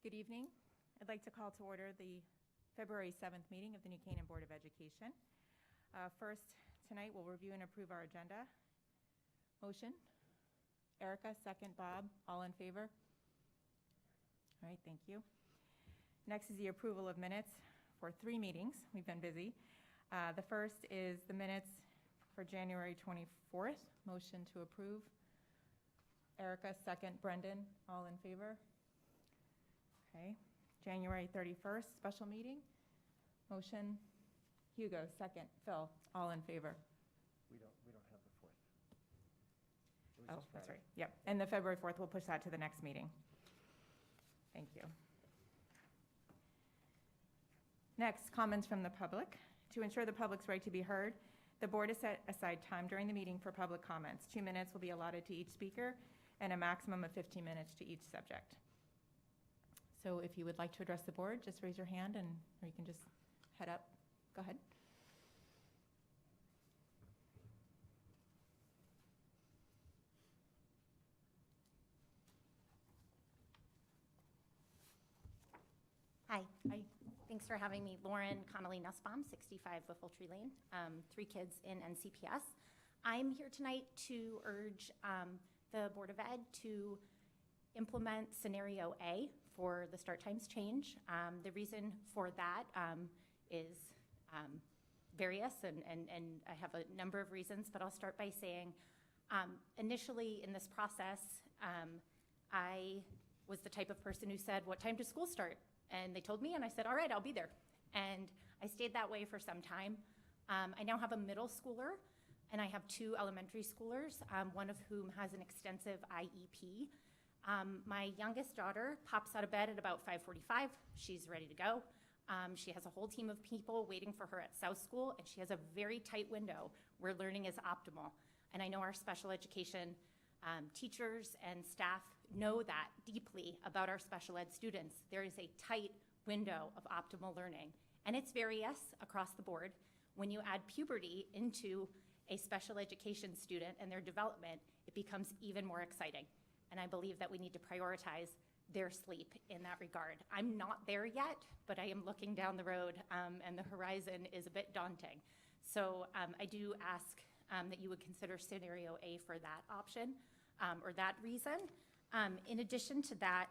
Good evening. I'd like to call to order the February 7th meeting of the New Canaan Board of Education. First, tonight we'll review and approve our agenda. Motion? Erica, second. Bob, all in favor? All right, thank you. Next is the approval of minutes for 3 meetings. We've been busy. The first is the minutes for January 24th. Motion to approve. Erica, second. Brendan, all in favor? Okay. January 31st, special meeting. Motion. Hugo, second. Phil, all in favor? We don't have the 4th. Oh, that's right. Yep. And the February 4th, we'll push that to the next meeting. Thank you. Next, comments from the public. To ensure the public's right to be heard, the board has set aside time during the meeting for public comments. 2 minutes will be allotted to each speaker and a maximum of 15 minutes to each subject. So if you would like to address the board, just raise your hand or you can just head up. Go ahead. Hi. Hi. Thanks for having me. Lauren Connolly Nussbaum, 65 Whiffletree Lane, 3 kids in NCPS. I'm here tonight to urge the Board of Ed to implement scenario A for the start times change. The reason for that is various, and I have a number of reasons, but I'll start by saying initially in this process, I was the type of person who said, "What time does school start?" And they told me, and I said, "All right, I'll be there." And I stayed that way for some time. I now have a middle schooler, and I have 2 elementary schoolers, one of whom has an extensive IEP. My youngest daughter pops out of bed at about 5:45. She's ready to go. She has a whole team of people waiting for her at South School, and she has a very tight window where learning is optimal. And I know our special education teachers and staff know that deeply about our special ed students. There is a tight window of optimal learning, and it's various across the board. When you add puberty into a special education student and their development, it becomes even more exciting. And I believe that we need to prioritize their sleep in that regard. I'm not there yet, but I am looking down the road, and the horizon is a bit daunting. So I do ask that you would consider scenario A for that option, or that reason. In addition to that,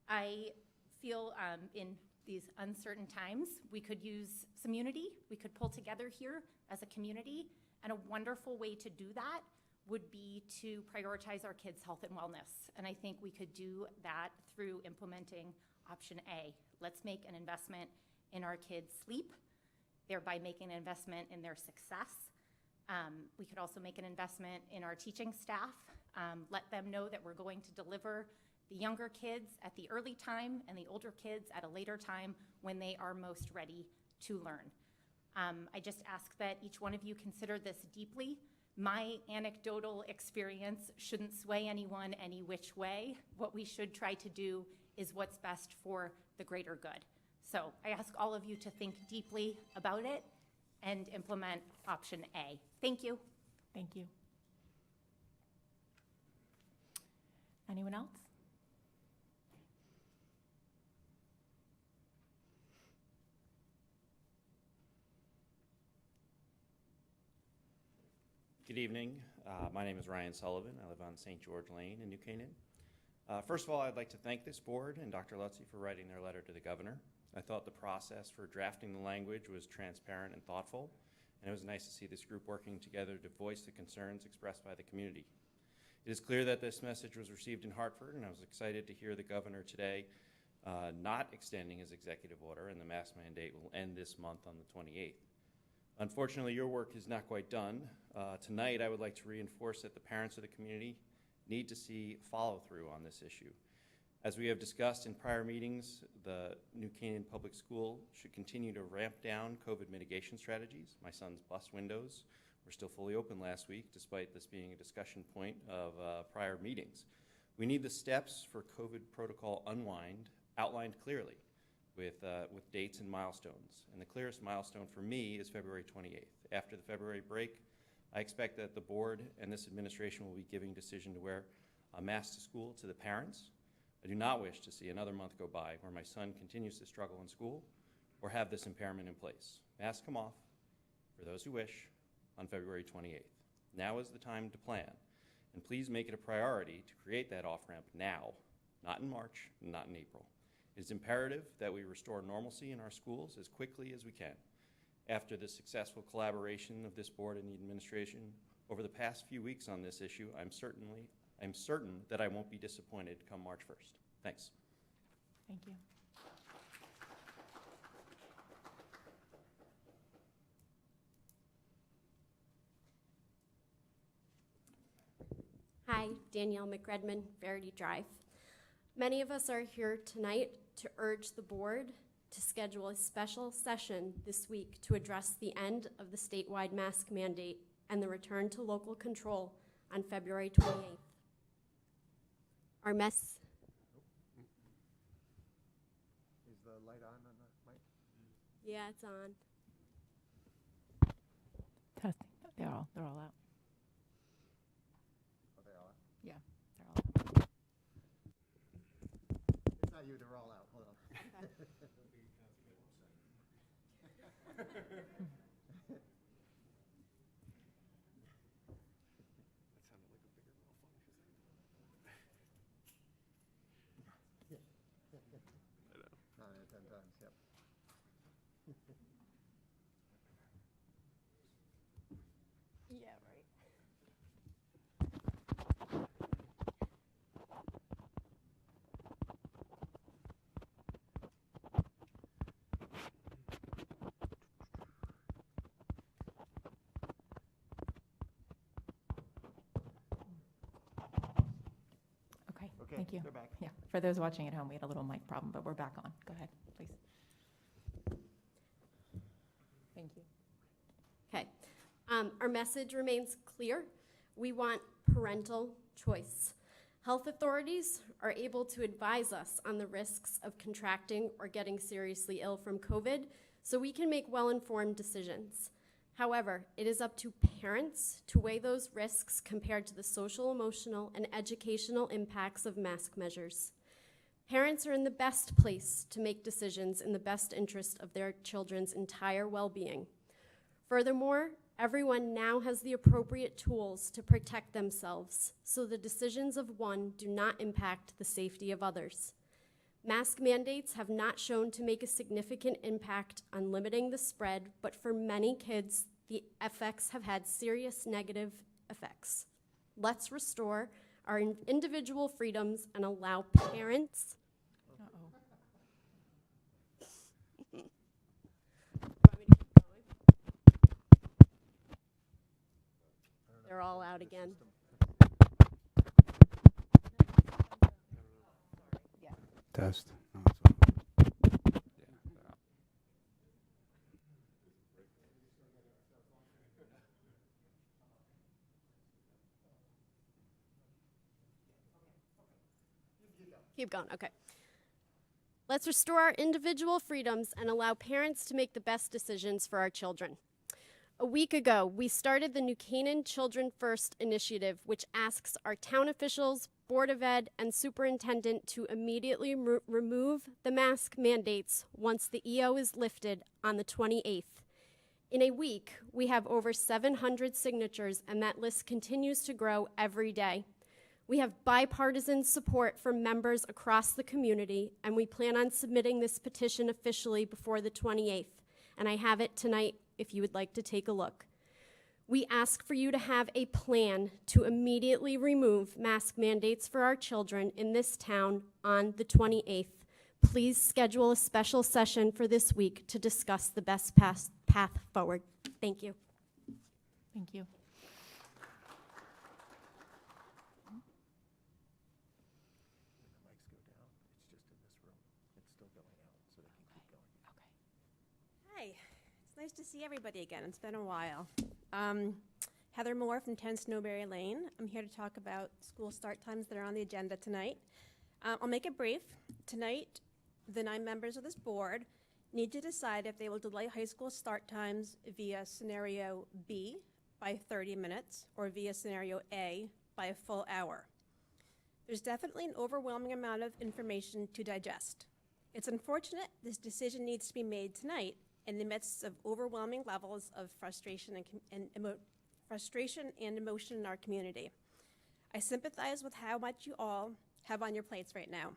I feel in these uncertain times, we could use some unity. We could pull together here as a community, and a wonderful way to do that would be to prioritize our kids' health and wellness. And I think we could do that through implementing option A. Let's make an investment in our kids' sleep, thereby making an investment in their success. We could also make an investment in our teaching staff, let them know that we're going to deliver the younger kids at the early time and the older kids at a later time when they are most ready to learn. I just ask that each one of you consider this deeply. My anecdotal experience shouldn't sway anyone any which way. What we should try to do is what's best for the greater good. So I ask all of you to think deeply about it and implement option A. Thank you. Thank you. Anyone else? Good evening. My name is Ryan Sullivan. I live on St. George Lane in New Canaan. First of all, I'd like to thank this board and Dr. Lutzy for writing their letter to the governor. I thought the process for drafting the language was transparent and thoughtful, and it was nice to see this group working together to voice the concerns expressed by the community. It is clear that this message was received in Hartford, and I was excited to hear the governor today not extending his executive order, and the mask mandate will end this month on the 28th. Unfortunately, your work is not quite done. Tonight, I would like to reinforce that the parents of the community need to see follow-through on this issue. As we have discussed in prior meetings, the New Canaan Public School should continue to ramp down COVID mitigation strategies. My son's bus windows were still fully open last week, despite this being a discussion point of prior meetings. We need the steps for COVID protocol unwind outlined clearly with dates and milestones. And the clearest milestone for me is February 28th. After the February break, I expect that the board and this administration will be giving decision to wear a mask to school to the parents. I do not wish to see another month go by where my son continues to struggle in school or have this impairment in place. Masks come off, for those who wish, on February 28th. Now is the time to plan, and please make it a priority to create that off-ramp now, not in March, not in April. It is imperative that we restore normalcy in our schools as quickly as we can. After the successful collaboration of this board and the administration over the past few weeks on this issue, I'm certain that I won't be disappointed come March 1st. Thanks. Thank you. Hi, Danielle McMahon, Verity Drive. Many of us are here tonight to urge the board to schedule a special session this week to address the end of the statewide mask mandate and the return to local control on February 28th. Our mess. Is the light on the mic? Yeah, it's on. Testing. They're all out. Are they all out? Yeah, they're all out. It's not you, they're all out. Hold on. That sounded like a bigger malfunction. 9 out of 10 times, yep. Yeah, right. Okay, Okay, thank you. they're back. Yeah, for those watching at home, we had a little mic problem, but we're back on. Go ahead, please. Thank you. Okay. Our message remains clear. We want parental choice. Health authorities are able to advise us on the risks of contracting or getting seriously ill from COVID, so we can make well-informed decisions. However, it is up to parents to weigh those risks compared to the social, emotional, and educational impacts of mask measures. Parents are in the best place to make decisions in the best interest of their children's entire well-being. Furthermore, everyone now has the appropriate tools to protect themselves, so the decisions of one do not impact the safety of others. Mask mandates have not shown to make a significant impact on limiting the spread, but for many kids, the effects have had serious negative effects. Let's restore our individual freedoms and allow parents. Uh-oh. They're all out again. Test. No, it's on. Keep going, okay. Let's restore our individual freedoms and allow parents to make the best decisions for our children. A week ago, we started the New Canaan Children First initiative, which asks our town officials, Board of Ed, and superintendent to immediately remove the mask mandates once the EO is lifted on the 28th. In a week, we have over 700 signatures, and that list continues to grow every day. We have bipartisan support from members across the community, and we plan on submitting this petition officially before the 28th. And I have it tonight if you would like to take a look. We ask for you to have a plan to immediately remove mask mandates for our children in this town on the 28th. Please schedule a special session for this week to discuss the best path forward. Thank you. Thank you. The mics go down, it's just in this room. It's still going out, so they can keep going. Okay. Hi, it's nice to see everybody again. It's been a while. Heather Moore from 10 Snowberry Lane. I'm here to talk about school start times that are on the agenda tonight. I'll make it brief. Tonight, the 9 members of this board need to decide if they will delay high school start times via scenario B by 30 minutes or via scenario A by a full hour. There's definitely an overwhelming amount of information to digest. It's unfortunate this decision needs to be made tonight in the midst of overwhelming levels of frustration and emotion in our community. I sympathize with how much you all have on your plates right now.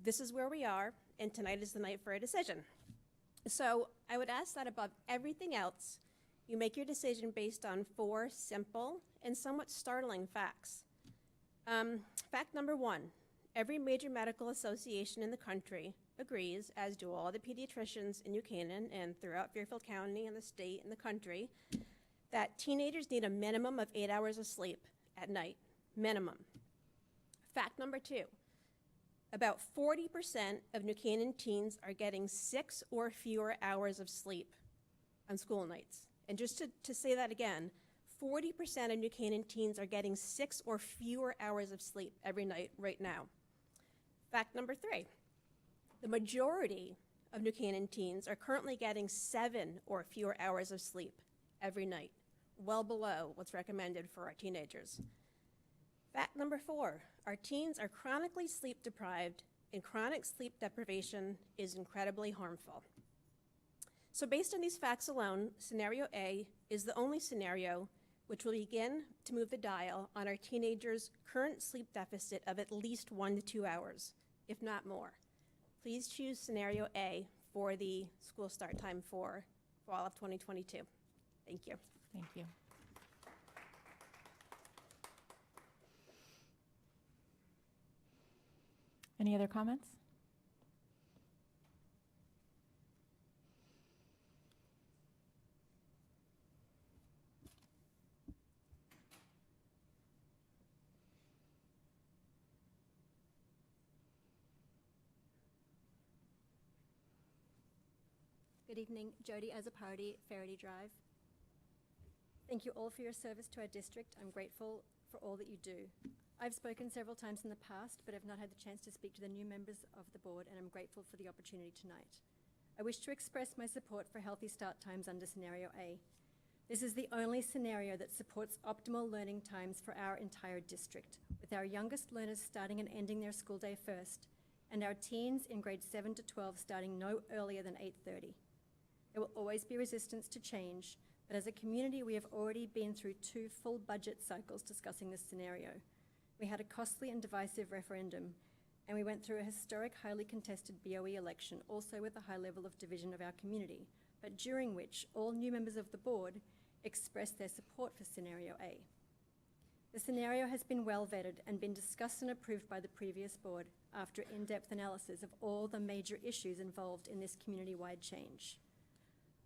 This is where we are, and tonight is the night for a decision. So I would ask that above everything else, you make your decision based on 4 simple and somewhat startling facts. Fact number 1, every major medical association in the country agrees, as do all the pediatricians in New Canaan and throughout Fairfield County and the state and the country, that teenagers need a minimum of 8 hours of sleep at night, minimum. Fact number 2, about 40% of New Canaan teens are getting 6 or fewer hours of sleep on school nights. And just to say that again, 40% of New Canaan teens are getting 6 or fewer hours of sleep every night right now. Fact number 3, the majority of New Canaan teens are currently getting 7 or fewer hours of sleep every night, well below what's recommended for our teenagers. Fact number 4, our teens are chronically sleep deprived, and chronic sleep deprivation is incredibly harmful. So based on these facts alone, scenario A is the only scenario which will begin to move the dial on our teenagers' current sleep deficit of at least 1 to 2 hours, if not more. Please choose scenario A for the school start time for fall of 2022. Thank you. Thank you. Any other comments? Good evening, Jody Azzapardi, Faraday Drive. Thank you all for your service to our district. I'm grateful for all that you do. I've spoken several times in the past, but I've not had the chance to speak to the new members of the board, and I'm grateful for the opportunity tonight. I wish to express my support for healthy start times under scenario A. This is the only scenario that supports optimal learning times for our entire district, with our youngest learners starting and ending their school day first, and our teens in grades 7 to 12 starting no earlier than 8:30. There will always be resistance to change, but as a community, we have already been through 2 full budget cycles discussing this scenario. We had a costly and divisive referendum, and we went through a historic, highly contested BOE election, also with a high level of division of our community, but during which all new members of the board expressed their support for scenario A. The scenario has been well vetted and been discussed and approved by the previous board after in-depth analysis of all the major issues involved in this community-wide change.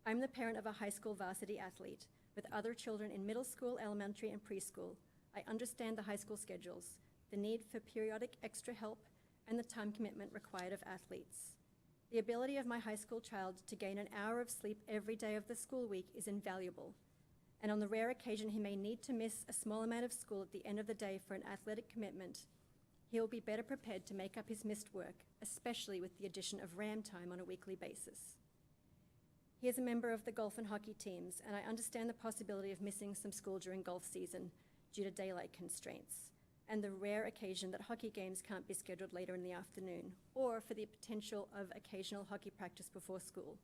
I'm the parent of a high school varsity athlete with other children in middle school, elementary, and preschool. I understand the high school schedules, the need for periodic extra help, and the time commitment required of athletes. The ability of my high school child to gain an hour of sleep every day of the school week is invaluable. And on the rare occasion he may need to miss a small amount of school at the end of the day for an athletic commitment, he will be better prepared to make up his missed work, especially with the addition of RAM time on a weekly basis. He is a member of the golf and hockey teams, and I understand the possibility of missing some school during golf season due to daylight constraints, and the rare occasion that hockey games can't be scheduled later in the afternoon, or for the potential of occasional hockey practice before school.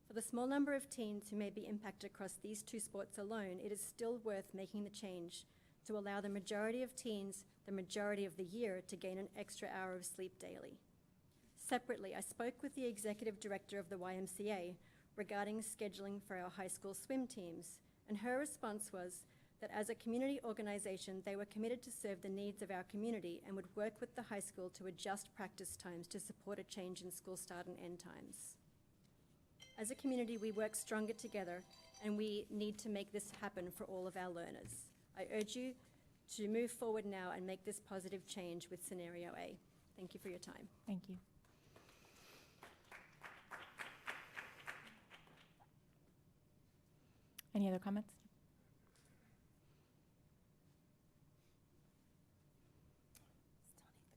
For the small number of teens who may be impacted across these 2 sports alone, it is still worth making the change to allow the majority of teens the majority of the year to gain an extra hour of sleep daily. Separately, I spoke with the executive director of the YMCA regarding scheduling for our high school swim teams, and her response was that as a community organization, they were committed to serve the needs of our community and would work with the high school to adjust practice times to support a change in school start and end times. As a community, we work stronger together, and we need to make this happen for all of our learners. I urge you to move forward now and make this positive change with scenario A. Thank you for your time. Thank you. Any other comments?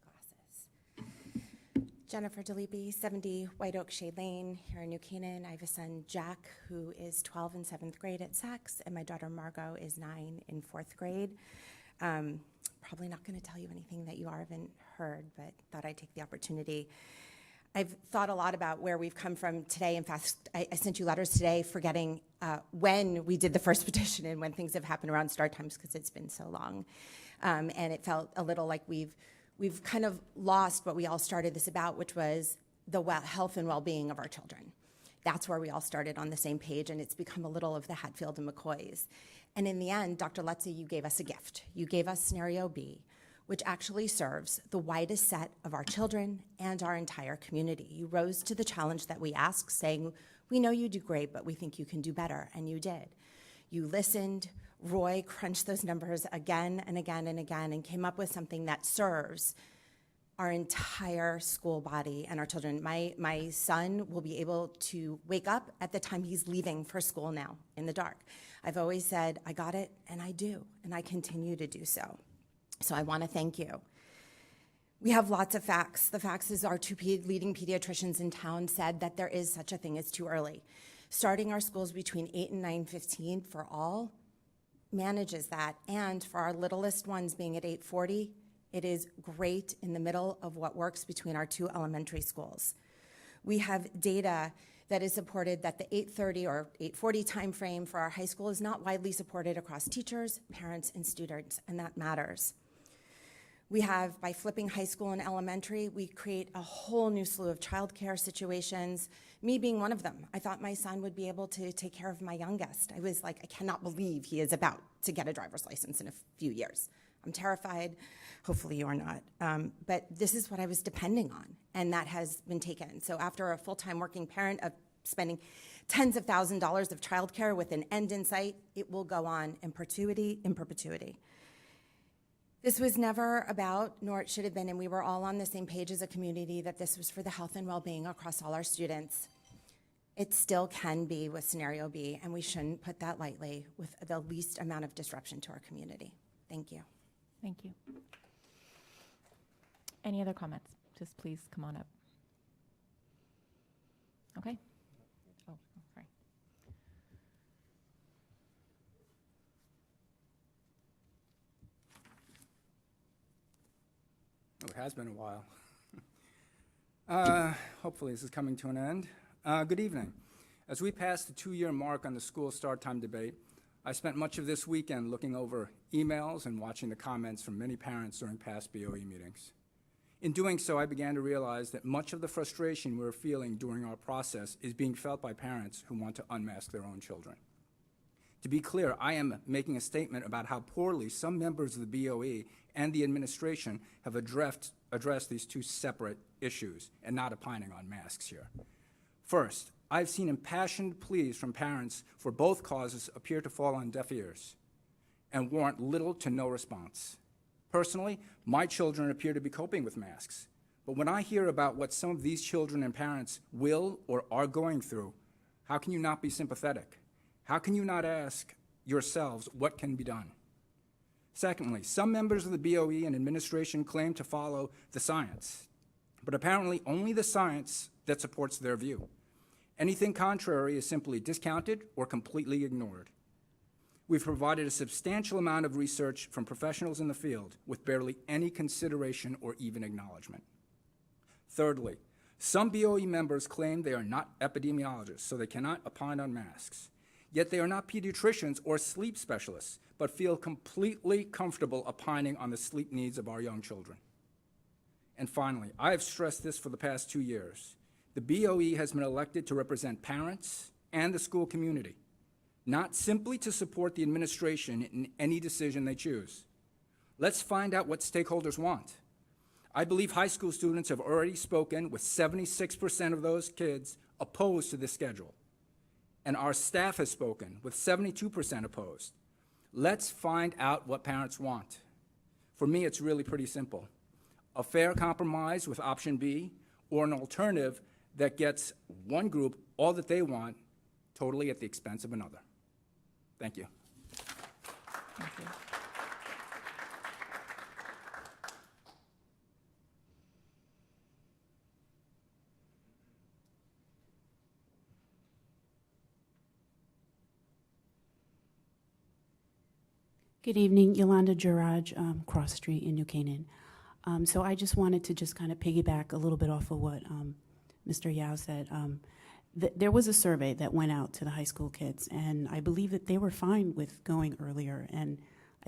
Still need the glasses. Jennifer Deliby, 70 White Oak Shade Lane here in New Canaan. I have a son, Jack, who is 12 in 7th grade at Saks, and my daughter, Margot, is 9 in 4th grade. probably not going to tell you anything that you haven't heard, but thought I'd take the opportunity. I've thought a lot about where we've come from today. In fact, I sent you letters today forgetting when we did the first petition and when things have happened around start times because it's been so long. And it felt a little like we've kind of lost what we all started this about, which was the health and well-being of our children. That's where we all started on the same page, and it's become a little of the Hatfield and McCoys. And in the end, Dr. Lutze, you gave us a gift. You gave us scenario B, which actually serves the widest set of our children and our entire community. You rose to the challenge that we asked, saying, we know you do great, but we think you can do better, and you did. You listened. Roy crunched those numbers again and again and again and came up with something that serves our entire school body and our children. My son will be able to wake up at the time he's leaving for school now in the dark. I've always said, I got it, and I do, and I continue to do so. So I want to thank you. We have lots of facts. The facts is our two leading pediatricians in town said that there is such a thing as too early. Starting our schools between 8 and 9:15 for all manages that, and for our littlest ones being at 8:40, it is great in the middle of what works between our two elementary schools. We have data that is supported that the 8:30 or 8:40 timeframe for our high school is not widely supported across teachers, parents, and students, and that matters. We have, by flipping high school and elementary, we create a whole new slew of childcare situations, me being one of them. I thought my son would be able to take care of my youngest. I was like, I cannot believe he is about to get a driver's license in a few years. I'm terrified. Hopefully you are not. But this is what I was depending on, and that has been taken. So after a full-time working parent of spending tens of thousands of dollars of childcare with an end in sight, it will go on in perpetuity. This was never about, nor it should have been, and we were all on the same page as a community, that this was for the health and well-being across all our students. It still can be with scenario B, and we shouldn't put that lightly with the least amount of disruption to our community. Thank you. Thank you. Any other comments? Just please come on up. Okay. Oh, sorry. Oh, it has been a while. Hopefully this is coming to an end. Good evening. As we pass the 2-year mark on the school start time debate, I spent much of this weekend looking over emails and watching the comments from many parents during past BOE meetings. In doing so, I began to realize that much of the frustration we were feeling during our process is being felt by parents who want to unmask their own children. To be clear, I am making a statement about how poorly some members of the BOE and the administration have addressed these two separate issues and not opining on masks here. First, I've seen impassioned pleas from parents for both causes appear to fall on deaf ears and warrant little to no response. Personally, my children appear to be coping with masks, but when I hear about what some of these children and parents will or are going through, how can you not be sympathetic? How can you not ask yourselves what can be done? Secondly, some members of the BOE and administration claim to follow the science, but apparently only the science that supports their view. Anything contrary is simply discounted or completely ignored. We've provided a substantial amount of research from professionals in the field with barely any consideration or even acknowledgement. Thirdly, some BOE members claim they are not epidemiologists, so they cannot opine on masks. Yet they are not pediatricians or sleep specialists, but feel completely comfortable opining on the sleep needs of our young children. And finally, I have stressed this for the past 2 years. The BOE has been elected to represent parents and the school community, not simply to support the administration in any decision they choose. Let's find out what stakeholders want. I believe high school students have already spoken, with 76% of those kids opposed to this schedule. And our staff has spoken, with 72% opposed. Let's find out what parents want. For me, it's really pretty simple. A fair compromise with option B, or an alternative that gets one group all that they want, totally at the expense of another. Thank you. Thank you. Good evening, Yolanda Juraj, Cross Street in New Canaan. So I just wanted to just kind of piggyback a little bit off of what Mr. Yao said. There was a survey that went out to the high school kids, and I believe that they were fine with going earlier. And,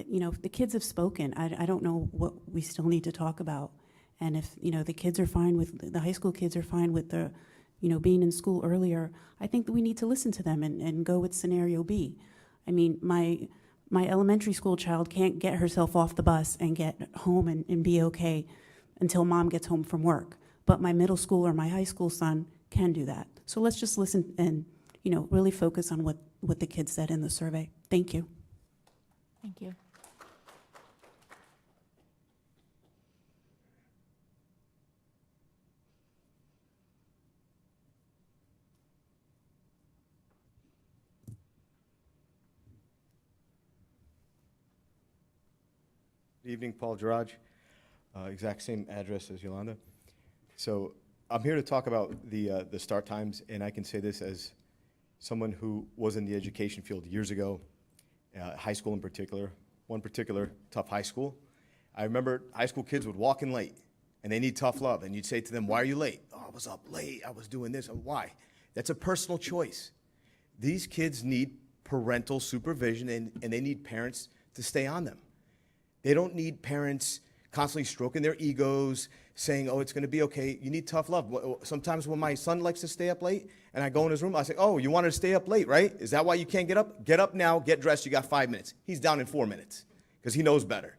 you know, the kids have spoken. I don't know what we still need to talk about. And if, you know, the kids are fine with, the high school kids are fine with the, you know, being in school earlier, I think that we need to listen to them and go with scenario B. I mean, my elementary school child can't get herself off the bus and get home and be okay until mom gets home from work. But my middle school or my high school son can do that. So let's just listen and, you know, really focus on what the kids said in the survey. Thank you. Thank you. Good evening, Paul Gerard. Exact same address as Yolanda. So I'm here to talk about the start times, and I can say this as someone who was in the education field years ago, high school in particular, one particular tough high school. I remember high school kids would walk in late, and they need tough love, and you'd say to them, why are you late? Oh, I was up late, I was doing this. Why? That's a personal choice. These kids need parental supervision, and they need parents to stay on them. They don't need parents constantly stroking their egos, saying, oh, it's going to be okay. You need tough love. Sometimes when my son likes to stay up late and I go in his room, I say, oh, you wanted to stay up late, right? Is that why you can't get up? Get up now, get dressed, you got 5 minutes. He's down in 4 minutes because he knows better.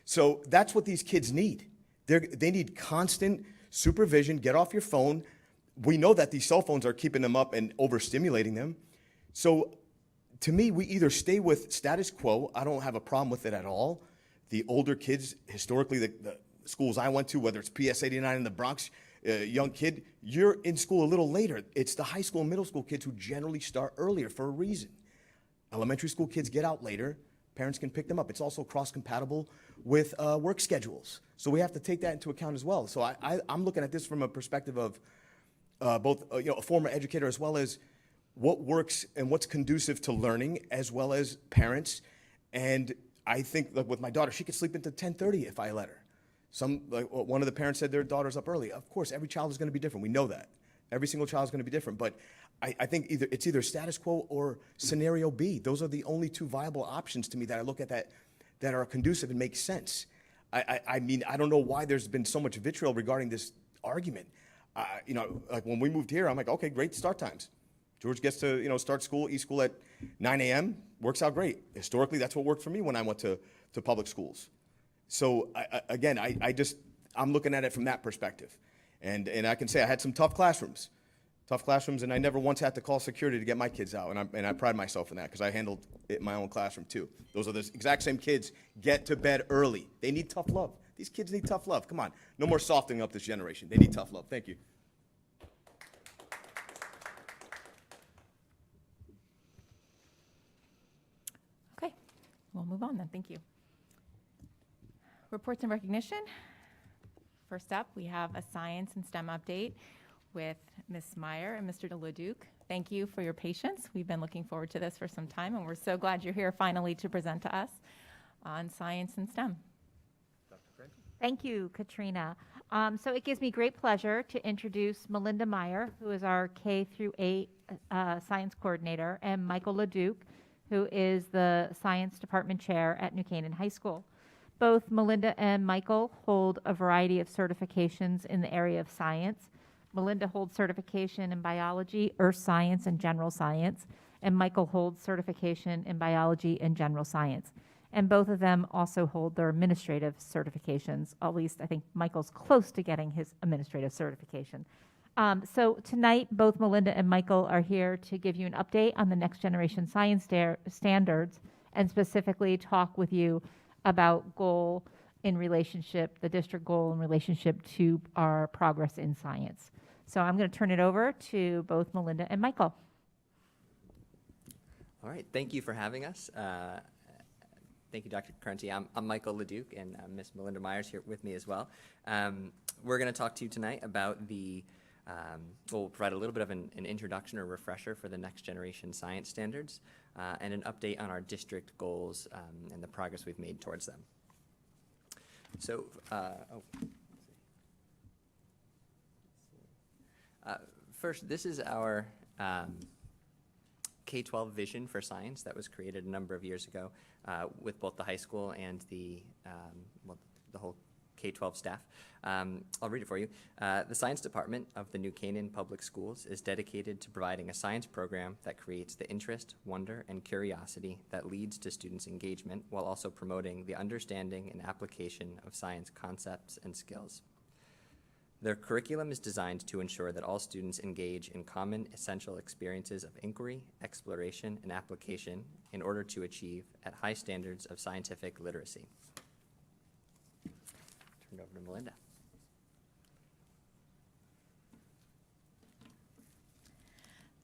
So that's what these kids need. They need constant supervision. Get off your phone. We know that these cell phones are keeping them up and overstimulating them. So to me, we either stay with status quo. I don't have a problem with it at all. The older kids, historically, the schools I went to, whether it's PS 89 in the Bronx, young kid, you're in school a little later. It's the high school and middle school kids who generally start earlier for a reason. Elementary school kids get out later. Parents can pick them up. It's also cross-compatible with work schedules. So we have to take that into account as well. So I'm looking at this from a perspective of both a former educator as well as what works and what's conducive to learning as well as parents. And I think, like with my daughter, she could sleep into 10:30 if I let her. One of the parents said their daughter's up early. Of course, every child is going to be different. We know that. Every single child is going to be different. But I think it's either status quo or scenario B. Those are the only two viable options to me that I look at that are conducive and make sense. I mean, I don't know why there's been so much vitriol regarding this argument. Like when we moved here, I'm like, okay, great start times. George gets to, start school, school at 9 a.m., works out great. Historically, that's what worked for me when I went to public schools. So I'm looking at it from that perspective. And I can say I had some tough classrooms, and I never once had to call security to get my kids out, and I pride myself in that because I handled it in my own classroom too. Those are the exact same kids get to bed early. They need tough love. These kids need tough love. Come on, no more softening up this generation. They need tough love. Thank you. Okay, we'll move on then. Thank you. Reports and recognition. First up, we have a science and STEM update with Ms. Meyer and Mr. DeLaDuke. Thank you for your patience. We've been looking forward to this for some time, and we're so glad you're here finally to present to us on science and STEM. Thank you, Katrina. So it gives me great pleasure to introduce Melinda Meyer, who is our K through 8 science coordinator, and Michael LeDuc, who is the science department chair at New Canaan High School. Both Melinda and Michael hold a variety of certifications in the area of science. Melinda holds certification in biology, earth science, and general science, and Michael holds certification in biology and general science. And both of them also hold their administrative certifications. At least I think Michael's close to getting his administrative certification. So tonight, both Melinda and Michael are here to give you an update on the next generation science standards and specifically talk with you about the district goal in relationship to our progress in science. So I'm going to turn it over to both Melinda and Michael. All right, thank you for having us. Thank you, Dr. Carnti. I'm Michael LeDuc, and Miss Melinda Myers here with me as well. We're going to talk to you tonight about the We'll provide a little bit of an introduction or refresher for the next generation science standards, and an update on our district goals and the progress we've made towards them. So, first, this is our K12 Vision for Science that was created a number of years ago with both the high school and the whole K12 staff. I'll read it for you. The Science Department of the New Canaan Public Schools is dedicated to providing a science program that creates the interest, wonder, and curiosity that leads to students' engagement while also promoting the understanding and application of science concepts and skills. Their curriculum is designed to ensure that all students engage in common essential experiences of inquiry, exploration, and application in order to achieve at high standards of scientific literacy. Turn it over to Melinda.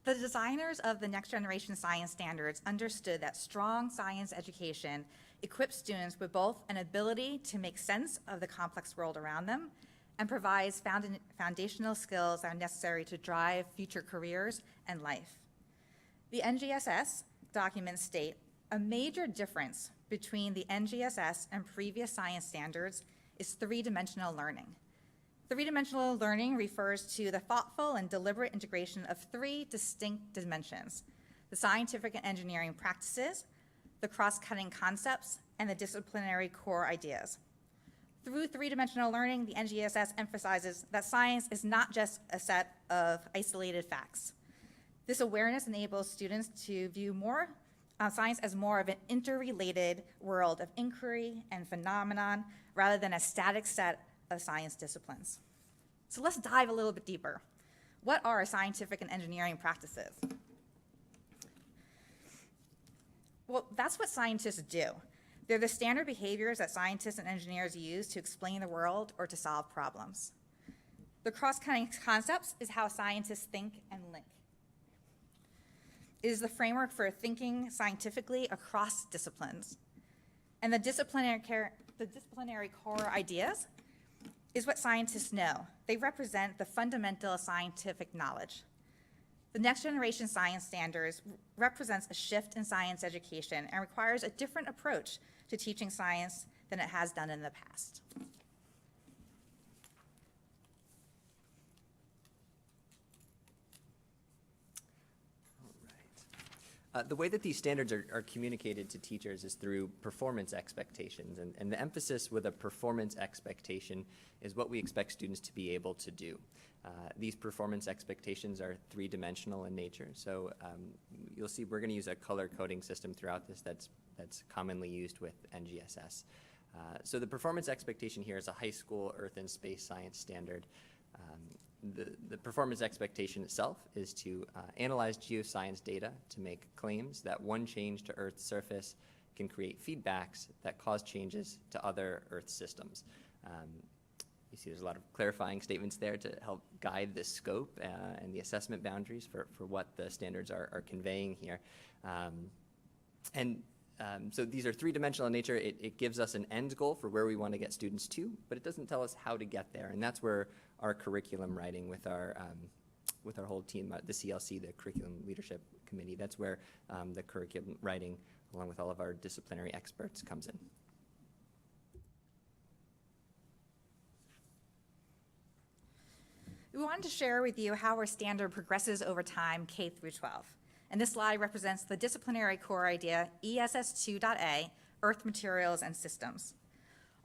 The designers of the next generation science standards understood that strong science education equips students with both an ability to make sense of the complex world around them and provides foundational skills that are necessary to drive future careers and life. The NGSS documents state a major difference between the NGSS and previous science standards is three-dimensional learning. Three-dimensional learning refers to the thoughtful and deliberate integration of three distinct dimensions: the scientific and engineering practices, the cross-cutting concepts, and the disciplinary core ideas. Through three-dimensional learning, the NGSS emphasizes that science is not just a set of isolated facts. This awareness enables students to view science as more of an interrelated world of inquiry and phenomenon rather than a static set of science disciplines. So let's dive a little bit deeper. What are scientific and engineering practices? Well, that's what scientists do. They're the standard behaviors that scientists and engineers use to explain the world or to solve problems. The cross-cutting concepts is how scientists think and link. It is the framework for thinking scientifically across disciplines. And the disciplinary core ideas is what scientists know. They represent the fundamental scientific knowledge. The next generation science standards represents a shift in science education and requires a different approach to teaching science than it has done in the past. The way that these standards are communicated to teachers is through performance expectations, and the emphasis with a performance expectation is what we expect students to be able to do. These performance expectations are three-dimensional in nature, so you'll see we're going to use a color coding system throughout this that's commonly used with NGSS. So the performance expectation here is a high school earth and space science standard. The performance expectation itself is to analyze geoscience data to make claims that one change to Earth's surface can create feedbacks that cause changes to other Earth systems. You see there's a lot of clarifying statements there to help guide the scope and the assessment boundaries for what the standards are conveying here. So these are three-dimensional in nature. It gives us an end goal for where we want to get students to, but it doesn't tell us how to get there, and that's where our curriculum writing with our whole team, the CLC, the Curriculum Leadership Committee, that's where the curriculum writing, along with all of our disciplinary experts, comes in. We wanted to share with you how our standard progresses over time, K through 12. And this slide represents the disciplinary core idea, ESS 2.A, Earth Materials and Systems.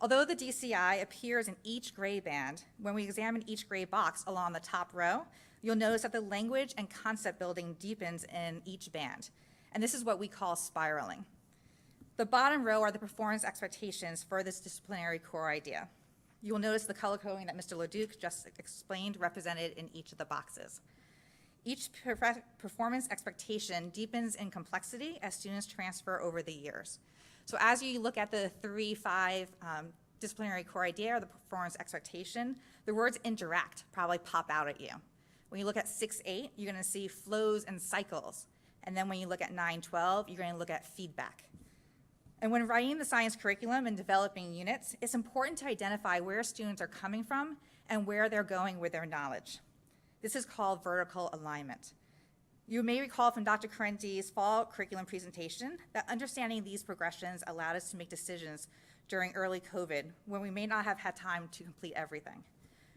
Although the DCI appears in each gray band, when we examine each gray box along the top row, you'll notice that the language and concept building deepens in each band. And this is what we call spiraling. The bottom row are the performance expectations for this disciplinary core idea. You will notice the color coding that Mr. LeDuc just explained represented in each of the boxes. Each performance expectation deepens in complexity as students transfer over the years. So as you look at the 3-5 disciplinary core idea or the performance expectation, the words interact probably pop out at you. When you look at 6-8, you're going to see flows and cycles. And then when you look at 9-12, you're going to look at feedback. And when writing the science curriculum and developing units, it's important to identify where students are coming from and where they're going with their knowledge. This is called vertical alignment. You may recall from Dr. Correnti's fall curriculum presentation that understanding these progressions allowed us to make decisions during early COVID when we may not have had time to complete everything.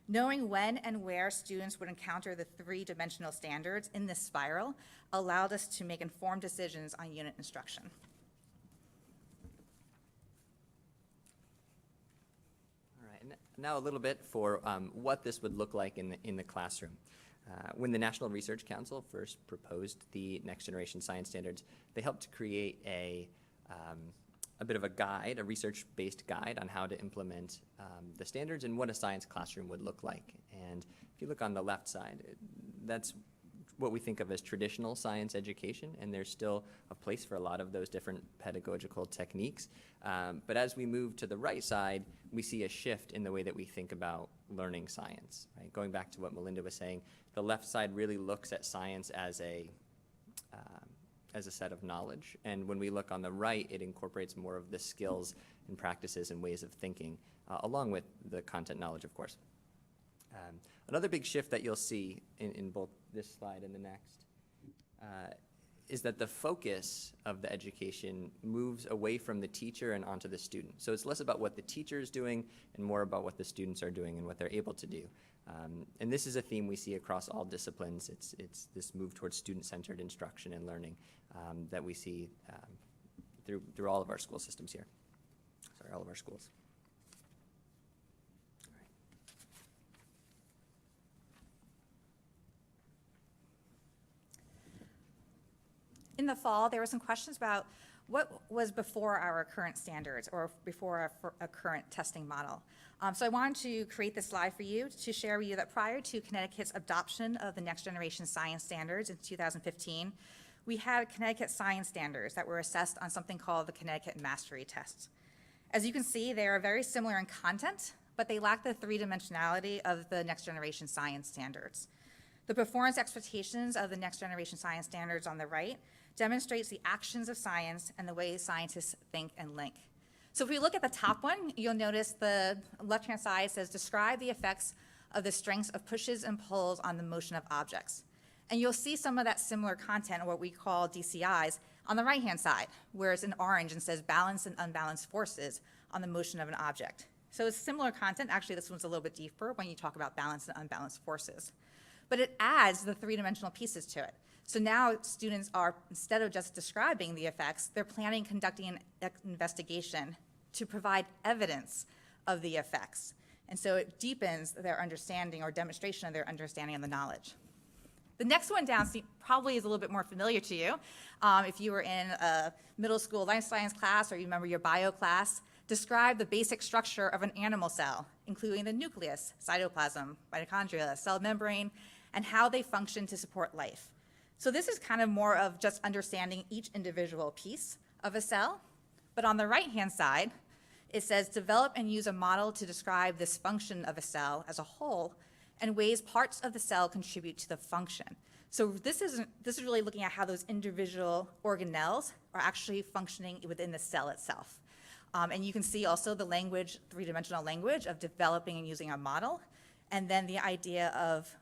Knowing when and where students would encounter the three-dimensional standards in this spiral allowed us to make informed decisions on unit instruction. All right, and now a little bit for what this would look like in the classroom. When the National Research Council first proposed the Next Generation Science Standards, they helped to create a bit of a guide, a research-based guide on how to implement the standards and what a science classroom would look like. And if you look on the left side, that's what we think of as traditional science education, and there's still a place for a lot of those different pedagogical techniques. But as we move to the right side, we see a shift in the way that we think about learning science, right? Going back to what Melinda was saying, the left side really looks at science as a set of knowledge. And when we look on the right, it incorporates more of the skills and practices and ways of thinking, along with the content knowledge, of course. Another big shift that you'll see in both this slide and the next is that the focus of the education moves away from the teacher and onto the student. So it's less about what the teacher is doing and more about what the students are doing and what they're able to do. And this is a theme we see across all disciplines. It's this move towards student-centered instruction and learning that we see through all of our school systems here. Sorry, all of our schools. In the fall, there were some questions about what was before our current standards or before our current testing model. So I wanted to create this slide for you to share with you that prior to Connecticut's adoption of the Next Generation Science Standards in 2015, we had Connecticut Science Standards that were assessed on something called the Connecticut Mastery Test. As you can see, they are very similar in content, but they lack the three-dimensionality of the Next Generation Science Standards. The performance expectations of the Next Generation Science Standards on the right demonstrates the actions of science and the way scientists think and link. So if we look at the top one, you'll notice the left-hand side says, describe the effects of the strengths of pushes and pulls on the motion of objects. And you'll see some of that similar content, or what we call DCIs, on the right-hand side, where it's in orange and says balance and unbalanced forces on the motion of an object. So it's similar content. Actually, this one's a little bit deeper when you talk about balance and unbalanced forces. But it adds the three-dimensional pieces to it. So now students are, instead of just describing the effects, they're planning, conducting an investigation to provide evidence of the effects. And so it deepens their understanding or demonstration of their understanding of the knowledge. The next one down probably is a little bit more familiar to you. If you were in a middle school life science class or you remember your bio class, describe the basic structure of an animal cell, including the nucleus, cytoplasm, mitochondria, cell membrane, and how they function to support life. So this is kind of more of just understanding each individual piece of a cell. But on the right-hand side, it says develop and use a model to describe this function of a cell as a whole and ways parts of the cell contribute to the function. So this is really looking at how those individual organelles are actually functioning within the cell itself. And you can see also the language, three-dimensional language of developing and using a model, and then the idea of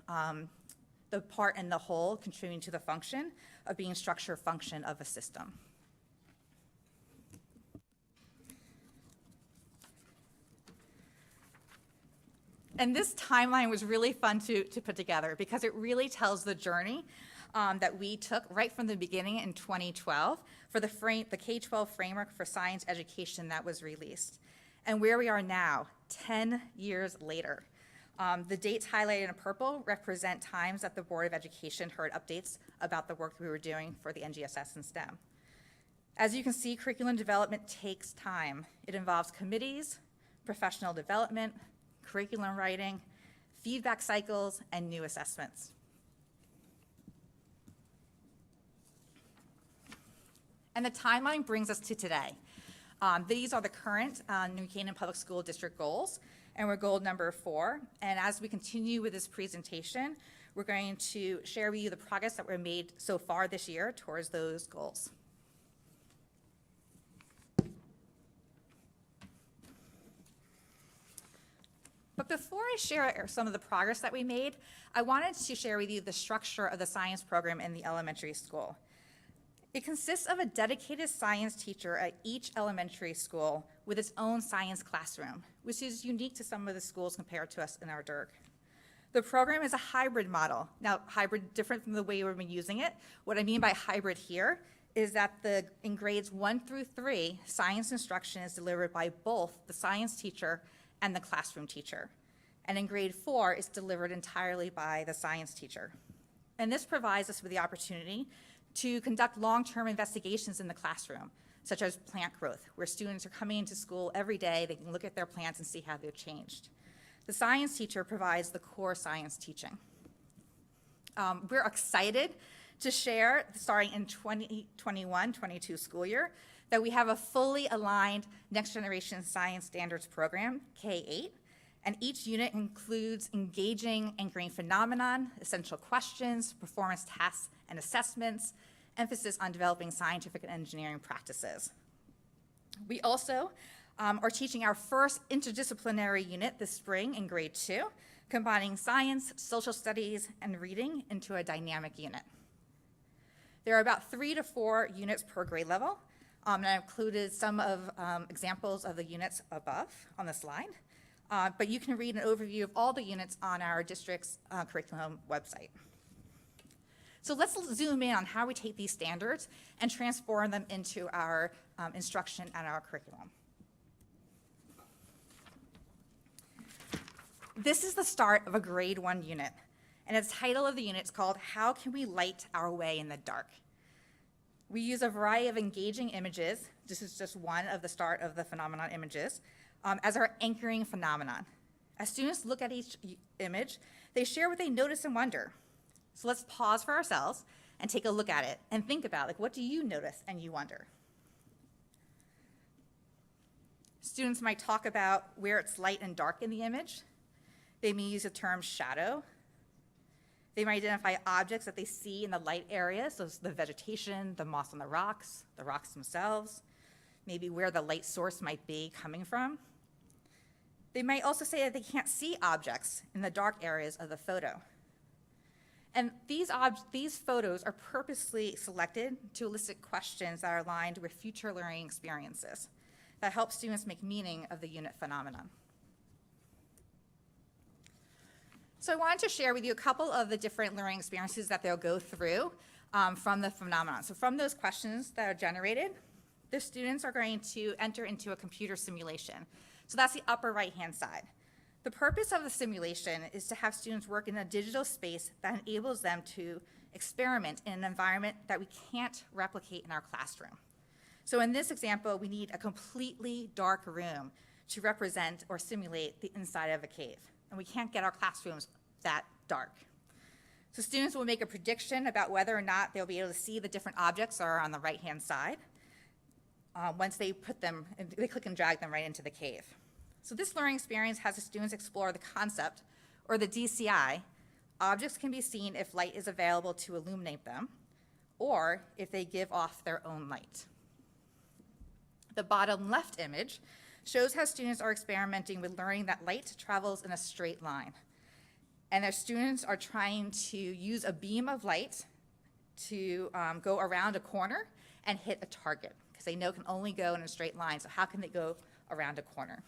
the part and the whole contributing to the function of being structure function of a system. And this timeline was really fun to put together because it really tells the journey that we took right from the beginning in 2012 for the K12 framework for science education that was released, and where we are now, 10 years later. The dates highlighted in purple represent times that the Board of Education heard updates about the work we were doing for the NGSS and STEM. As you can see, curriculum development takes time. It involves committees, professional development, curriculum writing, feedback cycles, and new assessments. And the timeline brings us to today. These are the current New Canaan Public School District goals, and we're goal number 4. And as we continue with this presentation, we're going to share with you the progress that we've made so far this year towards those goals. But before I share some of the progress that we made, I wanted to share with you the structure of the science program in the elementary school. It consists of a dedicated science teacher at each elementary school with its own science classroom, which is unique to some of the schools compared to us in our DIRG. The program is a hybrid model. Now, hybrid, different from the way we've been using it. What I mean by hybrid here is that in grades 1 through 3, science instruction is delivered by both the science teacher and the classroom teacher. And in grade 4, it's delivered entirely by the science teacher. And this provides us with the opportunity to conduct long-term investigations in the classroom, such as plant growth, where students are coming into school every day, they can look at their plants and see how they've changed. The science teacher provides the core science teaching. We're excited to share, starting in 2021-22 school year, that we have a fully aligned Next Generation Science Standards program, K8, and each unit includes engaging anchoring phenomenon, essential questions, performance tasks and assessments, emphasis on developing scientific and engineering practices. We also are teaching our first interdisciplinary unit this spring in grade 2, combining science, social studies, and reading into a dynamic unit. There are about 3 to 4 units per grade level, and I included some of examples of the units above on the slide. But you can read an overview of all the units on our district's curriculum website. So let's zoom in on how we take these standards and transform them into our instruction and our curriculum. This is the start of a grade 1 unit, and the title of the unit is called How Can We Light Our Way in the Dark? We use a variety of engaging images. This is just one of the start of the phenomenon images, as our anchoring phenomenon. As students look at each image, they share what they notice and wonder. So let's pause for ourselves and take a look at it and think about, like, what do you notice and you wonder? Students might talk about where it's light and dark in the image. They may use the term shadow. They might identify objects that they see in the light areas, so the vegetation, the moss on the rocks themselves, maybe where the light source might be coming from. They might also say that they can't see objects in the dark areas of the photo. And these photos are purposely selected to elicit questions that are aligned with future learning experiences that help students make meaning of the unit phenomenon. So I wanted to share with you a couple of the different learning experiences that they'll go through from the phenomenon. So from those questions that are generated, the students are going to enter into a computer simulation. So that's the upper right-hand side. The purpose of the simulation is to have students work in a digital space that enables them to experiment in an environment that we can't replicate in our classroom. So in this example, we need a completely dark room to represent or simulate the inside of a cave. And we can't get our classrooms that dark. So students will make a prediction about whether or not they'll be able to see the different objects that are on the right-hand side once they click and drag them right into the cave. So this learning experience has the students explore the concept, or the DCI. Objects can be seen if light is available to illuminate them, or if they give off their own light. The bottom left image shows how students are experimenting with learning that light travels in a straight line. And their students are trying to use a beam of light to go around a corner and hit a target, because they know it can only go in a straight line, so how can they go around a corner?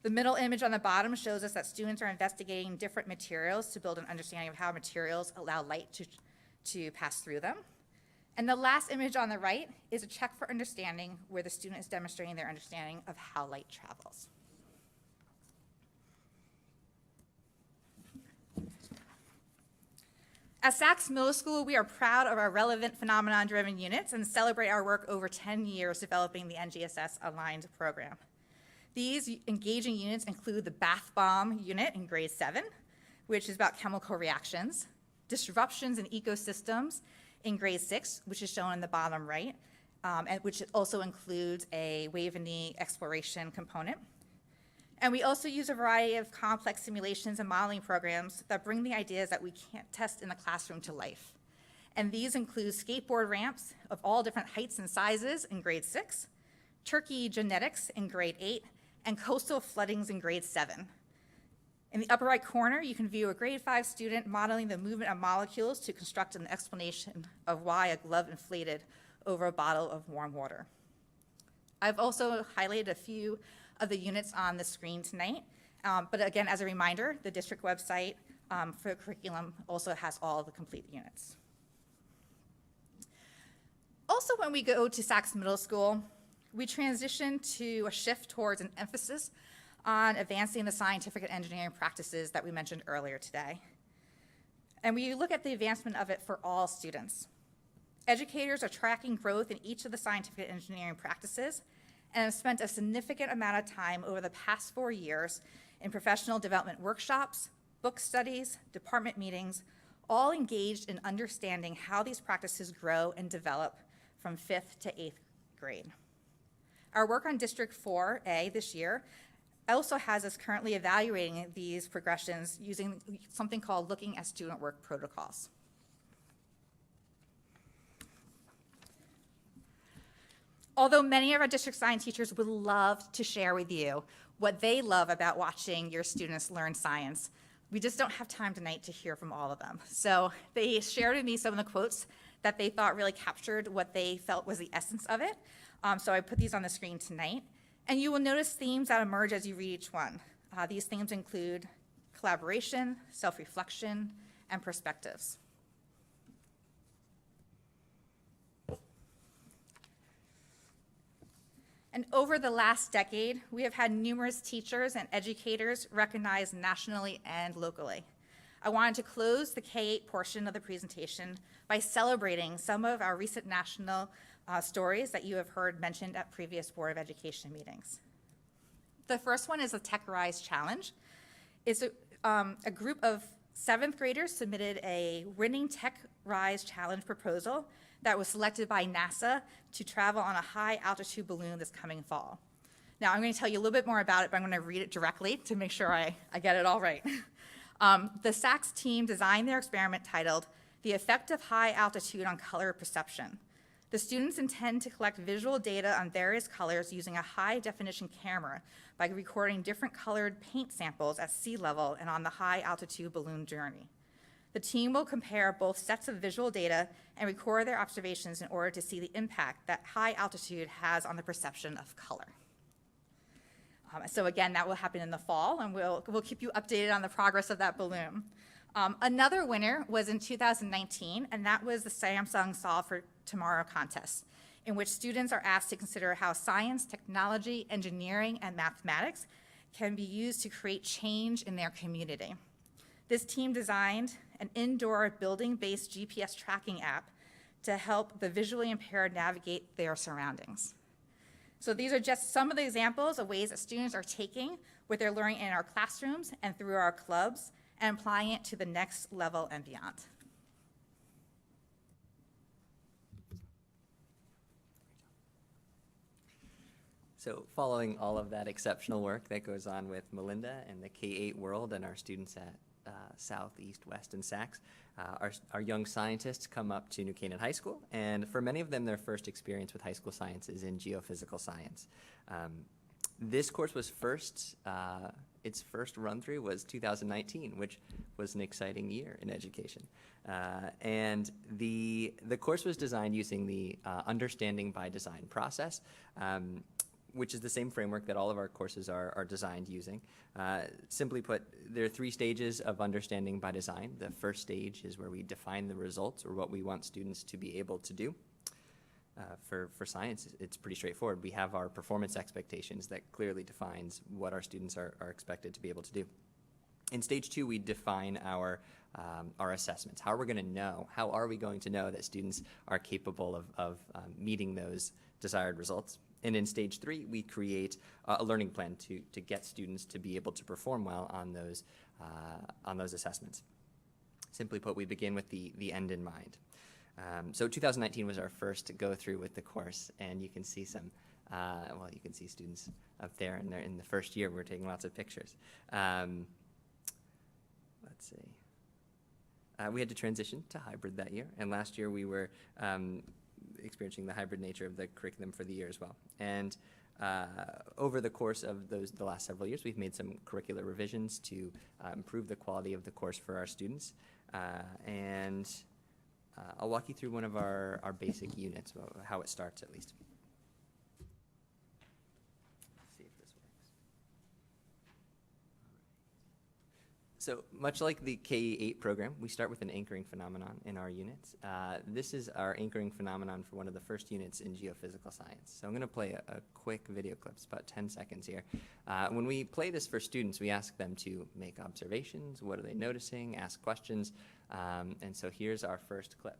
The middle image on the bottom shows us that students are investigating different materials to build an understanding of how materials allow light to pass through them. And the last image on the right is a check for understanding, where the student is demonstrating their understanding of how light travels. At Sachs Middle School, we are proud of our relevant phenomenon-driven units and celebrate our work over 10 years developing the NGSS-aligned program. These engaging units include the bath bomb unit in grade 7, which is about chemical reactions, disruptions in ecosystems in grade 6, which is shown in the bottom right, and which also includes a wave and knee exploration component. And we also use a variety of complex simulations and modeling programs that bring the ideas that we can't test in the classroom to life. And these include skateboard ramps of all different heights and sizes in grade 6, turkey genetics in grade 8, and coastal floodings in grade 7. In the upper right corner, you can view a grade 5 student modeling the movement of molecules to construct an explanation of why a glove inflated over a bottle of warm water. I've also highlighted a few of the units on the screen tonight, but again, as a reminder, the district website for the curriculum also has all the complete units. Also, when we go to Sachs Middle School, we transition to a shift towards an emphasis on advancing the scientific and engineering practices that we mentioned earlier today. And we look at the advancement of it for all students. Educators are tracking growth in each of the scientific and engineering practices and have spent a significant amount of time over the past 4 years in professional development workshops, book studies, department meetings, all engaged in understanding how these practices grow and develop from 5th to 8th grade. Our work on District 4A this year also has us currently evaluating these progressions using something called looking at student work protocols. Although many of our district science teachers would love to share with you what they love about watching your students learn science, we just don't have time tonight to hear from all of them. So they shared with me some of the quotes that they thought really captured what they felt was the essence of it. So I put these on the screen tonight. And you will notice themes that emerge as you read each one. These themes include collaboration, self-reflection, and perspectives. And over the last decade, we have had numerous teachers and educators recognized nationally and locally. I wanted to close the K-8 portion of the presentation by celebrating some of our recent national stories that you have heard mentioned at previous Board of Education meetings. The first one is the Tech Rise Challenge. It's a group of 7th graders submitted a winning Tech Rise Challenge proposal that was selected by NASA to travel on a high altitude balloon this coming fall. Now, I'm going to tell you a little bit more about it, but I'm going to read it directly to make sure I get it all right. The Sachs team designed their experiment titled The Effect of High Altitude on Color Perception. The students intend to collect visual data on various colors using a high-definition camera by recording different colored paint samples at sea level and on the high-altitude balloon journey. The team will compare both sets of visual data and record their observations in order to see the impact that high altitude has on the perception of color. So again, that will happen in the fall, and we'll keep you updated on the progress of that balloon. Another winner was in 2019, and that was the Samsung Solve for Tomorrow contest, in which students are asked to consider how science, technology, engineering, and mathematics can be used to create change in their community. This team designed an indoor building-based GPS tracking app to help the visually impaired navigate their surroundings. So these are just some of the examples of ways that students are taking what they're learning in our classrooms and through our clubs and applying it to the next level and beyond. So following all of that exceptional work that goes on with Melinda and the K-8 world and our students at South, East, West, and Sachs, our young scientists come up to New Canaan High School, and for many of them, their first experience with high school science is in geophysical science. This course was its first run-through was 2019, which was an exciting year in education. And the course was designed using the Understanding by Design process, which is the same framework that all of our courses are designed using. Simply put, there are 3 stages of understanding by design. The first stage is where we define the results or what we want students to be able to do. For science, it's pretty straightforward. We have our performance expectations that clearly defines what our students are expected to be able to do. In stage 2, we define our assessments. How are we going to know that students are capable of meeting those desired results? And in stage 3, we create a learning plan to get students to be able to perform well on those assessments. Simply put, we begin with the end in mind. So 2019 was our first go through with the course, and you can see you can see students up there, and they're in the first year. We're taking lots of pictures. Let's see. We had to transition to hybrid that year, and last year we were experiencing the hybrid nature of the curriculum for the year as well. And Over the course of the last several years, we've made some curricular revisions to improve the quality of the course for our students. I'll walk you through one of our basic units, how it starts at least. Let's see if this works. So much like the K-8 program, we start with an anchoring phenomenon in our units. This is our anchoring phenomenon for one of the first units in geophysical science. So I'm going to play a quick video clip. It's about 10 seconds here. When we play this for students, we ask them to make observations. What are they noticing? Ask questions. And so here's our first clip.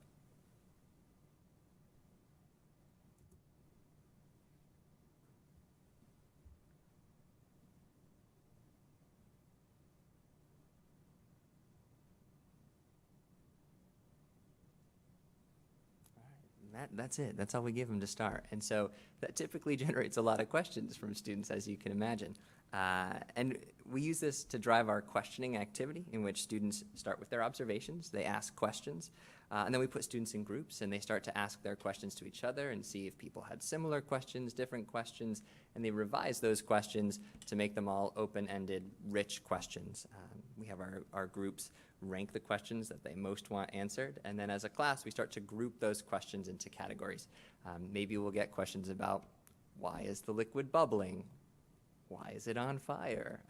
That's it. That's all we give them to start. And so that typically generates a lot of questions from students, as you can imagine. And we use this to drive our questioning activity, in which students start with their observations, they ask questions, and then we put students in groups, and they start to ask their questions to each other and see if people had similar questions, different questions, and they revise those questions to make them all open-ended, rich questions. We have our groups rank the questions that they most want answered, and then as a class, we start to group those questions into categories. Maybe we'll get questions about, why is the liquid bubbling? Why is it on fire?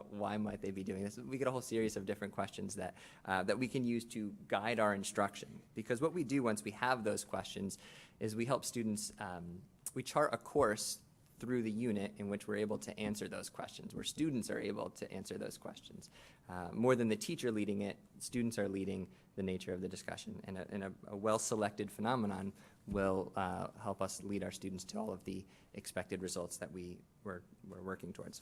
Why might they be doing this? We get a whole series of different questions that we can use to guide our instruction. Because what we do once we have those questions is we help students, we chart a course through the unit in which we're able to answer those questions, where students are able to answer those questions. More than the teacher leading it, students are leading the nature of the discussion. And a well-selected phenomenon will help us lead our students to all of the expected results that we're working towards.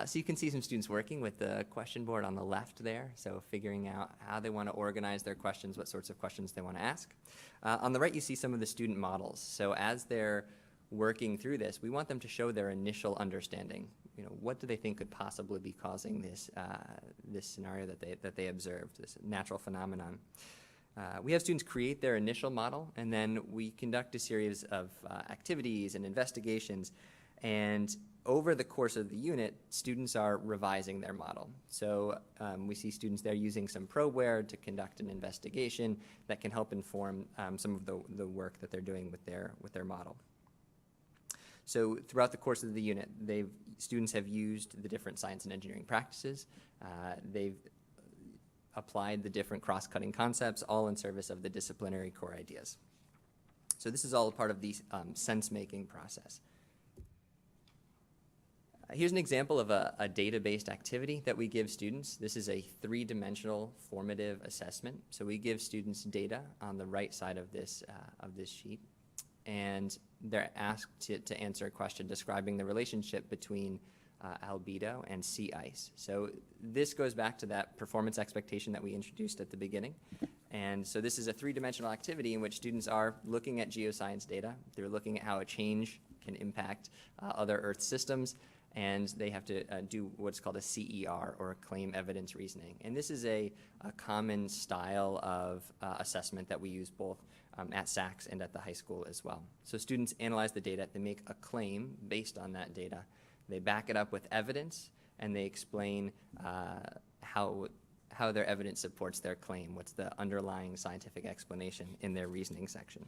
So you can see some students working with the question board on the left there, so figuring out how they want to organize their questions, what sorts of questions they want to ask. On the right, you see some of the student models. So as they're working through this, we want them to show their initial understanding. You know, what do they think could possibly be causing this, this scenario that they observed, this natural phenomenon? We have students create their initial model, and then we conduct a series of activities and investigations. And over the course of the unit, students are revising their model. So we see students there using some probeware to conduct an investigation that can help inform some of the work that they're doing with their model. So throughout the course of the unit, students have used the different science and engineering practices. They've applied the different cross-cutting concepts, all in service of the disciplinary core ideas. So this is all a part of the sense-making process. Here's an example of a data-based activity that we give students. This is a three-dimensional formative assessment. So we give students data on the right side of this sheet, and they're asked to answer a question describing the relationship between albedo and sea ice. So this goes back to that performance expectation that we introduced at the beginning. And so this is a three-dimensional activity in which students are looking at geoscience data. They're looking at how a change can impact other Earth systems, and they have to do what's called a CER, or a claim evidence reasoning. And this is a common style of assessment that we use both at SACS and at the high school as well. So students analyze the data, they make a claim based on that data, they back it up with evidence, and they explain how their evidence supports their claim, what's the underlying scientific explanation in their reasoning section.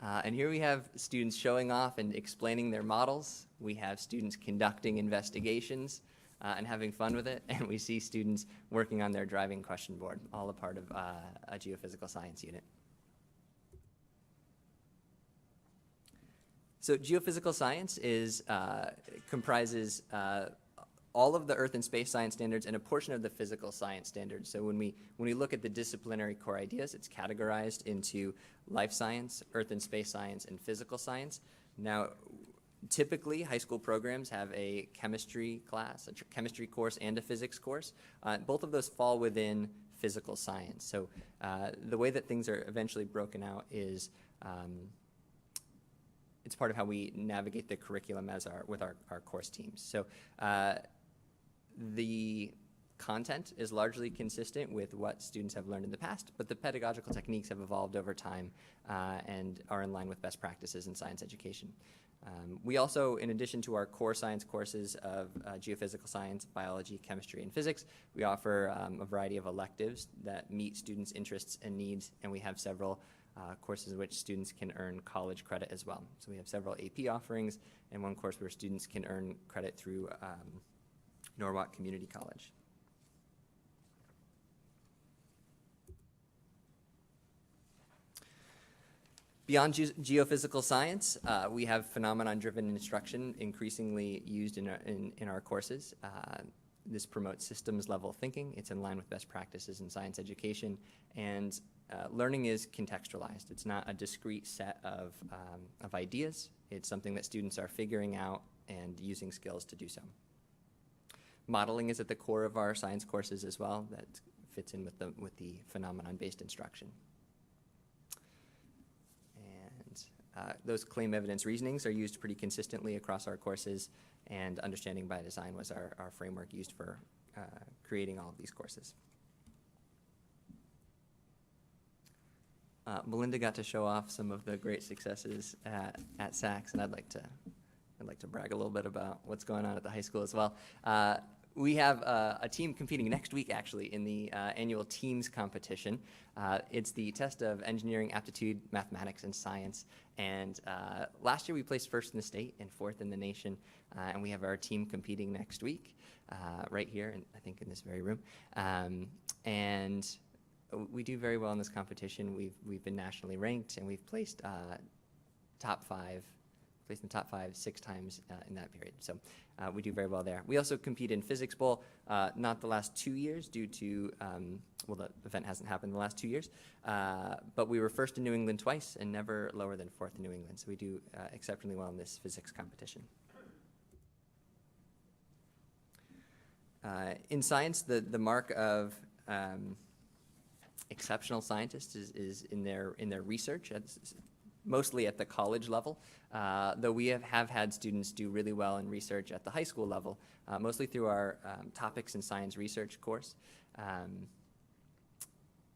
And here we have students showing off and explaining their models. We have students conducting investigations and having fun with it. And we see students working on their driving question board, all a part of a geophysical science unit. So geophysical science comprises all of the Earth and space science standards and a portion of the physical science standards. So when we look at the disciplinary core ideas, it's categorized into life science, Earth and space science, and physical science. Now, typically, high school programs have a chemistry class, a chemistry course, and a physics course. Both of those fall within physical science. So the way that things are eventually broken out is it's part of how we navigate the curriculum with our course teams. So the content is largely consistent with what students have learned in the past, but the pedagogical techniques have evolved over time and are in line with best practices in science education. We also, in addition to our core science courses of geophysical science, biology, chemistry, and physics, we offer a variety of electives that meet students' interests and needs, and we have several courses in which students can earn college credit as well. So we have several AP offerings and one course where students can earn credit through Norwalk Community College. Beyond geophysical science, we have phenomenon-driven instruction increasingly used in our courses. This promotes systems-level thinking. It's in line with best practices in science education, and learning is contextualized. It's not a discrete set of ideas. It's something that students are figuring out and using skills to do so. Modeling is at the core of our science courses as well. That fits in with the phenomenon-based instruction. Those claim evidence reasonings are used pretty consistently across our courses, and understanding by design was our framework used for creating all of these courses. Melinda got to show off some of the great successes at Sachs, and I'd like to brag a little bit about what's going on at the high school as well. We have a team competing next week, actually, in the annual Teams competition. It's the test of engineering, aptitude, mathematics, and science. And last year we placed first in the state and fourth in the nation. And we have our team competing next week, right here, and I think in this very room. And we do very well in this competition. We've been nationally ranked, and we've placed top five 6 times in that period. So we do very well there. We also compete in Physics Bowl, not the last 2 years due to, well, the event hasn't happened in the last 2 years, but we were first in New England twice and never lower than 4th in New England. So we do exceptionally well in this physics competition. In science, the mark of exceptional scientists is in their research. Mostly at the college level, though we have had students do really well in research at the high school level, mostly through our topics in science research course.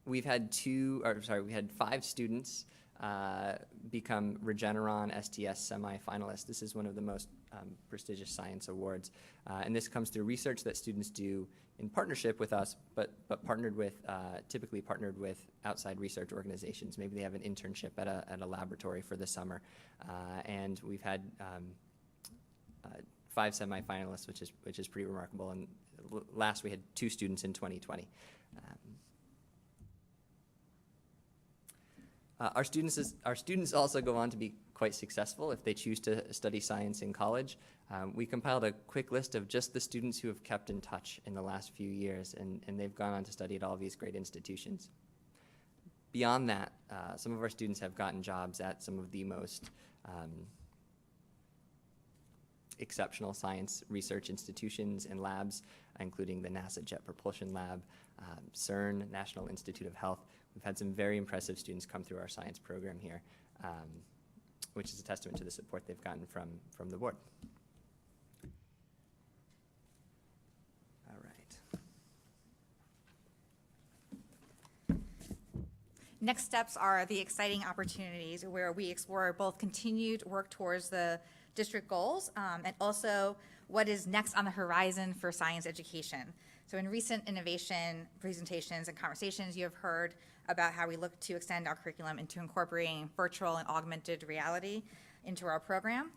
We had 5 students become Regeneron STS semi-finalists. This is one of the most prestigious science awards, and this comes through research that students do in partnership with us, but typically partnered with outside research organizations. Maybe they have an internship at a laboratory for the summer, and we've had 5 semifinalists, which is pretty remarkable. And last we had 2 students in 2020. Our students also go on to be quite successful if they choose to study science in college. We compiled a quick list of just the students who have kept in touch in the last few years, and they've gone on to study at all these great institutions. Beyond that, some of our students have gotten jobs at some of the most exceptional science research institutions and labs, including the NASA Jet Propulsion Lab, CERN, National Institute of Health. We've had some very impressive students come through our science program here, which is a testament to the support they've gotten from the board. All right. Next steps are the exciting opportunities where we explore both continued work towards the district goals and also what is next on the horizon for science education. So in recent innovation presentations and conversations, you have heard about how we look to extend our curriculum into incorporating virtual and augmented reality into our program.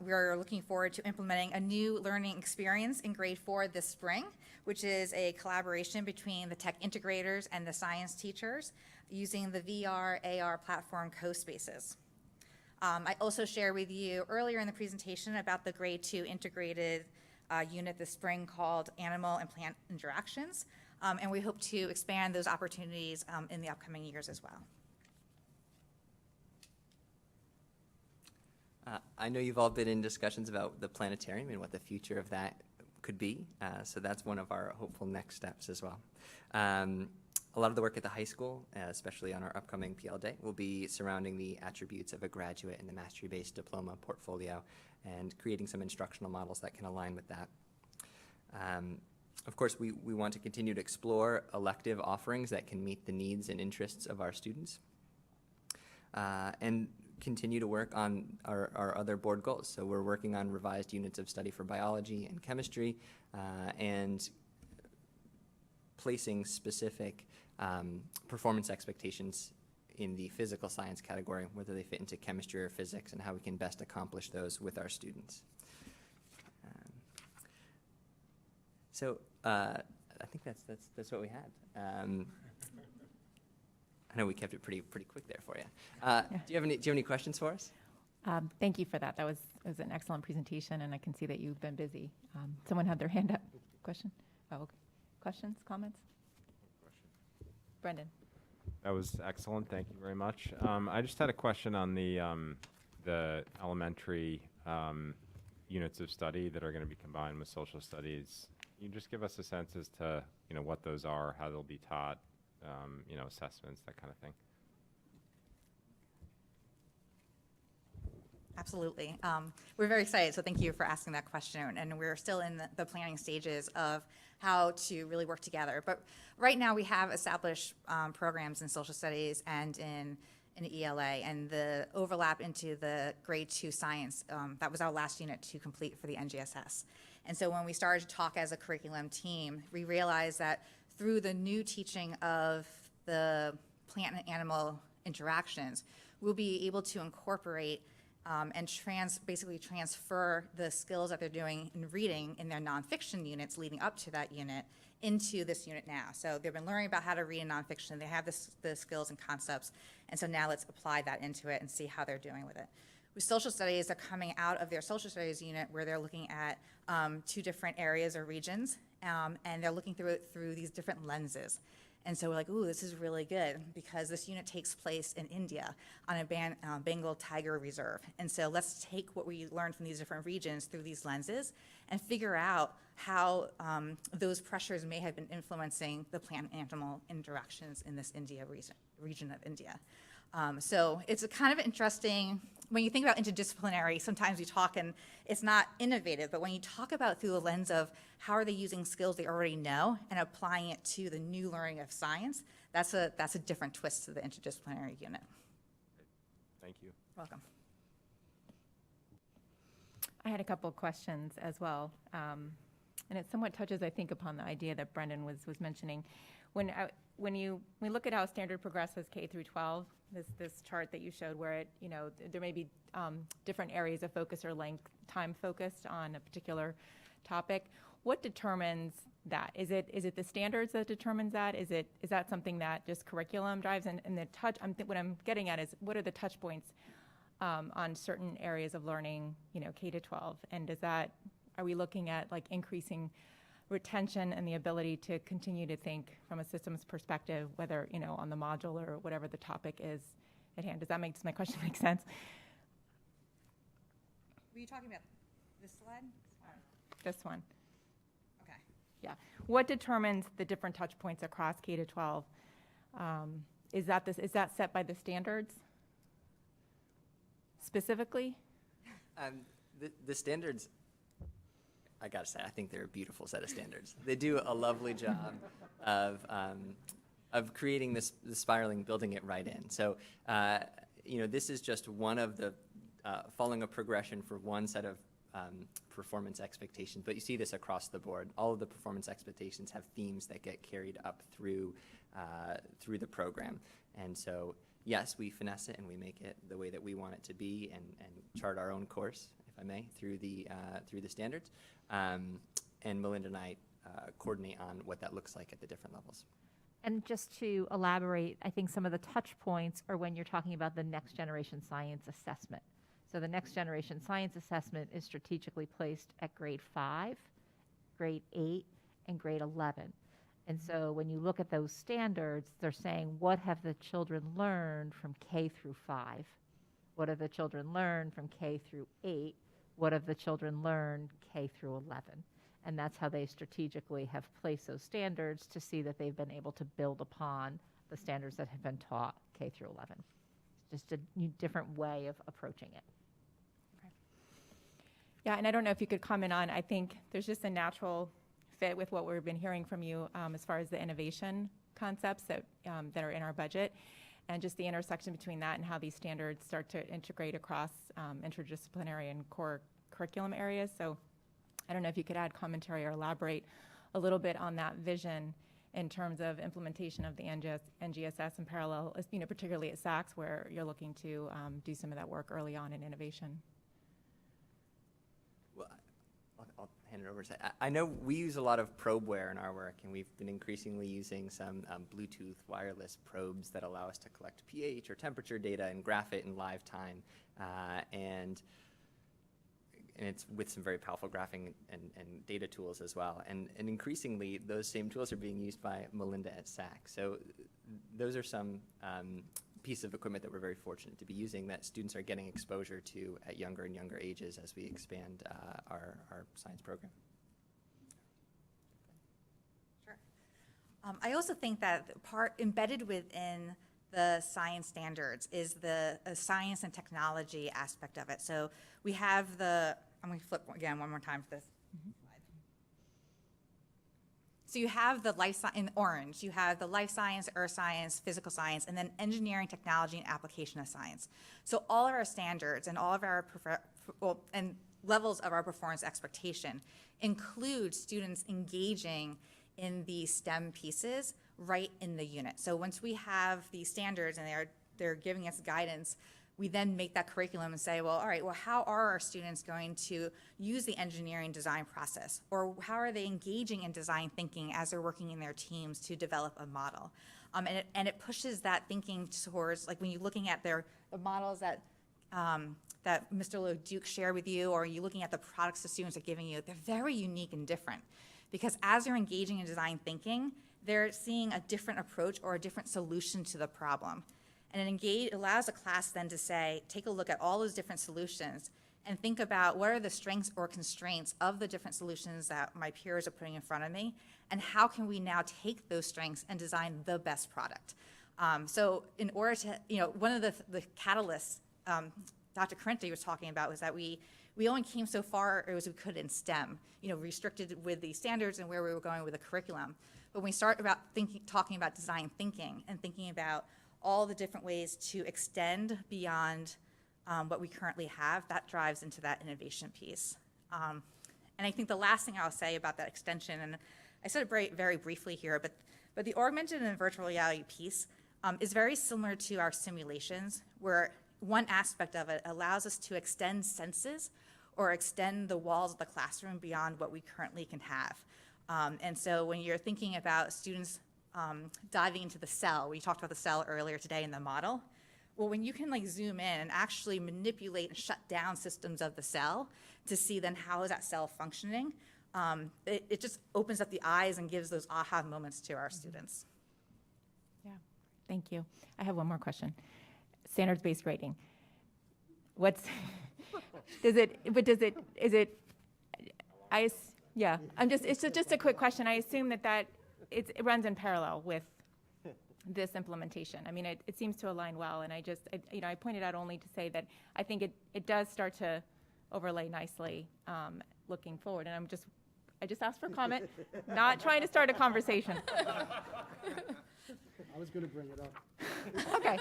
We are looking forward to implementing a new learning experience in grade 4 this spring, which is a collaboration between the tech integrators and the science teachers using the VR, AR platform CoSpaces. I also shared with you earlier in the presentation about the grade 2 integrated unit this spring called Animal and Plant Interactions, and we hope to expand those opportunities in the upcoming years as well. I know you've all been in discussions about the planetarium and what the future of that could be, so that's one of our hopeful next steps as well. A lot of the work at the high school, especially on our upcoming PL Day, will be surrounding the attributes of a graduate in the mastery-based diploma portfolio and creating some instructional models that can align with that. Of course, we want to continue to explore elective offerings that can meet the needs and interests of our students, and continue to work on our other board goals. So we're working on revised units of study for biology and chemistry, and placing specific performance expectations in the physical science category, whether they fit into chemistry or physics, and how we can best accomplish those with our students. So I think that's what we had. I know we kept it pretty quick there for you. Do you have any questions for us? Thank you for that. It was an excellent presentation, and I can see that you've been busy. Someone had their hand up. Question? Oh, okay. Questions, comments? Brendan. That was excellent. Thank you very much. I just had a question on the elementary units of study that are going to be combined with social studies. Can you just give us a sense as to what those are, how they'll be taught, assessments, that kind of thing? Absolutely. We're very excited, so thank you for asking that question. And we're still in the planning stages of how to really work together. But right now we have established programs in social studies and in ELA, and the overlap into the grade 2 science, that was our last unit to complete for the NGSS. And so when we started to talk as a curriculum team, we realized that through the new teaching of the plant and animal interactions, we'll be able to incorporate and basically transfer the skills that they're doing in reading in their nonfiction units leading up to that unit into this unit now. So they've been learning about how to read in nonfiction. They have the skills and concepts, and so now let's apply that into it and see how they're doing with it. With social studies, they're coming out of their social studies unit where they're looking at 2 different areas or regions, and they're looking through it through these different lenses. And so we're like, ooh, this is really good because this unit takes place in India on a Bengal tiger reserve. And so let's take what we learned from these different regions through these lenses and figure out how those pressures may have been influencing the plant-animal interactions in this region of India. So it's a kind of interesting, when you think about interdisciplinary, sometimes we talk and it's not innovative, but when you talk about through the lens of how are they using skills they already know and applying it to the new learning of science, that's a different twist to the interdisciplinary unit. Thank you. Welcome. I had a couple of questions as well, and it somewhat touches, I think, upon the idea that Brendan was mentioning. When we look at how standard progresses K through 12, this chart that you showed where it, there may be different areas of focus or length time focused on a particular topic. What determines that? Is it the standards that determines that? Is that something that just curriculum drives? And the touch, what I'm getting at is what are the touch points on certain areas of learning, K to 12? And are we looking at like increasing retention and the ability to continue to think from a systems perspective, whether, on the module or whatever the topic is at hand? Does my question make sense? Were you talking about this slide? This one. Okay. Yeah. What determines the different touch points across K to 12? Is that set by the standards specifically? The standards, I gotta say, I think they're a beautiful set of standards. They do a lovely job of creating this spiraling, building it right in. So, this is just one of the following a progression for one set of performance expectations, but you see this across the board. All of the performance expectations have themes that get carried up through the program. And so, yes, we finesse it and we make it the way that we want it to be and chart our own course, if I may, through the standards. And Melinda and I coordinate on what that looks like at the different levels. And just to elaborate, I think some of the touch points are when you're talking about the next generation science assessment. So the next generation science assessment is strategically placed at grade 5, grade 8, and grade 11. And so when you look at those standards, they're saying, what have the children learned from K through 5? What have the children learned from K through 8? What have the children learned K through 11? And that's how they strategically have placed those standards to see that they've been able to build upon the standards that have been taught K through 11. It's just a different way of approaching it. Yeah, and I don't know if you could comment on, I think there's just a natural fit with what we've been hearing from you as far as the innovation concepts that are in our budget, and just the intersection between that and how these standards start to integrate across interdisciplinary and core curriculum areas. So I don't know if you could add commentary or elaborate a little bit on that vision in terms of implementation of the NGSS in parallel, particularly at SACS, where you're looking to do some of that work early on in innovation. Well, I'll hand it over to I know we use a lot of probeware in our work, and we've been increasingly using some Bluetooth wireless probes that allow us to collect pH or temperature data and graph it in live time. And it's with some very powerful graphing and data tools as well. And increasingly, those same tools are being used by Melinda at SAC. So those are some pieces of equipment that we're very fortunate to be using that students are getting exposure to at younger and younger ages as we expand our science program. Sure. I also think that the part embedded within the science standards is the science and technology aspect of it. So we have I'm going to flip again one more time for this slide. So you have the life science, in orange, you have the life science, earth science, physical science, and then engineering, technology, and application of science. So all of our standards and all of our and levels of our performance expectation include students engaging in the STEM pieces right in the unit. So once we have these standards and they're giving us guidance, we then make that curriculum and say, well, all right, well, how are our students going to use the engineering design process? Or how are they engaging in design thinking as they're working in their teams to develop a model? And it pushes that thinking towards, like when you're looking at the models that Mr. LeDuc shared with you, or you're looking at the products the students are giving you, they're very unique and different. Because as they're engaging in design thinking, they're seeing a different approach or a different solution to the problem. And it allows a class then to say, take a look at all those different solutions and think about what are the strengths or constraints of the different solutions that my peers are putting in front of me, and how can we now take those strengths and design the best product. So in order to, one of the catalysts Dr. Correnti was talking about was that we only came so far as we could in STEM, restricted with the standards and where we were going with the curriculum. But when we start talking about design thinking and thinking about all the different ways to extend beyond what we currently have, that drives into that innovation piece. And I think the last thing I'll say about that extension, and I said it very, very briefly here, but the augmented and virtual reality piece is very similar to our simulations, where one aspect of it allows us to extend senses or extend the walls of the classroom beyond what we currently can have. And so when you're thinking about students diving into the cell, we talked about the cell earlier today in the model. Well, when you can zoom in and actually manipulate and shut down systems of the cell to see then how is that cell functioning, it just opens up the eyes and gives those aha moments to our students. Yeah, thank you. I have one more question. Standards-based grading. It's just a quick question. I assume that it runs in parallel with this implementation. I mean, it seems to align well, and I pointed out only to say that I think it does start to overlay nicely looking forward, and I just asked for comment, not trying to start a conversation. I was going to bring it up. Okay.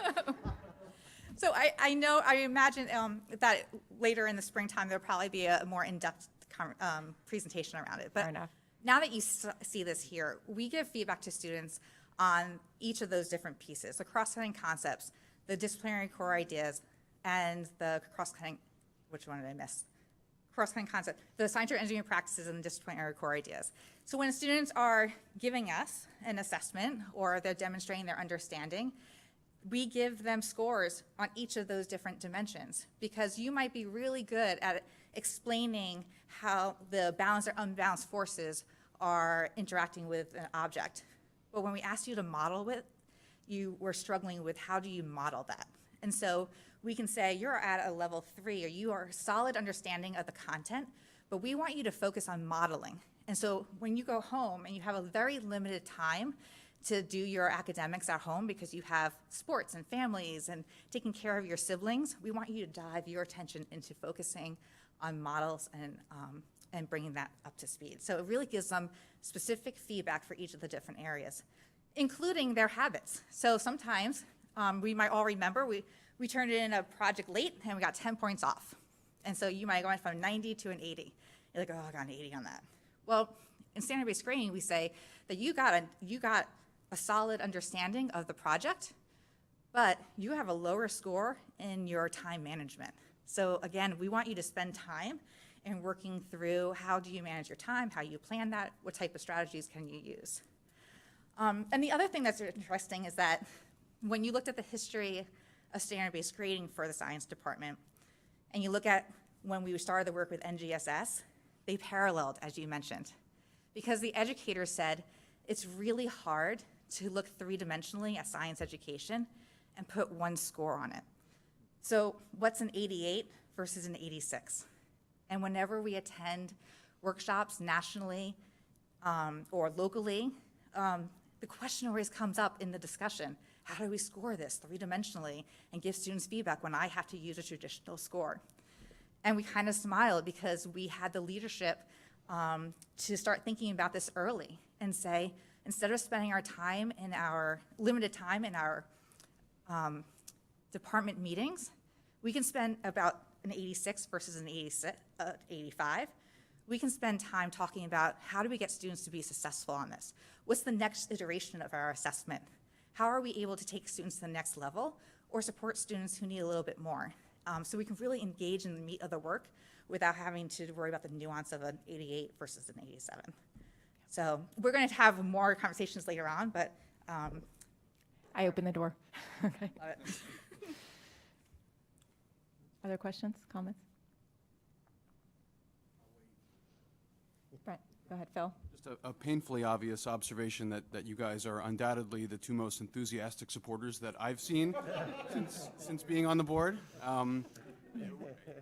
So I imagine that later in the springtime there'll probably be a more in-depth presentation around it. But Fair enough. Now that you see this here, we give feedback to students on each of those different pieces, the cross-cutting concepts, the disciplinary core ideas, and the cross-cutting, which one did I miss? Cross-cutting concept, the science or engineering practices and the disciplinary core ideas. So when students are giving us an assessment or they're demonstrating their understanding, we give them scores on each of those different dimensions, because you might be really good at explaining how the balanced or unbalanced forces are interacting with an object. But when we ask you to model it, you were struggling with how do you model that? And so we can say you're at a level 3, or you are a solid understanding of the content, but we want you to focus on modeling. And so when you go home and you have a very limited time to do your academics at home because you have sports and families and taking care of your siblings, we want you to dive your attention into focusing on models and bringing that up to speed. So it really gives them specific feedback for each of the different areas, including their habits. So sometimes we might all remember we turned in a project late and we got 10 points off. And so you might go from 90 to an 80. You're like, oh, I got an 80 on that. Well, in standard-based grading, we say that you got a solid understanding of the project, but you have a lower score in your time management. So again, we want you to spend time in working through how do you manage your time, how you plan that, what type of strategies can you use. And the other thing that's interesting is that when you looked at the history of standard-based grading for the science department, and you look at when we started the work with NGSS, they paralleled, as you mentioned, because the educators said it's really hard to look three-dimensionally at science education and put one score on it. So what's an 88 versus an 86? And whenever we attend workshops nationally or locally, the question always comes up in the discussion. How do we score this three-dimensionally and give students feedback when I have to use a traditional score? And we kind of smiled because we had the leadership to start thinking about this early and say, instead of spending our time in our limited time in our department meetings, we can spend about an 86 versus an 85. We can spend time talking about how do we get students to be successful on this? What's the next iteration of our assessment? How are we able to take students to the next level or support students who need a little bit more? So we can really engage in the meat of the work without having to worry about the nuance of an 88 versus an 87. So we're going to have more conversations later on, but I open the door. Okay. love it. Other questions, comments? Brent, go ahead, Phil. Just a painfully obvious observation that you guys are undoubtedly the two most enthusiastic supporters that I've seen since being on the board.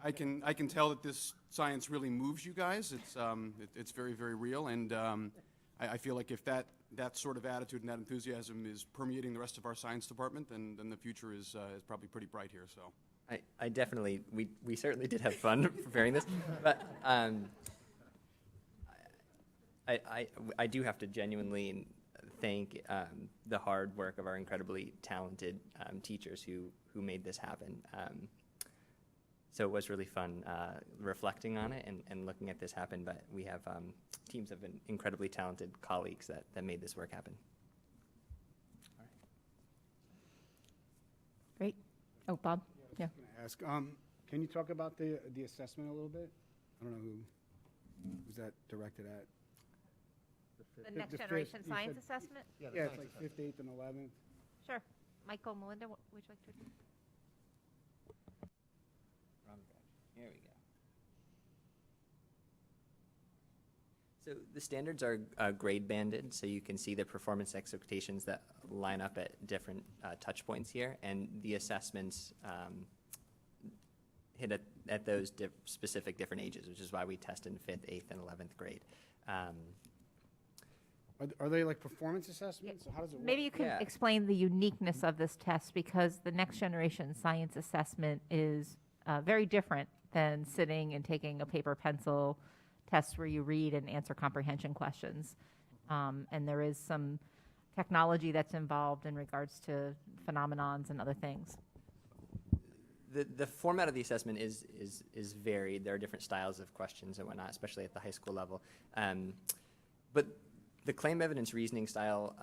I can tell that this science really moves you guys. It's very, very real, and I feel like if that sort of attitude and that enthusiasm is permeating the rest of our science department, then the future is probably pretty bright here. So. I definitely, we certainly did have fun preparing this, but I do have to genuinely thank the hard work of our incredibly talented teachers who made this happen. So it was really fun reflecting on it and looking at this happen, but we have teams of incredibly talented colleagues that made this work happen. All right. Great. Oh, Bob? Yeah. I was going to ask, can you talk about the assessment a little bit? I don't know who's that directed at? The next generation science assessment? Yeah, it's like 5th, 8th, and 11th. Sure. Michael, Melinda, would you like to? Here we go. So the standards are grade banded, so you can see the performance expectations that line up at different touch points here, and the assessments hit at those specific different ages, which is why we test in 5th, 8th, and 11th grade. Are they like performance assessments? How does it work? Maybe you can explain the uniqueness of this test, because the next generation science assessment is very different than sitting and taking a paper pencil test where you read and answer comprehension questions. And there is some technology that's involved in regards to phenomenons and other things. The format of the assessment is varied. There are different styles of questions and whatnot, especially at the high school level. But the claim evidence reasoning style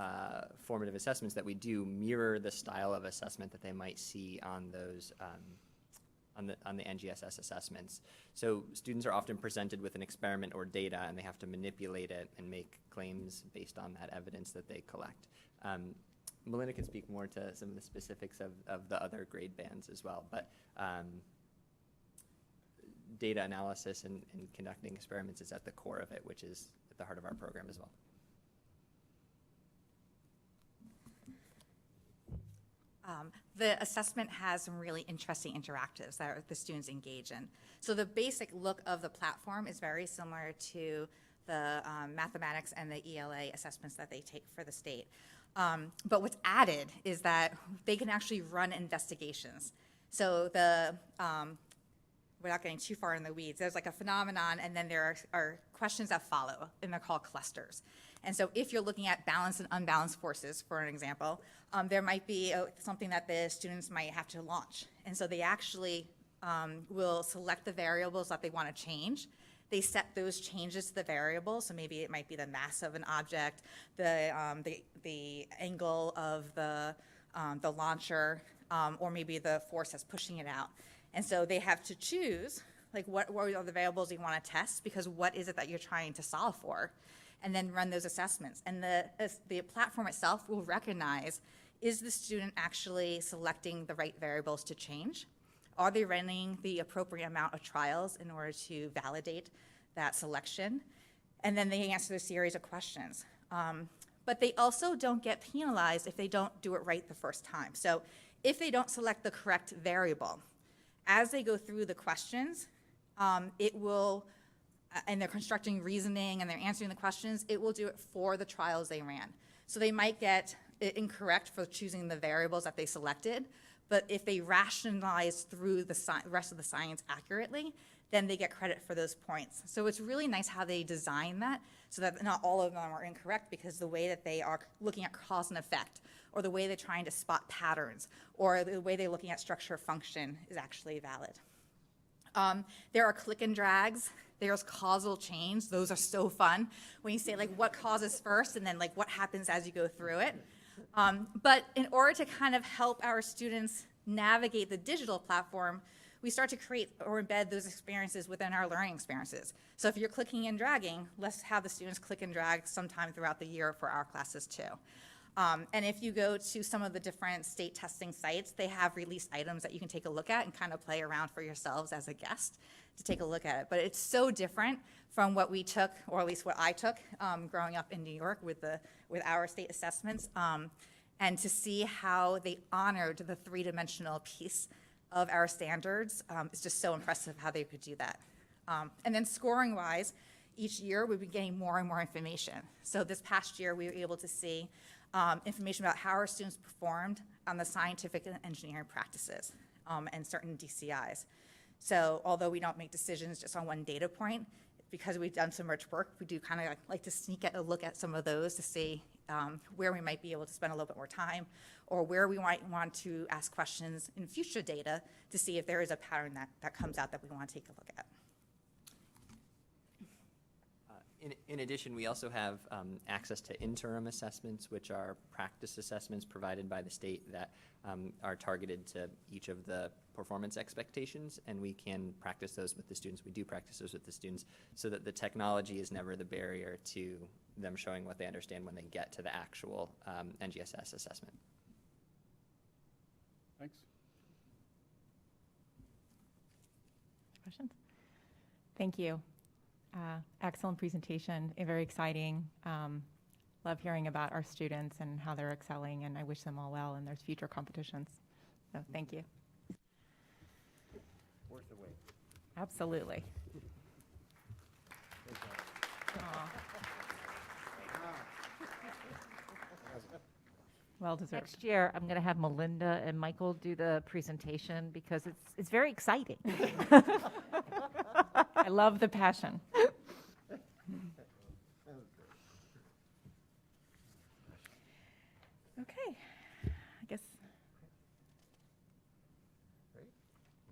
formative assessments that we do mirror the style of assessment that they might see on those on the NGSS assessments. So students are often presented with an experiment or data, and they have to manipulate it and make claims based on that evidence that they collect. Melinda can speak more to some of the specifics of the other grade bands as well, but data analysis and conducting experiments is at the core of it, which is at the heart of our program as well. The assessment has some really interesting interactives that the students engage in. So the basic look of the platform is very similar to the mathematics and the ELA assessments that they take for the state. But what's added is that they can actually run investigations. So without getting too far in the weeds, there's like a phenomenon, and then there are questions that follow, and they're called clusters. And so if you're looking at balanced and unbalanced forces, for an example, there might be something that the students might have to launch. And so they actually will select the variables that they want to change. They set those changes to the variables, so maybe it might be the mass of an object, the angle of the launcher, or maybe the force that's pushing it out. And so they have to choose, like, what are the variables you want to test, because what is it that you're trying to solve for, and then run those assessments. And the platform itself will recognize, is the student actually selecting the right variables to change? Are they running the appropriate amount of trials in order to validate that selection? And then they answer a series of questions. But they also don't get penalized if they don't do it right the first time. So if they don't select the correct variable, as they go through the questions, it will, and they're constructing reasoning and they're answering the questions, it will do it for the trials they ran. So they might get it incorrect for choosing the variables that they selected, but if they rationalize through the rest of the science accurately, then they get credit for those points. So it's really nice how they design that so that not all of them are incorrect, because the way that they are looking at cause and effect, or the way they're trying to spot patterns, or the way they're looking at structure or function is actually valid. There are click and drags. There's causal chains. Those are so fun when you say, like, what causes first, and then, like, what happens as you go through it. But in order to kind of help our students navigate the digital platform, we start to create or embed those experiences within our learning experiences. So if you're clicking and dragging, let's have the students click and drag sometime throughout the year for our classes too. And if you go to some of the different state testing sites, they have released items that you can take a look at and kind of play around for yourselves as a guest to take a look at it. But it's so different from what we took, or at least what I took, growing up in New York with our state assessments, and to see how they honored the three-dimensional piece of our standards is just so impressive how they could do that. And then scoring-wise, each year we've been getting more and more information. So this past year we were able to see information about how our students performed on the scientific and engineering practices and certain DCIs. So although we don't make decisions just on one data point, because we've done so much work, we do kind of like to sneak at a look at some of those to see where we might be able to spend a little bit more time, or where we might want to ask questions in future data to see if there is a pattern that comes out that we want to take a look at. In addition, we also have access to interim assessments, which are practice assessments provided by the state that are targeted to each of the performance expectations, and we can practice those with the students. We do practice those with the students so that the technology is never the barrier to them showing what they understand when they get to the actual NGSS assessment. Thanks. Questions? Thank you. Excellent presentation, very exciting. Love hearing about our students and how they're excelling, and I wish them all well in their future competitions. So thank you. Worth the wait. Absolutely. Aw. Well deserved. Next year, I'm going to have Melinda and Michael do the presentation because it's very exciting. I love the passion. Okay, I guess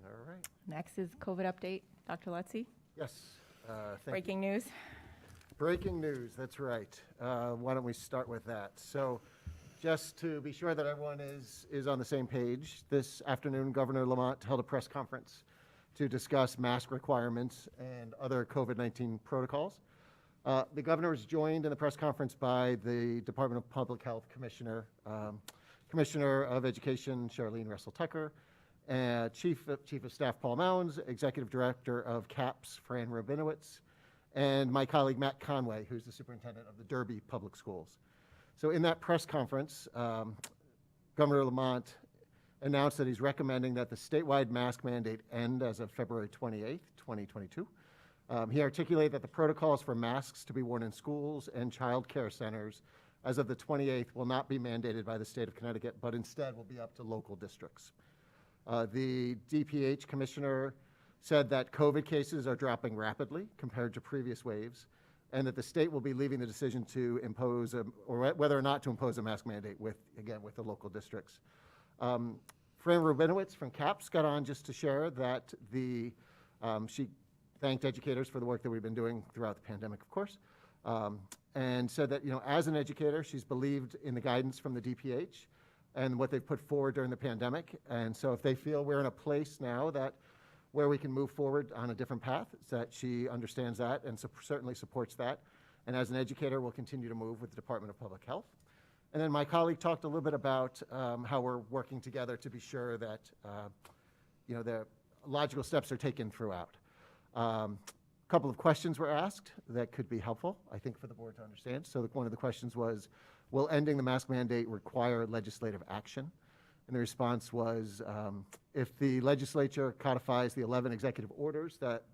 All right. next is COVID update. Dr. Lutzy, Yes. Thank you. breaking news. Breaking news, that's right. Why don't we start with that? So just to be sure that everyone is on the same page, this afternoon Governor Lamont held a press conference to discuss mask requirements and other COVID-19 protocols. The governor was joined in the press conference by the Department of Public Health Commissioner, Commissioner of Education Charlene Russell-Tucker, Chief of Staff Paul Mounds, Executive Director of CAPS Fran Rabinowitz, and my colleague Matt Conway, who's the superintendent of the Derby Public Schools. So in that press conference, Governor Lamont announced that he's recommending that the statewide mask mandate end as of February 28th, 2022. He articulated that the protocols for masks to be worn in schools and child care centers as of the 28th will not be mandated by the state of Connecticut, but instead will be up to local districts. The DPH commissioner said that COVID cases are dropping rapidly compared to previous waves, and that the state will be leaving the decision to impose or whether or not to impose a mask mandate with the local districts. Fran Rubinowitz from CAPS got on just to share that she thanked educators for the work that we've been doing throughout the pandemic, of course, and said that, as an educator, she's believed in the guidance from the DPH and what they've put forward during the pandemic. And so if they feel we're in a place now where we can move forward on a different path, that she understands that and certainly supports that. And as an educator, we'll continue to move with the Department of Public Health. And then my colleague talked a little bit about how we're working together to be sure that the logical steps are taken throughout. A couple of questions were asked that could be helpful, I think, for the board to understand. So one of the questions was, will ending the mask mandate require legislative action? And the response was, if the legislature codifies the 11 executive orders that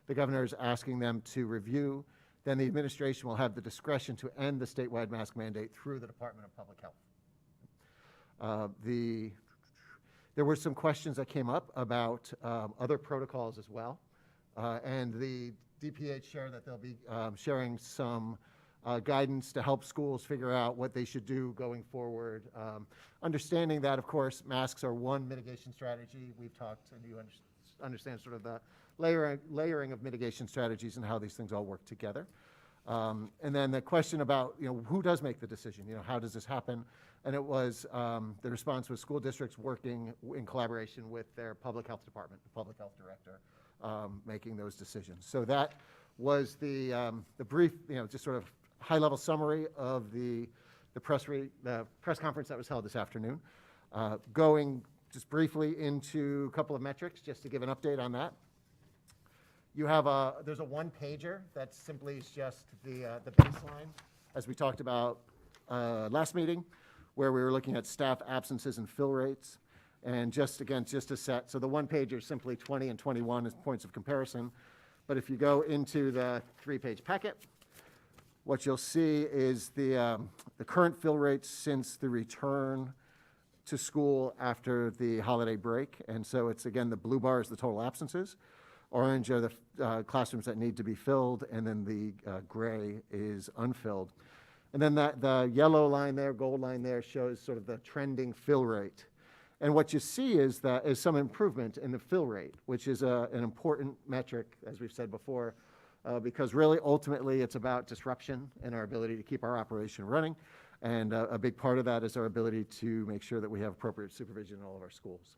the governor is asking them to review, then the administration will have the discretion to end the statewide mask mandate through the Department of Public Health. There were some questions that came up about other protocols as well. And the DPH shared that they'll be sharing some guidance to help schools figure out what they should do going forward. Understanding that, of course, masks are one mitigation strategy. We've talked, and you understand sort of the layering of mitigation strategies and how these things all work together. And then the question about, who does make the decision? How does this happen? And it was, the response was school districts working in collaboration with their public health department, the public health director, making those decisions. So that was the brief, just sort of high-level summary of the press conference that was held this afternoon. Going just briefly into a couple of metrics, just to give an update on that. You have there's a one-pager that simply is just the baseline, as we talked about last meeting, where we were looking at staff absences and fill rates. And just a set. So the one-pager is simply 20 and 21 as points of comparison. But if you go into the 3-page packet, what you'll see is the current fill rates since the return to school after the holiday break. And so it's, again, the blue bar is the total absences. Orange are the classrooms that need to be filled, and then the gray is unfilled. And then the yellow line there, gold line there, shows sort of the trending fill rate. And what you see is some improvement in the fill rate, which is an important metric, as we've said before, because really, ultimately, it's about disruption and our ability to keep our operation running. And a big part of that is our ability to make sure that we have appropriate supervision in all of our schools.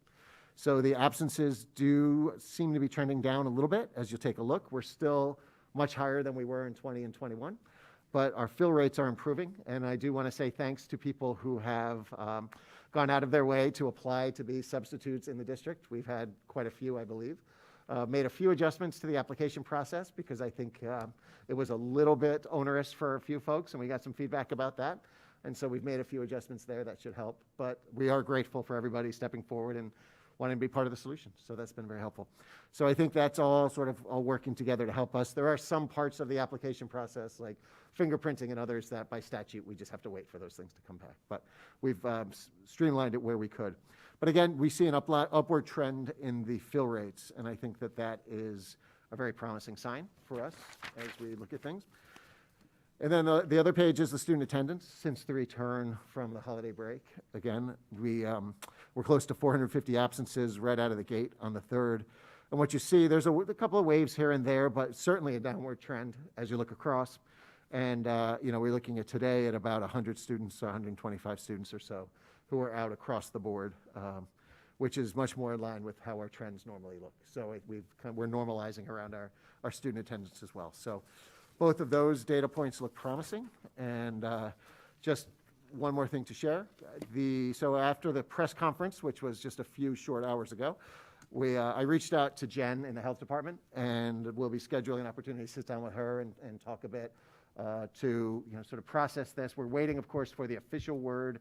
So the absences do seem to be trending down a little bit as you take a look. We're still much higher than we were in 20 and 21, but our fill rates are improving. And I do want to say thanks to people who have gone out of their way to apply to be substitutes in the district. We've had quite a few, I believe. Made a few adjustments to the application process because I think it was a little bit onerous for a few folks, and we got some feedback about that. And so we've made a few adjustments there that should help. But we are grateful for everybody stepping forward and wanting to be part of the solution. So that's been very helpful. So I think that's all sort of all working together to help us. There are some parts of the application process, like fingerprinting and others, that by statute we just have to wait for those things to come back. But we've streamlined it where we could. But again, we see an upward trend in the fill rates, and I think that that is a very promising sign for us as we look at things. And then the other page is the student attendance since the return from the holiday break. Again, we're close to 450 absences right out of the gate on the 3rd. And what you see, there's a couple of waves here and there, but certainly a downward trend as you look across. And we're looking at today at about 100 students, 125 students or so, who are out across the board, which is much more in line with how our trends normally look. So we're normalizing around our student attendance as well. So both of those data points look promising. And just one more thing to share. So after the press conference, which was just a few short hours ago, I reached out to Jen in the health department, and we'll be scheduling an opportunity to sit down with her and talk a bit to sort of process this. We're waiting, of course, for the official word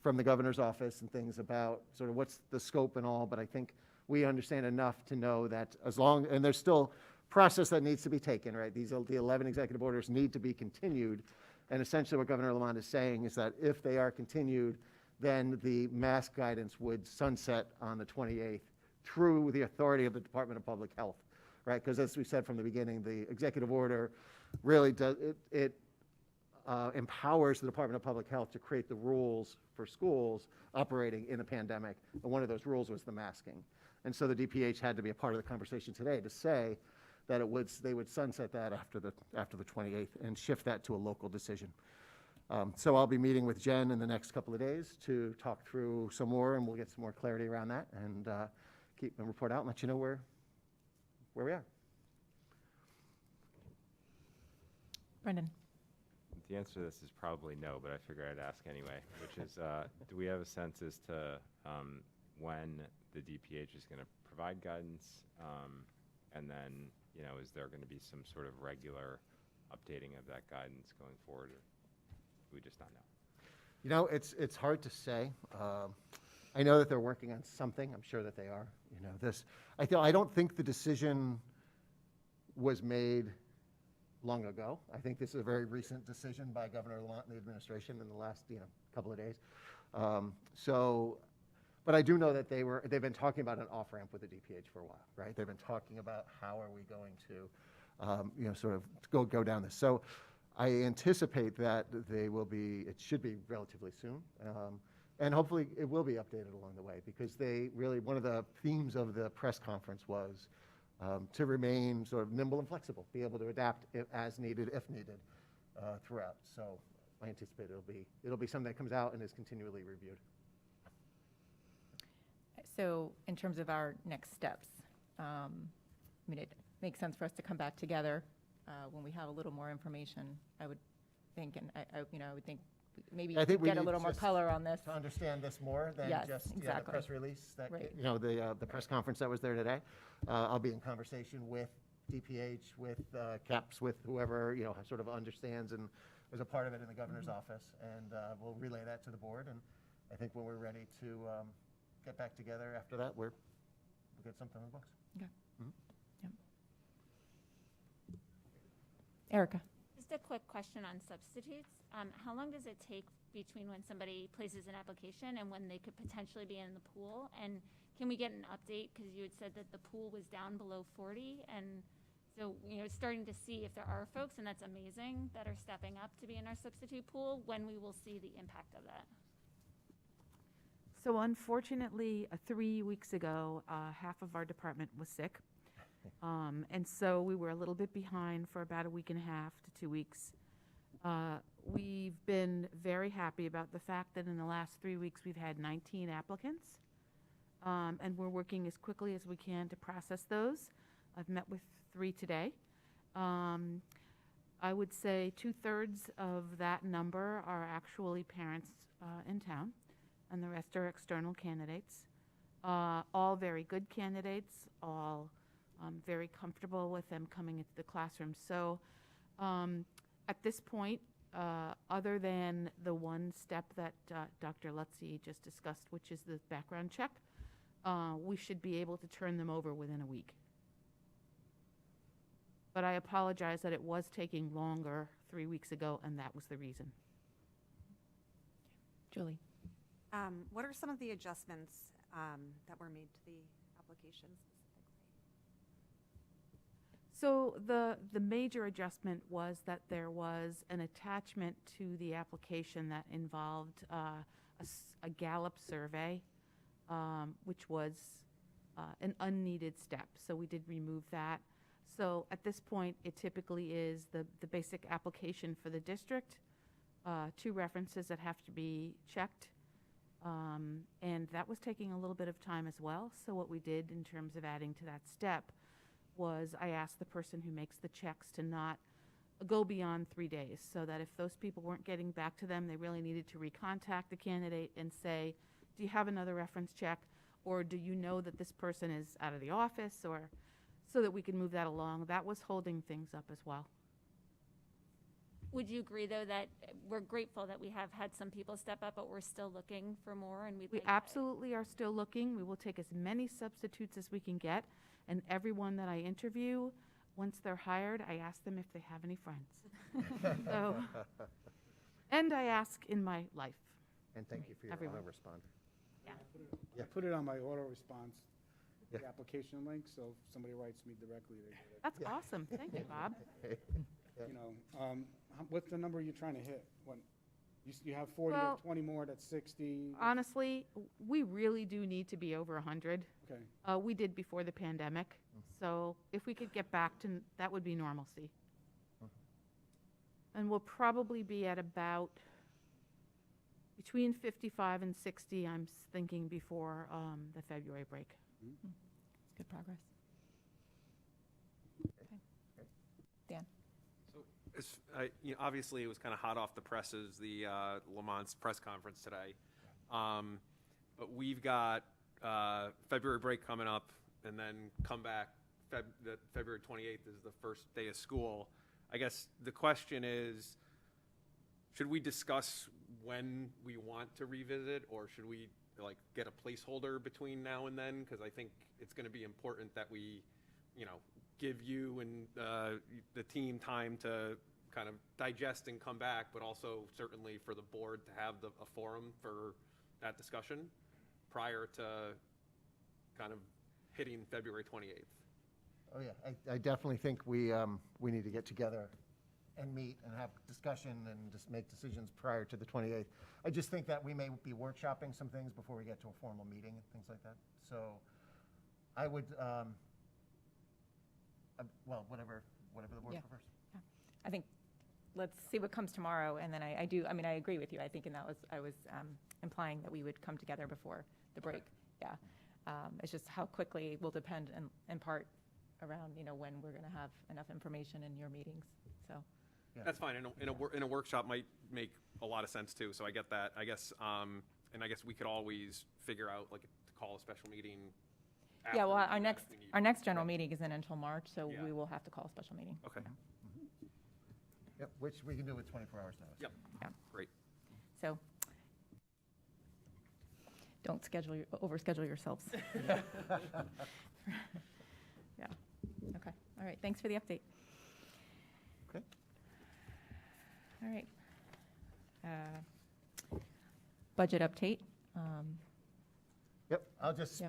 from the governor's office and things about sort of what's the scope and all, but I think we understand enough to know that and there's still process that needs to be taken, right? The 11 executive orders need to be continued. And essentially what Governor Lamont is saying is that if they are continued, then the mask guidance would sunset on the 28th through the authority of the Department of Public Health, right? Because as we said from the beginning, the executive order really does, it empowers the Department of Public Health to create the rules for schools operating in a pandemic. And one of those rules was the masking. And so the DPH had to be a part of the conversation today to say that they would sunset that after the 28th and shift that to a local decision. So I'll be meeting with Jen in the next couple of days to talk through some more, and we'll get some more clarity around that and keep a report out and let you know where we are. Brendan. The answer to this is probably no, but I figured I'd ask anyway, which is, do we have a sense as to when the DPH is going to provide guidance? And then, is there going to be some sort of regular updating of that guidance going forward? Or do we just not know? It's hard to say. I know that they're working on something. I'm sure that they are. I don't think the decision was made long ago. I think this is a very recent decision by Governor Lamont and the administration in the last couple of days. But I do know that they've been talking about an off-ramp with the DPH for a while, right? They've been talking about how are we going to, sort of go down this. So I anticipate that it should be relatively soon. And hopefully it will be updated along the way, because one of the themes of the press conference was to remain sort of nimble and flexible, be able to adapt as needed, if needed, throughout. So I anticipate it'll be something that comes out and is continually reviewed. So in terms of our next steps, it makes sense for us to come back together when we have a little more information, I would think, and I would think maybe I think we get a need little more just color on this. to understand this more than Yes, just the exactly. press release that Right. the press conference that was there today. I'll be in conversation with DPH, with CAPS, with whoever sort of understands and is a part of it in the governor's office, and we'll relay that to the board. And I think when we're ready to get back together after that, we'll get something on the books. Okay. Yep. Erica. Just a quick question on substitutes. How long does it take between when somebody places an application and when they could potentially be in the pool? And can we get an update? Because you had said that the pool was down below 40. And so, starting to see if there are folks, and that's amazing, that are stepping up to be in our substitute pool, when we will see the impact of that. So unfortunately, 3 weeks ago, half of our department was sick. And so we were a little bit behind for about a week and a half to 2 weeks. We've been very happy about the fact that in the last 3 weeks, we've had 19 applicants. And we're working as quickly as we can to process those. I've met with 3 today. I would say 2/3 of that number are actually parents in town, and the rest are external candidates. All very good candidates, all very comfortable with them coming into the classroom. So at this point, other than the one step that Dr. Lutzy just discussed, which is the background check, we should be able to turn them over within a week. But I apologize that it was taking longer 3 weeks ago, and that was the reason. Julie. What are some of the adjustments that were made to the applications specifically? So the major adjustment was that there was an attachment to the application that involved a Gallup survey, which was an unneeded step. So we did remove that. So at this point, it typically is the basic application for the district, 2 references that have to be checked. And that was taking a little bit of time as well. So what we did in terms of adding to that step was I asked the person who makes the checks to not go beyond 3 days, so that if those people weren't getting back to them, they really needed to recontact the candidate and say, do you have another reference check? Or do you know that this person is out of the office? Or so that we could move that along. That was holding things up as well. Would you agree, though, that we're grateful that we have had some people step up, but we're still looking for more, and we'd We like that? absolutely are still looking. We will take as many substitutes as we can get, and everyone that I interview, once they're hired, I ask them if they have any friends. So, and I ask in my life. And thank you for your Everyone. autoresponder. I put it on my auto response, the application link, so if somebody writes me directly, they get it. That's awesome. Thank you, Bob. You know, what's the number you're trying to hit? When you have 40, you Well, have 20 more, that's 60. Honestly, we really do need to be over 100. Okay. We did before the pandemic, so if we could get back to, that would be normalcy. And we'll probably be at about between 55 and 60, I'm thinking, before the February break. It's good progress. Okay. Dan? Obviously, it was kind of hot off the presses, the Lamont's press conference today. But we've got February break coming up, and then come back. February 28th is the first day of school. I guess the question is, should we discuss when we want to revisit, or should we get a placeholder between now and then? Because I think it's going to be important that we, give you and the team time to kind of digest and come back, but also certainly for the board to have a forum for that discussion prior to kind of hitting February 28th. Oh, yeah, I definitely think we need to get together and meet and have discussion and just make decisions prior to the 28th. I just think that we may be workshopping some things before we get to a formal meeting and things like that. So I would, well, whatever the board Yeah. prefers. Yeah. I think, let's see what comes tomorrow, and then I agree with you. I think, and I was implying that we would come together before the break. Yeah. It's just how quickly will depend in part around, when we're going to have enough information in your meetings, so. Yeah. That's fine. In a workshop might make a lot of sense too. So I get that. I guess, and I guess we could always figure out to call a special meeting. Yeah, well, after our if next we need. our next general meeting isn't until March, so Yeah. we will have to call a special meeting. Okay. Yep, which we can do with 24 hours notice. Yep. Yeah. Great. So don't overschedule yourselves. Yeah. Okay. All right. Thanks for the update. Okay. All right. Budget update. Yep, I'll just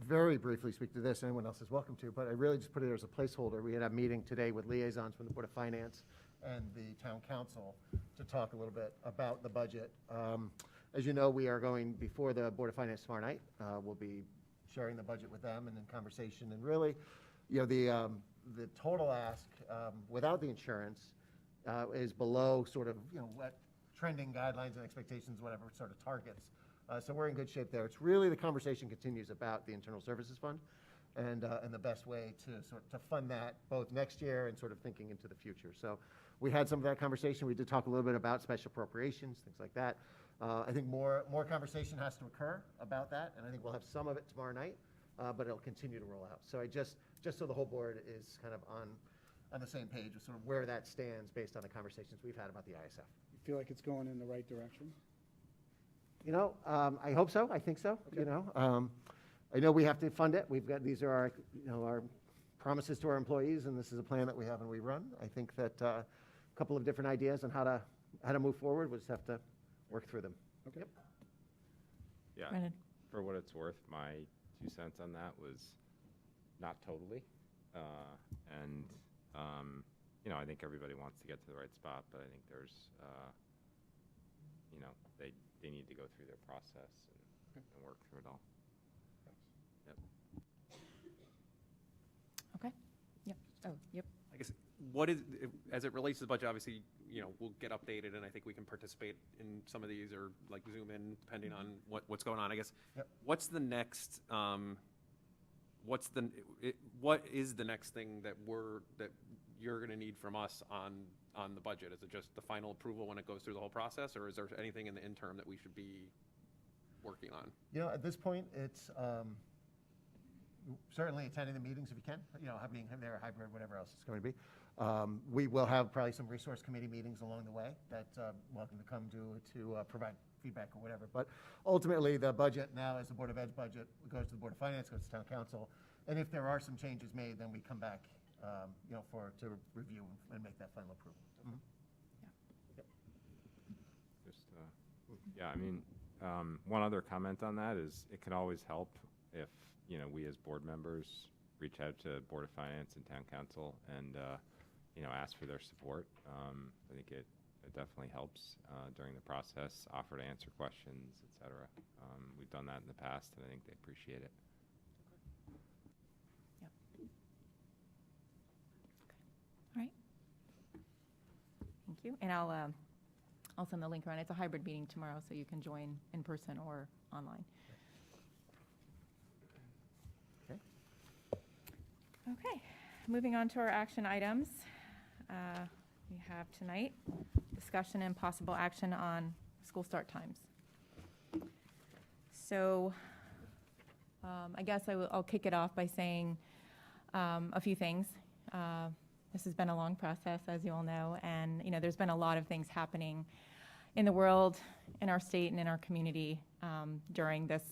very briefly speak to this. Anyone else is welcome to, but I really just put it as a placeholder. We had a meeting today with liaisons from the Board of Finance and the Town Council to talk a little bit about the budget. As you know, we are going before the Board of Finance tomorrow night. We'll be sharing the budget with them and in conversation. And really, the total ask without the insurance is below sort of, what trending guidelines and expectations, whatever sort of targets. So we're in good shape there. It's really the conversation continues about the Internal Services Fund and the best way to fund that both next year and sort of thinking into the future. So we had some of that conversation. We did talk a little bit about special appropriations, things like that. I think more conversation has to occur about that, and I think we'll have some of it tomorrow night, but it'll continue to roll out. So I just so the whole board is kind of on the same page with sort of where that stands based on the conversations we've had about the ISF. You feel like it's going in the right direction? I hope so. I think so. Okay. I know we have to fund it. These are our, our promises to our employees, and this is a plan that we have and we run. I think that a couple of different ideas on how to move forward. We'll just have to work through them. Okay. Yep. Yeah. Brennan. For what it's worth, my 2 cents on that was not totally. I think everybody wants to get to the right spot, but I think there's, they need to go through their process and work through it all. Yep. Okay. Yep. Oh, yep. I guess as it relates to the budget, obviously, we'll get updated, and I think we can participate in some of these or Zoom in depending on what's going on. I guess, what's the next, what is the next thing that you're going to need from us on the budget? Is it just the final approval when it goes through the whole process, or is there anything in the interim that we should be working on? At this point, it's certainly attending the meetings if you can, being there, hybrid, whatever else it's going to be. We will have probably some resource committee meetings along the way that welcome to come to provide feedback or whatever. But ultimately, the budget now, as the Board of Ed budget, goes to the Board of Finance, goes to Town Council, and if there are some changes made, then we come back, to review and make that final approval. Just, yeah, I mean, one other comment on that is it can always help if, we as board members reach out to Board of Finance and Town Council and, ask for their support. I think it definitely helps during the process, offer to answer questions, et cetera. We've done that in the past, and I think they appreciate it. Yep. All right. Thank you. And I'll send the link around. It's a hybrid meeting tomorrow, so you can join in person or online. Okay. Okay. Moving on to our action items. We have tonight discussion and possible action on school start times. So I guess I'll kick it off by saying a few things. This has been a long process, as you all know, and there's been a lot of things happening in the world, in our state, and in our community during this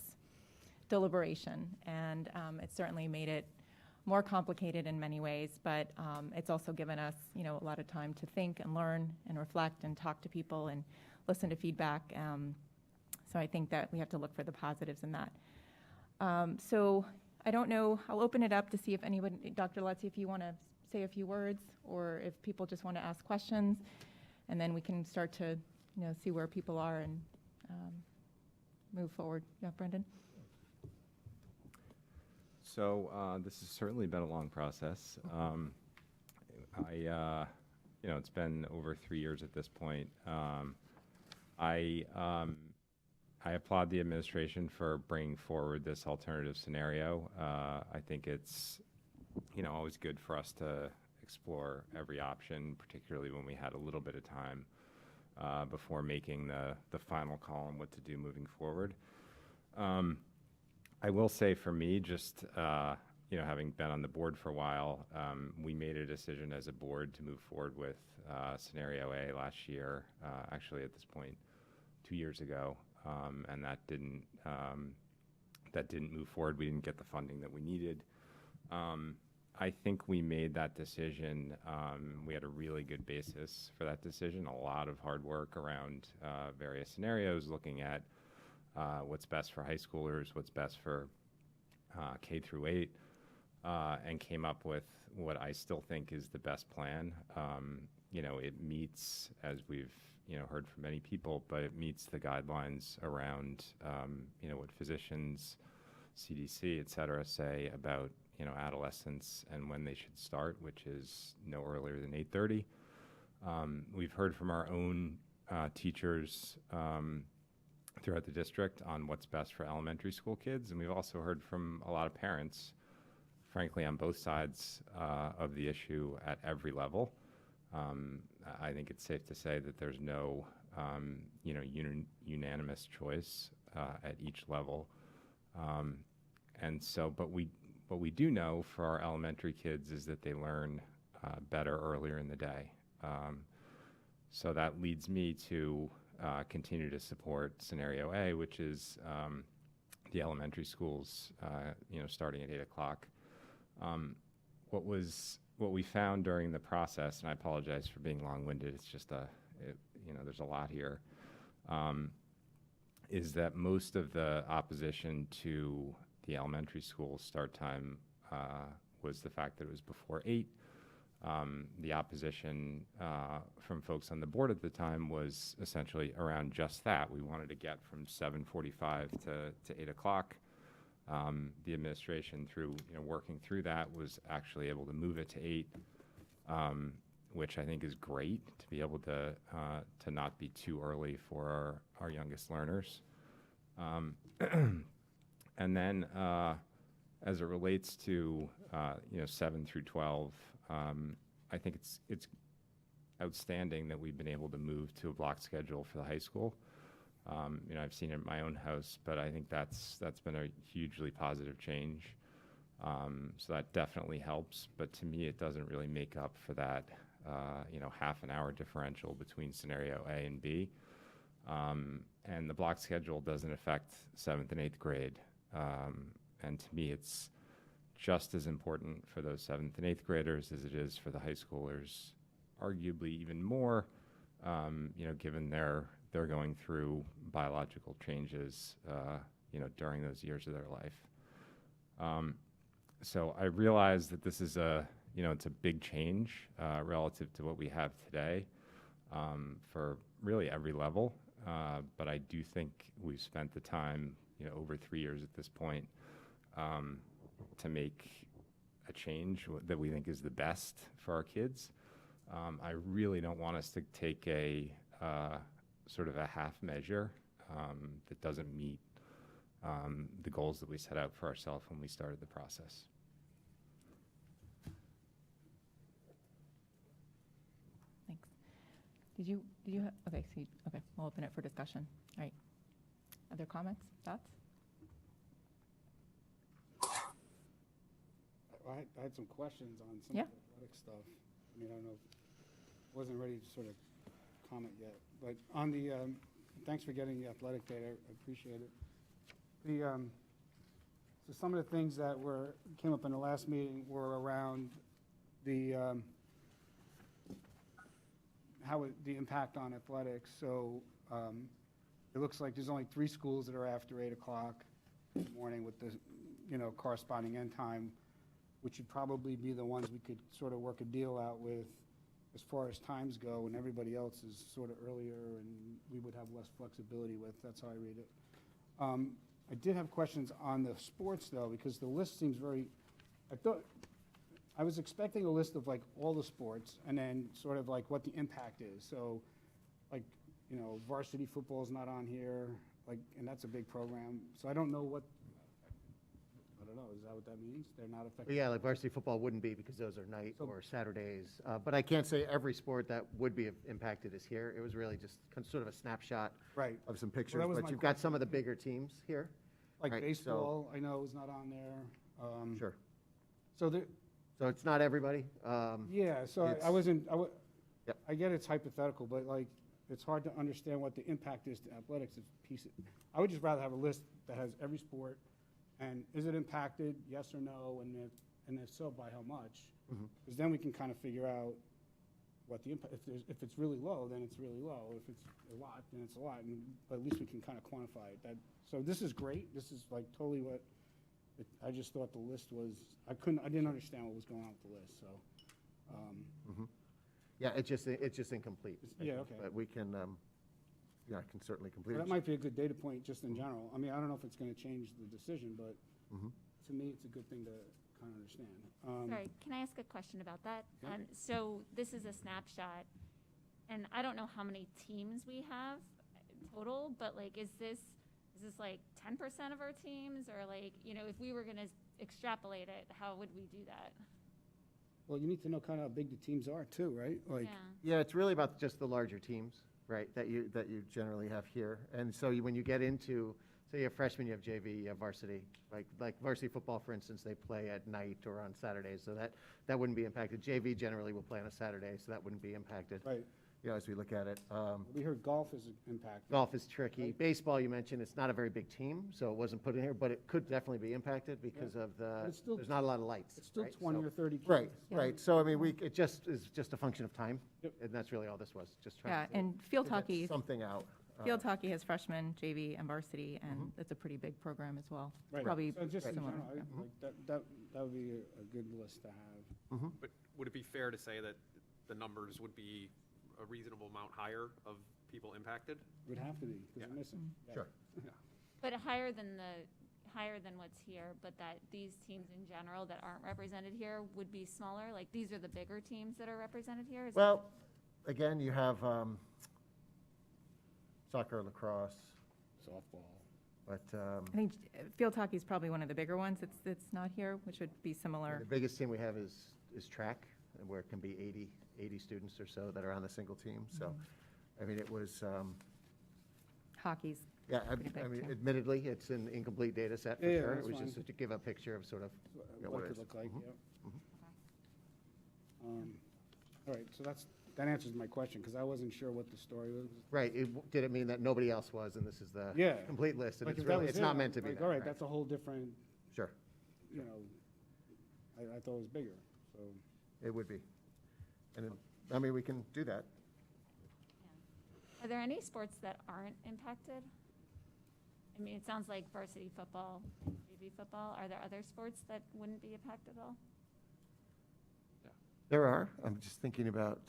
deliberation, and it's certainly made it more complicated in many ways, but it's also given us, a lot of time to think and learn and reflect and talk to people and listen to feedback. So I think that we have to look for the positives in that. So I don't know, I'll open it up to see if anyone, Dr. Lutzy, if you want to say a few words, or if people just want to ask questions, and then we can start to, see where people are and move forward. Yeah, Brendan? So this has certainly been a long process. It's been over 3 years at this point. I applaud the administration for bringing forward this alternative scenario. I think it's, always good for us to explore every option, particularly when we had a little bit of time before making the final call on what to do moving forward. I will say for me, just, having been on the board for a while, we made a decision as a board to move forward with Scenario A last year, actually at this point 2 years ago, and that didn't move forward. We didn't get the funding that we needed. I think we made that decision. We had a really good basis for that decision, a lot of hard work around various scenarios, looking at what's best for high schoolers, what's best for K through 8, and came up with what I still think is the best plan. It meets, as we've heard from many people, but it meets the guidelines around what physicians, CDC, et cetera, say about adolescents and when they should start, which is no earlier than 8:30. We've heard from our own teachers throughout the district on what's best for elementary school kids, and we've also heard from a lot of parents, frankly, on both sides of the issue at every level. I think it's safe to say that there's no unanimous choice at each level. What we do know for our elementary kids is that they learn better earlier in the day. So that leads me to continue to support Scenario A, which is the elementary schools, starting at 8 o'clock. What we found during the process, and I apologize for being long-winded, it's just there's a lot here, is that most of the opposition to the elementary school start time was the fact that it was before 8. The opposition from folks on the board at the time was essentially around just that. We wanted to get from 7:45 to 8 o'clock. The administration, through working through that, was actually able to move it to 8, which I think is great, to be able to not be too early for our youngest learners. And then as it relates to 7 through 12, I think it's outstanding that we've been able to move to a block schedule for the high school. I've seen it in my own house, but I think that's been a hugely positive change. So that definitely helps, but to me, it doesn't really make up for that, half an hour differential between scenario A and B. And the block schedule doesn't affect 7th and 8th grade. And to me, it's just as important for those 7th and 8th graders as it is for the high schoolers, arguably even more, given they're going through biological changes, during those years of their life. So I realize that this is it's a big change relative to what we have today for really every level. But I do think we've spent the time, over 3 years at this point, to make a change that we think is the best for our kids. I really don't want us to take a sort of a half measure that doesn't meet the goals that we set out for ourselves when we started the process. Thanks. Did you have, okay, we'll open it for discussion. All right. Other comments, thoughts? I had some questions on some of the athletic stuff. I mean, I don't know, wasn't ready to sort of comment yet, but on the, thanks for getting the athletic data, I appreciate it. So some of the things that came up in the last meeting were around the, the impact on athletics. So it looks like there's only 3 schools that are after 8 o'clock in the morning with the, corresponding end time, which would probably be the ones we could sort of work a deal out with as far as times go, and everybody else is sort of earlier and we would have less flexibility with. That's how I read it. I did have questions on the sports though, because the list seems I was expecting a list of like all the sports and then sort of like what the impact is. So like, varsity football is not on here, and that's a big program. So I don't know, is that what that means? They're not affected? Yeah, like varsity football wouldn't be because those are night or Saturdays. But I can't say every sport that would be impacted is here. It was really just sort of a snapshot of some pictures. Well, but you've got some of the bigger teams here. Like right? baseball, I know is not on there. Sure. So it's not everybody. Yeah, so I get it's hypothetical, but it's hard to understand what the impact is to athletics. I would just rather have a list that has every sport. And is it impacted, yes or no, and if so, by how much? Because then we can kind of figure out what the impact. If it's really low, then it's really low. If it's a lot, then it's a lot. But at least we can kind of quantify it. So this is great. This is like totally what I just thought the list was. I didn't understand what was going on with the list. So. Yeah, it's just incomplete. Yeah, okay. But we can. I can certainly complete it. That might be a good data point just in general. I mean, I don't know if it's going to change the decision, but to me, it's a good thing to kind of understand. Sorry, can I ask a question about that? Yeah. So this is a snapshot, and I don't know how many teams we have total, but is this like 10% of our teams, or if we were going to extrapolate it, how would we do that? Well, you need to know kind of how big the teams are too, right? Yeah, it's really about just the larger teams. Right, that you generally have here. And so when you get into, say you have freshmen, you have JV, you have varsity. Like varsity football, for instance, they play at night or on Saturdays, so that wouldn't be impacted. JV generally will play on a Saturday, so that wouldn't be impacted. Right. As we look at it. We heard golf is impacted. Golf is tricky. Right. Baseball, you mentioned, it's not a very big team, so it wasn't put in here, but it could definitely be impacted because of there's not a lot of lights. It's still right? 20 or 30 kids. Right, right. So, I mean, it just is just a function of time, and that's really all this was, just trying to and field hockey, something out. Field hockey has freshmen, JV, and varsity, and it's a pretty big program as well. Right. Probably so just similar. That would be a good list to have. But would it be fair to say that the numbers would be a reasonable amount higher of people impacted? Would have to be, because they're missing. Sure. Yeah. But higher than what's here, but that these teams in general that aren't represented here would be smaller? Like these are the bigger teams that are represented here? Well, again, you have soccer, lacrosse, softball. But I think field hockey is probably one of the bigger ones that's not here, which would be similar. The biggest team we have is track, where it can be 80 students or so that are on a single team. So, I mean, it was hockey's Yeah, I mean, admittedly, it's an incomplete data set for Yeah, sure. It that's was fine. just to give a picture of sort of what What it it is. could look like, Mhm. yeah. All right, so that answers my question, because I wasn't sure what the story was. Right, did it mean that nobody else was, and this is the Yeah. complete list, and Like, it's if that really, was it's it, not I'm meant to be like, that, all right, right? that's a whole different, Sure, you know, I thought it was bigger, so. it would be. And, I mean, we can do that. Are there any sports that aren't impacted? I mean, it sounds like varsity football, JV football. Are there other sports that wouldn't be impacted at all? There are. I'm just thinking about,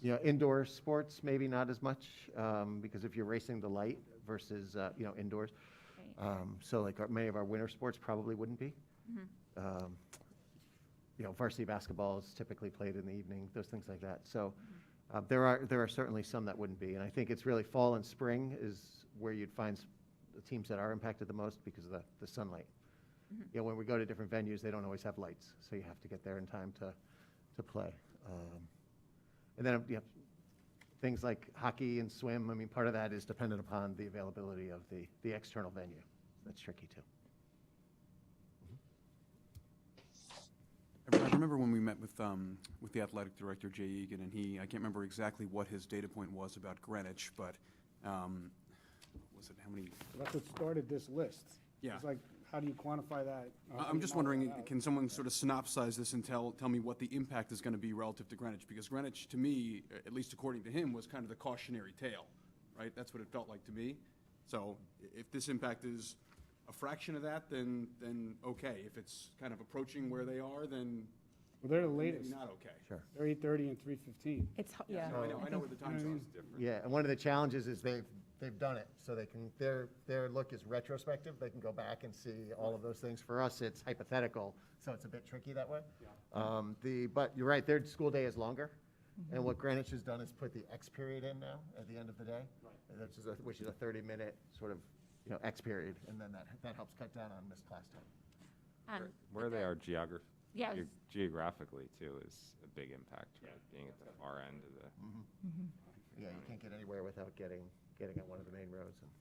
you know, indoor sports, maybe not as much, because if you're racing the light versus, you know, indoors. So like many of our winter sports probably wouldn't be. You know, varsity basketball is typically played in the evening, those things like that. So there are certainly some that wouldn't be. And I think it's really fall and spring is where you'd find the teams that are impacted the most because of the sunlight. You know, when we go to different venues, they don't always have lights, so you have to get there in time to play. And then you have things like hockey and swim. I mean, part of that is dependent upon the availability of the external venue. That's tricky too. I remember when we met with the athletic director, Jay Egan, and I can't remember exactly what his data point was about Greenwich, but was it how many? That's what started this list. Yeah. It's like, how do you quantify that? How do I'm you just model wondering, that out? can someone sort of synopsize this and tell me what the impact is going to be relative to Greenwich? Because Greenwich, to me, at least according to him, was kind of the cautionary tale, right? That's what it felt like to me. So if this impact is a fraction of that, then okay. If it's kind of approaching where they are, then Well, they're the maybe latest. not okay. Sure. They're 8:30 and 3:15. It's, Yeah, yeah. no, I know where the time zone is different. Yeah, and one of the challenges is they've done it, so they can, their look is retrospective. They can go back and see all of those things. For us, it's hypothetical, so it's a bit tricky that way. But you're right, their school day is longer. And what Greenwich has done is put the X period in now at the end of the day, which is a 30-minute sort of, you know, X period, and then that helps cut down on missed class time. Where they are Yeah, geographically too is a big impact, right? Being at the far end of the. Yeah, you can't get anywhere without getting on one of the main roads and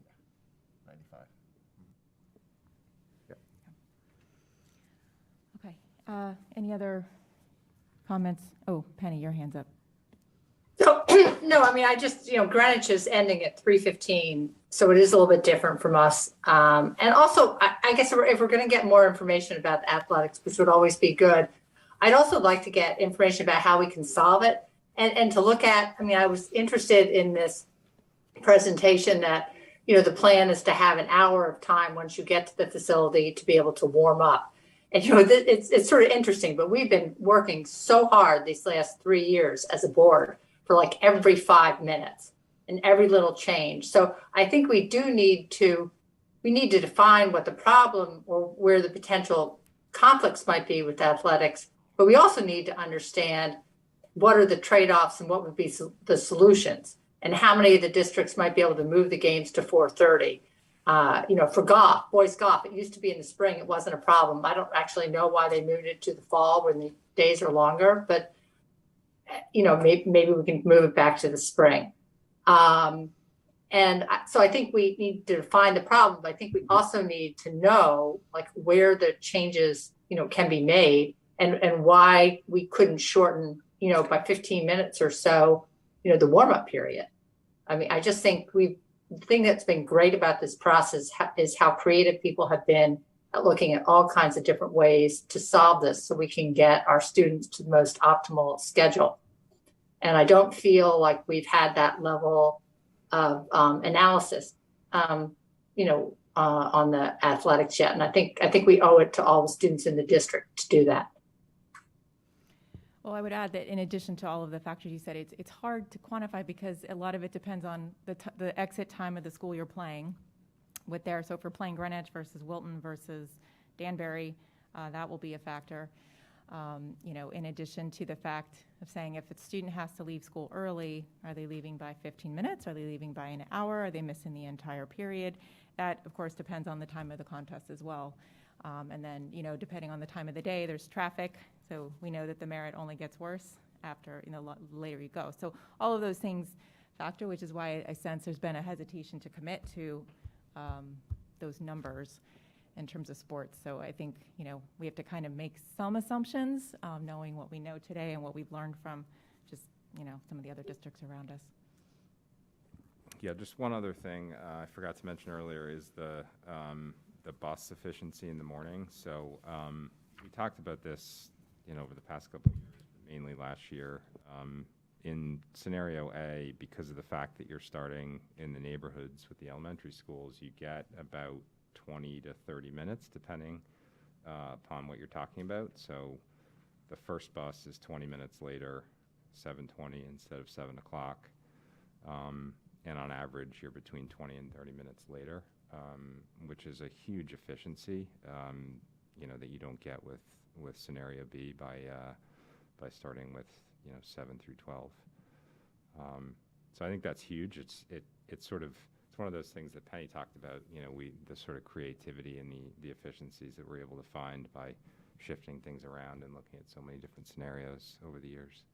95. Yep. Okay. Any other comments? Oh, Penny, your hand's up. So, no, I mean, I just, Greenwich is ending at 3:15, so it is a little bit different from us. And also, I guess if we're going to get more information about athletics, which would always be good, I'd also like to get information about how we can solve it and to look at, I mean, I was interested in this presentation that, the plan is to have an hour of time once you get to the facility to be able to warm up. And, it's sort of interesting, but we've been working so hard these last 3 years as a board for like every 5 minutes and every little change. So I think we need to define what the problem or where the potential conflicts might be with athletics, but we also need to understand what are the trade-offs and what would be the solutions and how many of the districts might be able to move the games to 4:30. For golf, boys golf, it used to be in the spring. It wasn't a problem. I don't actually know why they moved it to the fall when the days are longer, but maybe we can move it back to the spring. So I think we need to define the problem, but I think we also need to know like where the changes, can be made and why we couldn't shorten, by 15 minutes or so, the warm-up period. I mean, I just think the thing that's been great about this process is how creative people have been at looking at all kinds of different ways to solve this so we can get our students to the most optimal schedule. And I don't feel like we've had that level of analysis, on the athletics yet. And I think we owe it to all the students in the district to do that. Well, I would add that in addition to all of the factors you said, it's hard to quantify because a lot of it depends on the exit time of the school you're playing with there. So if we're playing Greenwich versus Wilton versus Danbury, that will be a factor. In addition to the fact of saying if a student has to leave school early, are they leaving by 15 minutes? Are they leaving by an hour? Are they missing the entire period? That, of course, depends on the time of the contest as well. And then, depending on the time of the day, there's traffic. So we know that the merit only gets worse after, later you go. So all of those things factor, which is why I sense there's been a hesitation to commit to those numbers in terms of sports. So I think, we have to kind of make some assumptions, knowing what we know today and what we've learned from just, some of the other districts around us. Yeah, just one other thing I forgot to mention earlier is the bus efficiency in the morning. So we talked about this, over the past couple of years, mainly last year. In scenario A, because of the fact that you're starting in the neighborhoods with the elementary schools, you get about 20 to 30 minutes, depending upon what you're talking about. So the first bus is 20 minutes later, 7:20 instead of 7 o'clock. And on average, you're between 20 and 30 minutes later, which is a huge efficiency, that you don't get with scenario B by starting with 7 through 12. So I think that's huge. It's one of those things that Penny talked about. The sort of creativity and the efficiencies that we're able to find by shifting things around and looking at so many different scenarios over the years.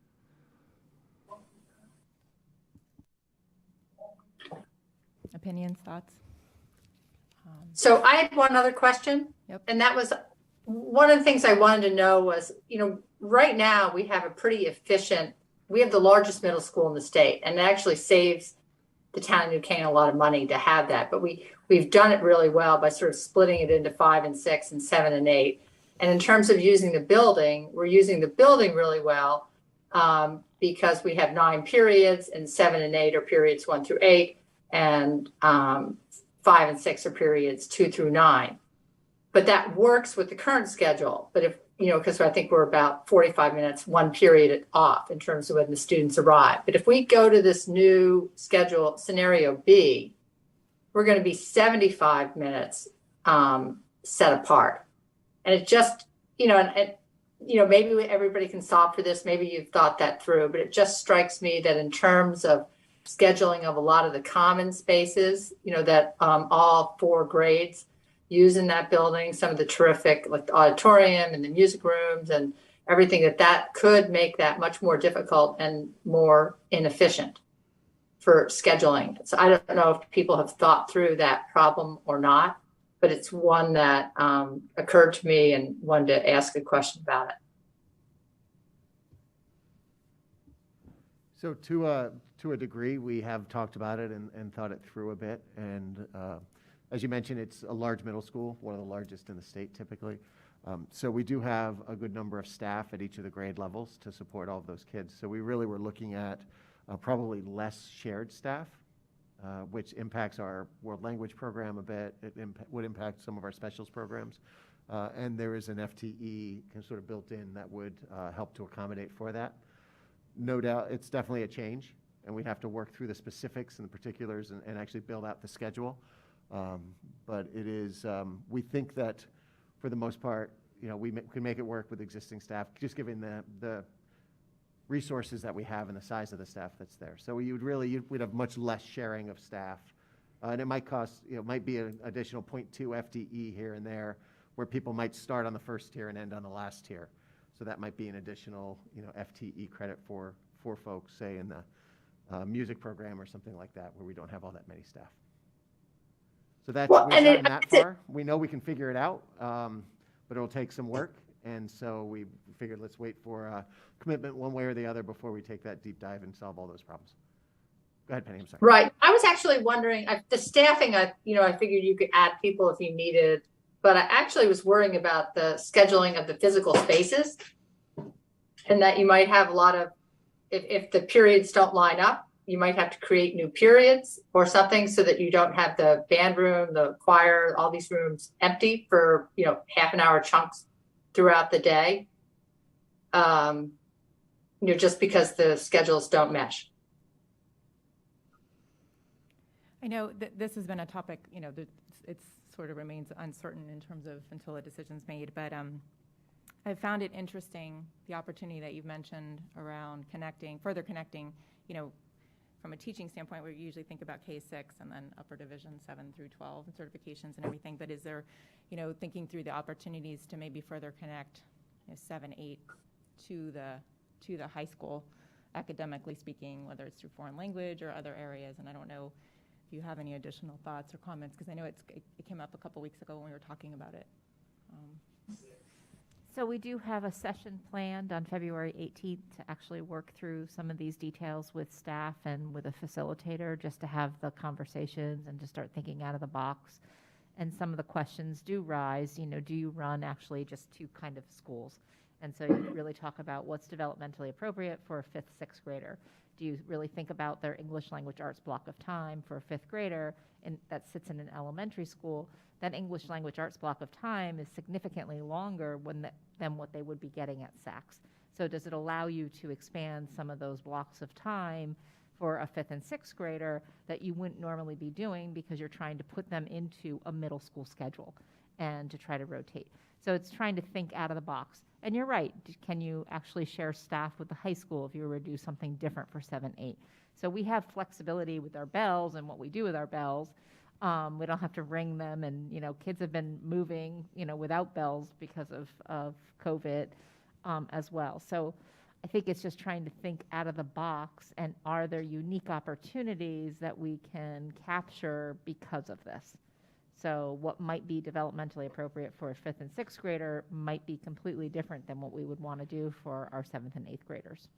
Opinions, thoughts? So I had one other question. Yep. And that was one of the things I wanted to know was, right now we have we have the largest middle school in the state, and it actually saves the town of New Canaan a lot of money to have that. But we've done it really well by sort of splitting it into 5 and 6 and 7 and 8. And in terms of using the building, we're using the building really well because we have 9 periods, and 7 and 8 are periods 1 through 8, and 5 and 6 are periods 2 through 9. But that works with the current schedule. But if, because I think we're about 45 minutes, 1 period off in terms of when the students arrive. But if we go to this new schedule, scenario B, we're going to be 75 minutes set apart. And it just, maybe everybody can solve for this. Maybe you've thought that through, but it just strikes me that in terms of scheduling of a lot of the common spaces, that all 4 grades use in that building, some of the terrific, like the auditorium and the music rooms and everything, that could make that much more difficult and more inefficient for scheduling. So I don't know if people have thought through that problem or not, but it's one that occurred to me and wanted to ask a question about it. So to a degree, we have talked about it and thought it through a bit. And as you mentioned, it's a large middle school, one of the largest in the state typically. So we do have a good number of staff at each of the grade levels to support all of those kids. So we really were looking at probably less shared staff, which impacts our world language program a bit. It would impact some of our specials programs. And there is an FTE sort of built in that would help to accommodate for that. No doubt, it's definitely a change, and we'd have to work through the specifics and the particulars and actually build out the schedule. But it is, we think that for the most part, we can make it work with existing staff, just given the resources that we have and the size of the staff that's there. So we'd have much less sharing of staff. And it might cost, might be an additional 0.2 FTE here and there, where people might start on the first tier and end on the last tier. So that might be an additional, FTE credit for folks, say in the music program or something like that, where we don't have all that many staff. So that's, we've gotten that far. We know we can figure it out, but it'll take some work. And so we figured let's wait for a commitment one way or the other before we take that deep dive and solve all those problems. Go ahead, Penny, I'm sorry. Right. I was actually wondering, the staffing, I figured you could add people if you needed, but I actually was worrying about the scheduling of the physical spaces, and that you might have a lot of, if the periods don't line up, you might have to create new periods or something so that you don't have the band room, the choir, all these rooms empty for, half an hour chunks throughout the day. Just because the schedules don't mesh. I know that this has been a topic, it sort of remains uncertain in terms of until a decision's made, but I found it interesting, the opportunity that you've mentioned around further connecting, from a teaching standpoint, where you usually think about K-6 and then upper division 7 through 12 and certifications and everything, but is there, thinking through the opportunities to maybe further connect 7, 8 to the high school, academically speaking, whether it's through foreign language or other areas, and I don't know, if you have any additional thoughts or comments, because I know it came up a couple weeks ago when we were talking about it. So we do have a session planned on February 18th to actually work through some of these details with staff and with a facilitator, just to have the conversations and to start thinking out of the box. And some of the questions do rise, do you run actually just two kind of schools? And so you really talk about what's developmentally appropriate for a 5th, 6th grader. Do you really think about their English language arts block of time for a 5th grader that sits in an elementary school? That English language arts block of time is significantly longer than what they would be getting at Saks. So does it allow you to expand some of those blocks of time for a 5th and 6th grader that you wouldn't normally be doing because you're trying to put them into a middle school schedule and to try to rotate? So it's trying to think out of the box. And you're right, can you actually share staff with the high school if you were to do something different for 7, 8? So we have flexibility with our bells and what we do with our bells. We don't have to ring them, and kids have been moving without bells because of COVID as well. So I think it's just trying to think out of the box, and are there unique opportunities that we can capture because of this? So what might be developmentally appropriate for a 5th and 6th grader might be completely different than what we would want to do for our 7th and 8th graders.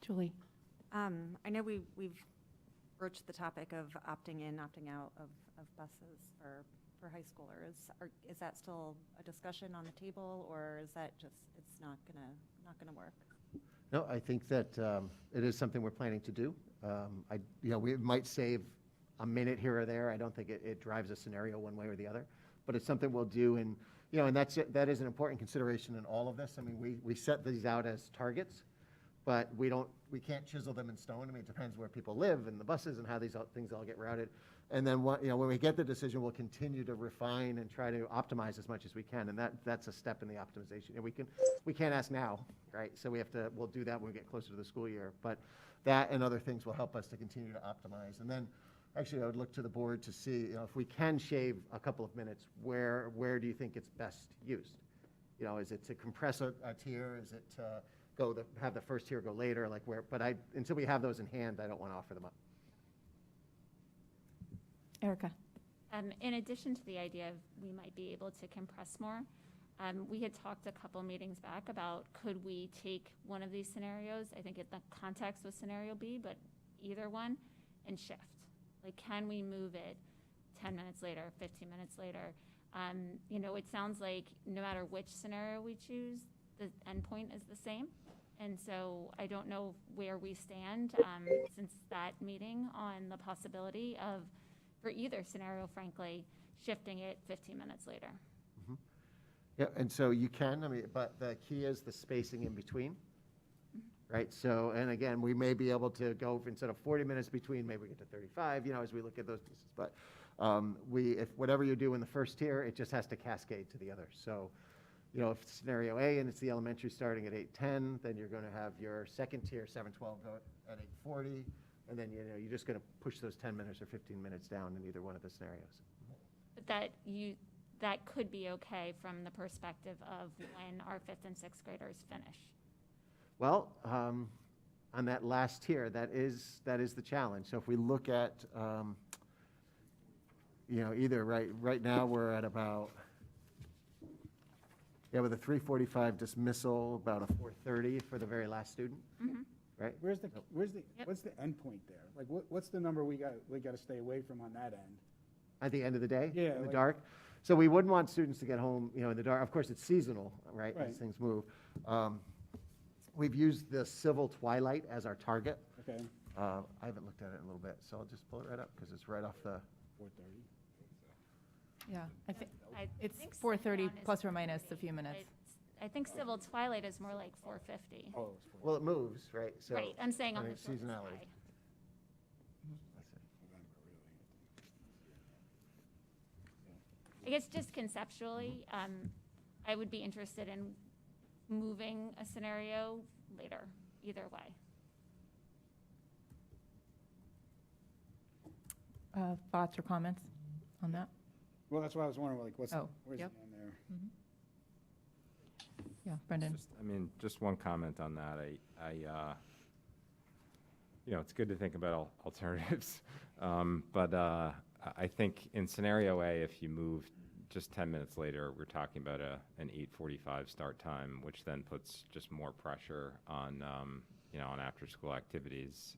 Julie. I know we've broached the topic of opting in, opting out of buses for high schoolers. Is that still a discussion on the table, or is that just it's not gonna work? No, I think that it is something we're planning to do. We might save a minute here or there. I don't think it drives a scenario one way or the other, but it's something we'll do. And and that is an important consideration in all of this. I mean, we set these out as targets, but we can't chisel them in stone. I mean, it depends where people live and the buses and how these things all get routed. And then when we get the decision, we'll continue to refine and try to optimize as much as we can. And that's a step in the optimization. And we can't ask now, right? So we'll do that when we get closer to the school year. But that and other things will help us to continue to optimize. And then actually I would look to the board to see if we can shave a couple of minutes, where do you think it's best used? Is it to compress a tier? Is it to have the first tier go later? Like where? But until we have those in hand, I don't want to offer them up. Erica. In addition to the idea of we might be able to compress more, we had talked a couple meetings back about could we take one of these scenarios, I think the context was scenario B, but either one, and shift. Like, can we move it 10 minutes later, 15 minutes later? It sounds like no matter which scenario we choose, the endpoint is the same. And so I don't know where we stand since that meeting on the possibility of, for either scenario, frankly, shifting it 15 minutes later. Mm-hmm. Yeah, and so you can, but the key is the spacing in between, right? So, and again, we may be able to go instead of 40 minutes between, maybe we get to 35, as we look at those pieces. But if whatever you do in the first tier, it just has to cascade to the others. So, if it's scenario A and it's the elementary starting at 8:10, then you're going to have your second tier 7:12 go at 8:40, and then you're just going to push those 10 minutes or 15 minutes down in either one of the scenarios. But that could be okay from the perspective of when our 5th and 6th graders finish. Well, on that last tier, that is the challenge. So if we look at, either right now we're at about, with a 3:45 dismissal, about a 4:30 for the very last student, right? What's the end point there? Like, what's the number we got to stay away from on that end? At the end of the day, yeah, in the dark. So we wouldn't want students to get home, in the dark. Of course, it's seasonal, right? As things move. We've used the civil twilight as our target. Okay. I haven't looked at it in a little bit, so I'll just pull it right up because it's right off the 4:30. Yeah, it's 4:30 plus or minus a few minutes. I think civil twilight is more like 4:50. Oh, well, it moves, right? So right, I'm saying on the short seasonality. side. I guess just conceptually, I would be interested in moving a scenario later, either way. Thoughts or comments on that? Well, that's why I was wondering, like, where's yep. the end there? Mm-hmm. Yeah, Brendan. Just one comment on that. it's good to think about alternatives. But I think in scenario A, if you move just 10 minutes later, we're talking about an 8:45 start time, which then puts just more pressure on, on after-school activities.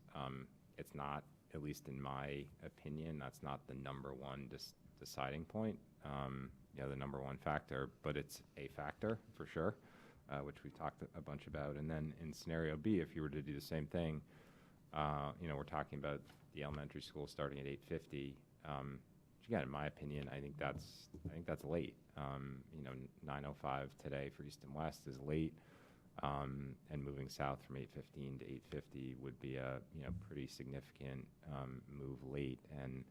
It's not, at least in my opinion, that's not the number one deciding point, the number one factor, but it's a factor for sure, which we've talked a bunch about. And then in scenario B, if you were to do the same thing, we're talking about the elementary school starting at 8:50. Which again, in my opinion, I think that's late. 9:05 today for East and West is late, and moving south from 8:15 to 8:50 would be a pretty significant move late. And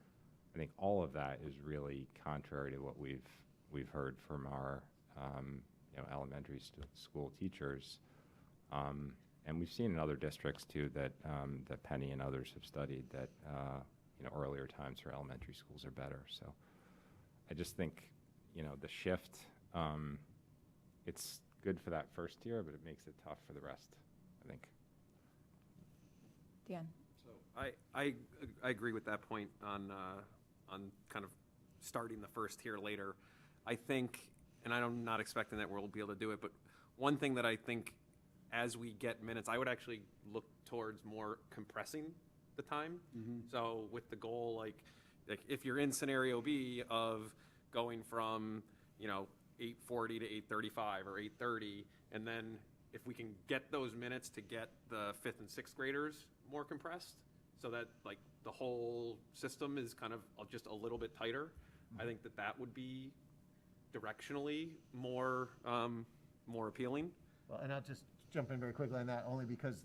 I think all of that is really contrary to what we've heard from our elementary school teachers. And we've seen in other districts too that Penny and others have studied that earlier times for elementary schools are better. So I just think the shift, it's good for that first year, but it makes it tough for the rest, I think. Dan. So I agree with that point on kind of starting the first tier later. I think, and I'm not expecting that we'll be able to do it, but one thing that I think as we get minutes, I would actually look towards more compressing the time. So with the goal, like if you're in scenario B of going from 8:40 to 8:35 or 8:30, and then if we can get those minutes to get the 5th and 6th graders more compressed, so that like the whole system is kind of just a little bit tighter, I think that would be directionally more appealing. Well, and I'll just jump in very quickly on that, only because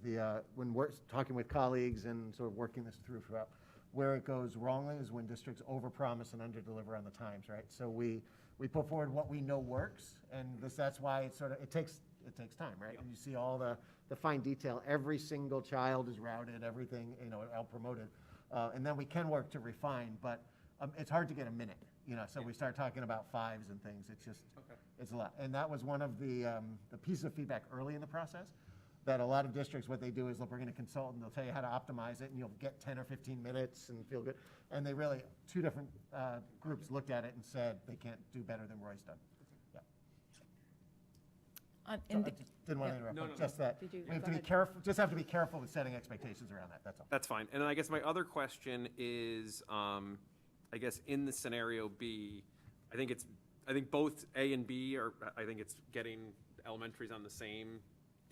when we're talking with colleagues and sort of working this throughout, where it goes wrongly is when districts overpromise and underdeliver on the times, right? So we put forward what we know works, and that's why it takes time, right? Yep. And you see all the fine detail. Every single child is routed, everything out promoted, and then we can work to refine, but it's hard to get a minute, So we start talking about 5s and things. It's just It's a lot, and that was one of the pieces of feedback early in the process. That a lot of districts, what they do is they'll bring in a consultant, they'll tell you how to optimize it, and you'll get 10 or 15 minutes and feel good. And they really, 2 different groups looked at it and said they can't do better than Roy's done. Yeah. I just didn't want to interrupt, but just that we have to be careful. Just have to be careful with setting expectations around that. That's all. That's fine. And then I guess my other question is, I guess in the scenario B, I think both A and B are. I think it's getting elementaries on the same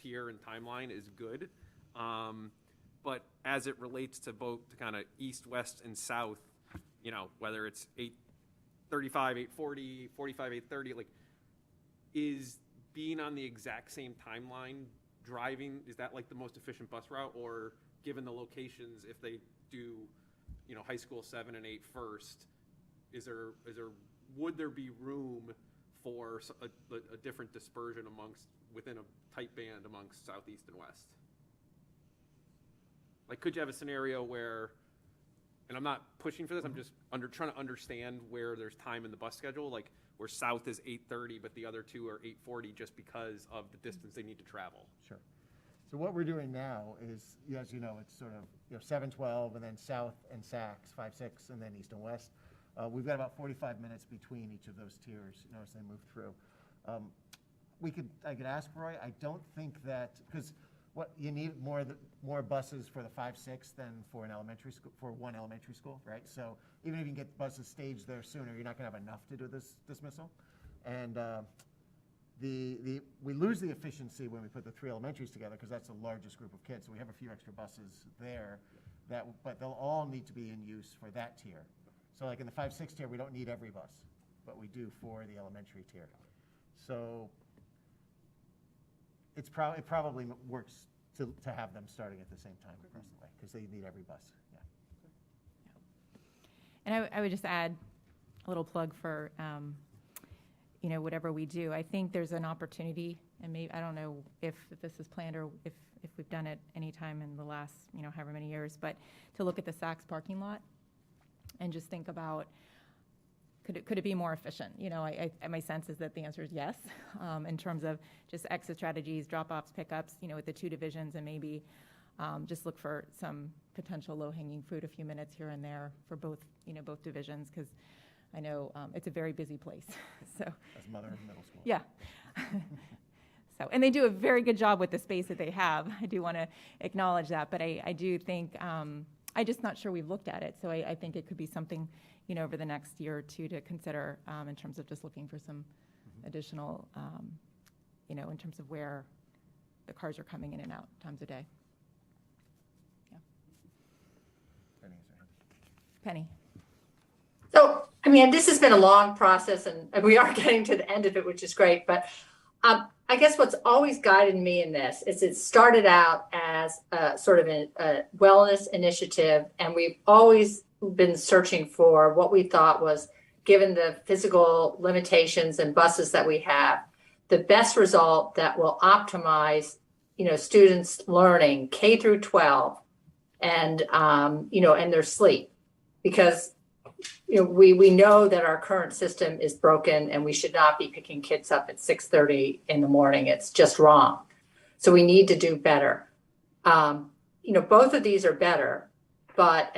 tier and timeline is good, but as it relates to both kind of east, west, and south, whether it's 8:35, 8:40, 45, 8:30, like, is being on the exact same timeline driving? Is that like the most efficient bus route, or given the locations, if they do, high school 7 and 8 first, would there be room for a different dispersion within a tight band amongst Southeast and West? Like, could you have a scenario where, and I'm not pushing for this, I'm just trying to understand where there's time in the bus schedule, like where South is 8:30, but the other 2 are 8:40 just because of the distance they need to travel? Sure. So what we're doing now is, as you know, it's sort of 7-12, and then South and Saks, 5-6, and then East and West. We've got about 45 minutes between each of those tiers, as they move through. I could ask Roy. I don't think that, because what you need more buses for the 5-6 than for one elementary school, right? So even if you can get buses staged there sooner, you're not going to have enough to do this dismissal. And we lose the efficiency when we put the 3 elementaries together, because that's the largest group of kids. So we have a few extra buses there, but they'll all need to be in use for that tier. So like in the 5-6 tier, we don't need every bus, but we do for the elementary tier. So it probably works to have them starting at the same time across the way, because they need every bus. Yeah. And I would just add a little plug for, whatever we do. I think there's an opportunity, and maybe, I don't know if this is planned or if we've done it any time in the last, however many years, but to look at the Saks parking lot and just think about, could it be more efficient? My sense is that the answer is yes, in terms of just exit strategies, drop-offs, pickups, with the 2 divisions, and maybe just look for some potential low-hanging fruit, a few minutes here and there for both, both divisions, because I know it's a very busy place. So As mother of middle school. yeah. So, and they do a very good job with the space that they have. I do want to acknowledge that, but I do think, I'm just not sure we've looked at it. So I think it could be something, over the next year or two to consider in terms of just looking for some additional, in terms of where the cars are coming in and out times a day. Yeah. Penny. So, this has been a long process, and we are getting to the end of it, which is great. But I guess what's always guided me in this is it started out as sort of a wellness initiative, and we've always been searching for what we thought was, given the physical limitations and buses that we have, the best result that will optimize, students' learning K through 12, and and their sleep, because we know that our current system is broken, and we should not be picking kids up at 6:30 in the morning. It's just wrong. So we need to do better. Both of these are better, but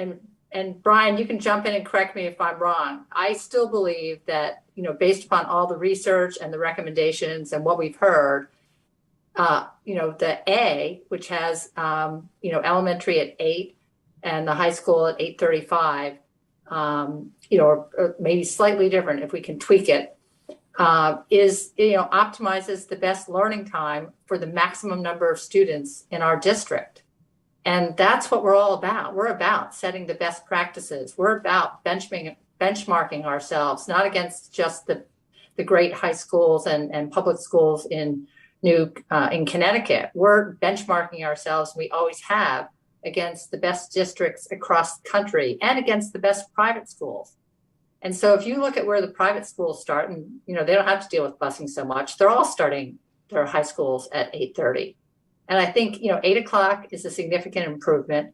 and Brian, you can jump in and correct me if I'm wrong. I still believe that based upon all the research and the recommendations and what we've heard, the A, which has elementary at 8 and the high school at 8:35. Or maybe slightly different if we can tweak it, optimizes the best learning time for the maximum number of students in our district. And that's what we're all about. We're about setting the best practices. We're about benchmarking ourselves, not against just the great high schools and public schools in Connecticut. We're benchmarking ourselves, we always have, against the best districts across the country and against the best private schools. And so if you look at where the private schools start, and they don't have to deal with busing so much, they're all starting their high schools at 8:30. And I think 8 o'clock is a significant improvement.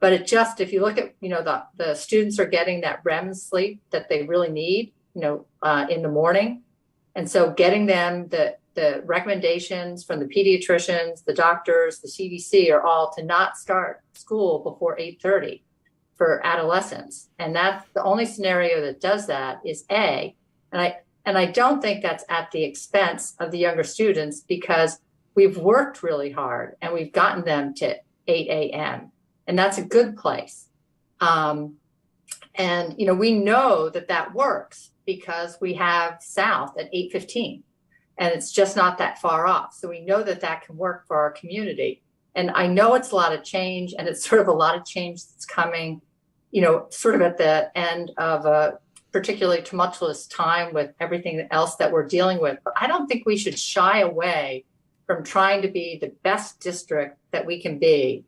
But if you look at the students are getting that REM sleep that they really need in the morning. And so getting them the recommendations from the pediatricians, the doctors, the CDC are all to not start school before 8:30 for adolescents. And that's the only scenario that does that is A. And I don't think that's at the expense of the younger students, because we've worked really hard and we've gotten them to 8 a.m. And that's a good place. And we know that works because we have South at 8:15. And it's just not that far off. So we know that can work for our community. And I know it's a lot of change, and it's sort of a lot of change that's coming, sort of at the end of a particularly tumultuous time with everything else that we're dealing with. But I don't think we should shy away from trying to be the best district that we can be.